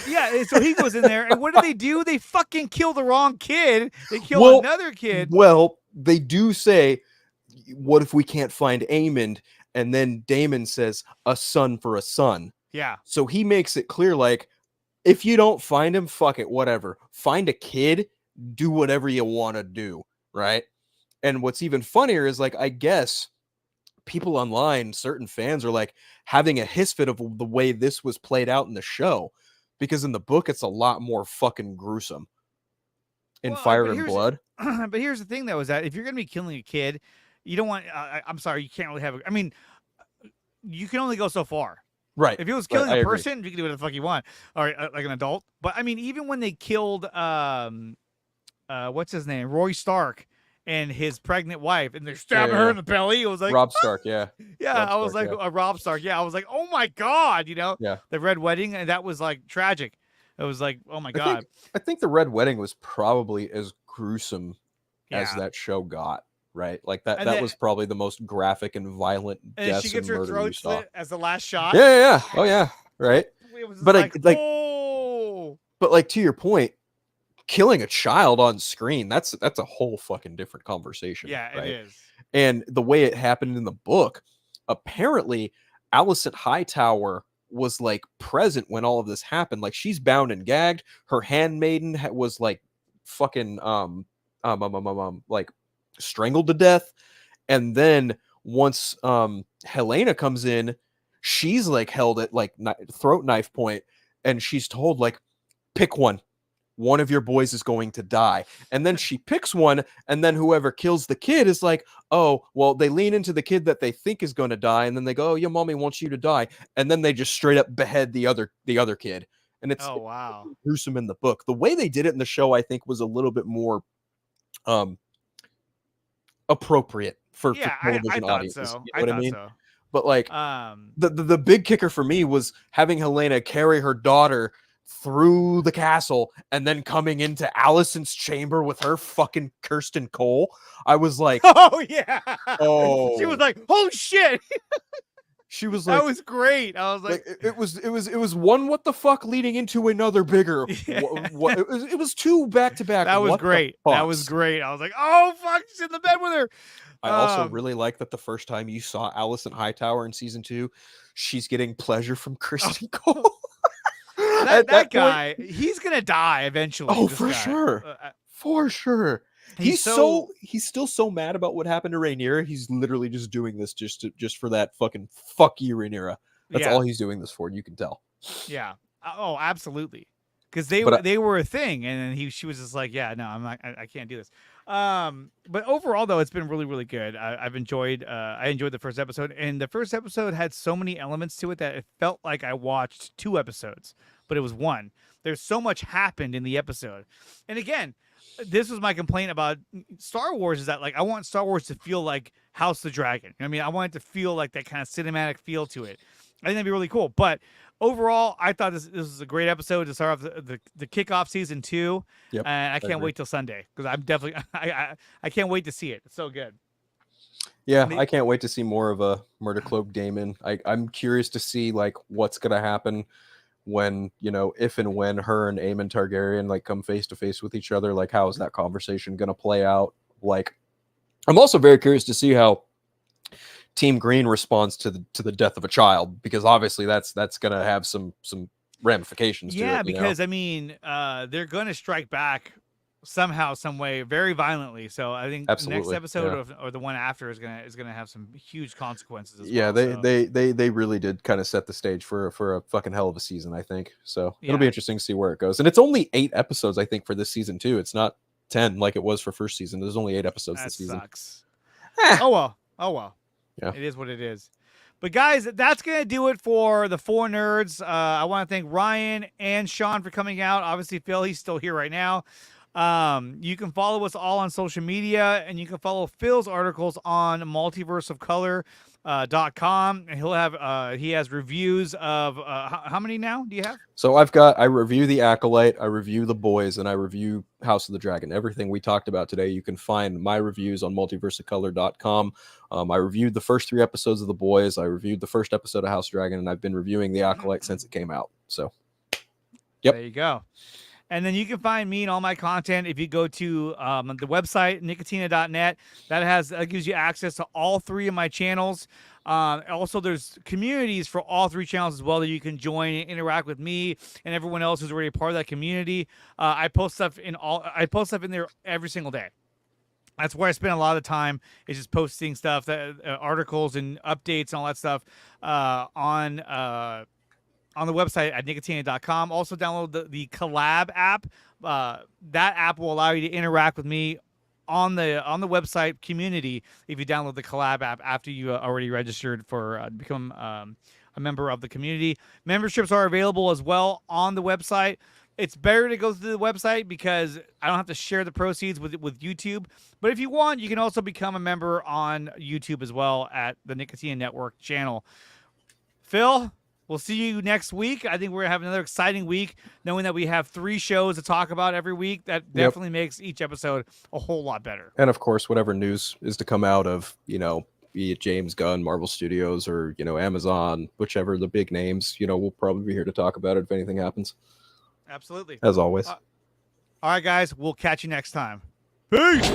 Yeah, and so he goes in there, and what do? They fucking kill the wrong kid. They kill another kid. Well, they do say, "What if we can't find Aemon?" And then Damon says, "A son for a son." Yeah. So he makes it clear, like, if you don't find him, fuck it, whatever. Find a kid, do whatever you want to do, right? And what's even funnier is, like, I guess people online, certain fans are like having a hiss fit of the way this was played out in the show, because in the book it's a lot more fucking gruesome in Well, Fire but and here's- Blood. But here's the thing, though, is that if you're gonna be killing a kid, you don't want. I'm sorry, you can't really have. I mean, you can only go so far. Right. If it was Right, killing I a agree. person, you can do whatever the fuck you want, or like an adult. But I mean, even when they killed what's his name, Roy Stark, and his pregnant wife, and they're stabbing her in the belly, it was like Rob Stark, yeah. yeah, Rob I was Stark, like Rob Stark, yeah, I was like, oh my god, Yeah. the Red Wedding, and that was like tragic. It was like, oh my god, I think the Red Wedding was probably as gruesome as Yeah. that show got, right? Like that And that then- was probably the most graphic and violent and deaths she gets and her murder you throat saw. slit as the last shot. Yeah. Oh yeah, right. It was But like, oh, But like, to your point, killing a child on screen, that's a whole fucking different conversation. yeah, right? it is. And the way it happened in the book, apparently Alicent Hightower was like present when all of this happened. Like she's bound and gagged. Her handmaiden was like fucking like strangled to death. And then once Helena comes in, she's like held at like throat knife point, and she's told like, pick one of your boys is going to die. And then she picks one, and then whoever kills the kid is like, oh, well, they lean into the kid that they think is going to die, and then they go, oh, your mommy wants you to die, and then they just straight up behead the other kid. And it's wow, gruesome in the book. The way they did it in the show, I think, was a little bit more appropriate for television audiences. So. You know what I mean? So. But like the big kicker for me was having Helena carry her daughter through the castle and then coming into Alicent's chamber with her fucking Kirsten Cole. I was like, oh yeah, oh, she was like, oh shit. She was like, that was great. I was like, it was one what the fuck leading into another bigger. Yeah. It was two back to back. That was great. That was great. I was like, oh fuck, she's in the bed with her. I also really like that the first time you saw Alicent Hightower in season 2, she's getting pleasure from Kristen Cole. that guy, he's gonna die eventually. Oh, for sure. For sure. He's still so mad about what happened to Rhaenyra. He's literally just doing this just for that fucking fuck you, Rhaenyra. That's all he's doing this for. You can tell. Yeah. Oh, absolutely. Because they were a thing, and then she was just like, yeah, no, I'm not. I can't do this. But overall, though, it's been really, really good. I enjoyed the first episode, and the first episode had so many elements to it that it felt like I watched 2 episodes, but it was 1. There's so much happened in the episode, and again, this was my complaint about Star Wars is that like I want Star Wars to feel like House of the Dragon. I mean, I want it to feel like that kind of cinematic feel to it. I think that'd be really cool. But overall, I thought this was a great episode to start off the kickoff season 2. Yep, and I can't wait till Sunday because I'm definitely I can't wait to see it. It's so good. Yeah, I can't wait to see more of a Murder Cloak Daemon. I'm curious to see like what's gonna happen when, if and when her and Aemon Targaryen like come face to face with each other. Like, how is that conversation gonna play out? Like, I'm also very curious to see how Team Green responds to the death of a child, because obviously that's gonna have some ramifications. Yeah, to it, because I mean, they're gonna strike back somehow, some way, very violently. So I think the next episode or the one after is gonna have some huge consequences. As well, they really did kind of set the stage for a fucking hell of a season, I think. So it'll be interesting to see where it goes. And it's only 8 episodes, I think, for this season too. It's not 10 like it was for first season. There's only 8 episodes this season. Sucks. Oh well. Yeah. It is what it is. But guys, that's going to do it for the 4 Nerds. I want to thank Ryan and Sean for coming out. Obviously, Phil, he's still here right now. You can follow us all on social media, and you can follow Phil's articles on multiverseofcolor.com, and he has reviews of how many now do you have? So I review the Acolyte, I review the Boys, and I review House of the Dragon. Everything we talked about today, you can find my reviews on multiverseofcolor.com. I reviewed the first 3 episodes of the Boys, I reviewed the first episode of House of Dragon, and I've been reviewing the Acolyte since it came out. So yep. There you go. And then you can find me and all my content if you go to the website, nicotina.net. That gives you access to all 3 of my channels. Also, there's communities for all 3 channels as well that you can join and interact with me and everyone else who's already a part of that community. I post stuff in there every single day. That's where I spend a lot of time, is just posting stuff, articles and updates and all that stuff on the website at nicotina.com. Also download the Collab app. That app will allow you to interact with me on the website community if you download the Collab app after you already registered for become a member of the community. Memberships are available as well on the website. It's better to go through the website because I don't have to share the proceeds with YouTube. But if you want, you can also become a member on YouTube as well at the Nicotina Network channel. Phil, we'll see you next week. I think we're going to have another exciting week, knowing that we have 3 shows to talk about every week. That definitely makes each episode a whole lot better. And of course, whatever news is to come out of, be it James Gunn, Marvel Studios, or, Amazon, whichever the big names, we'll probably be here to talk about it if anything happens. Absolutely. As always. All right, guys, we'll catch you next time. Peace.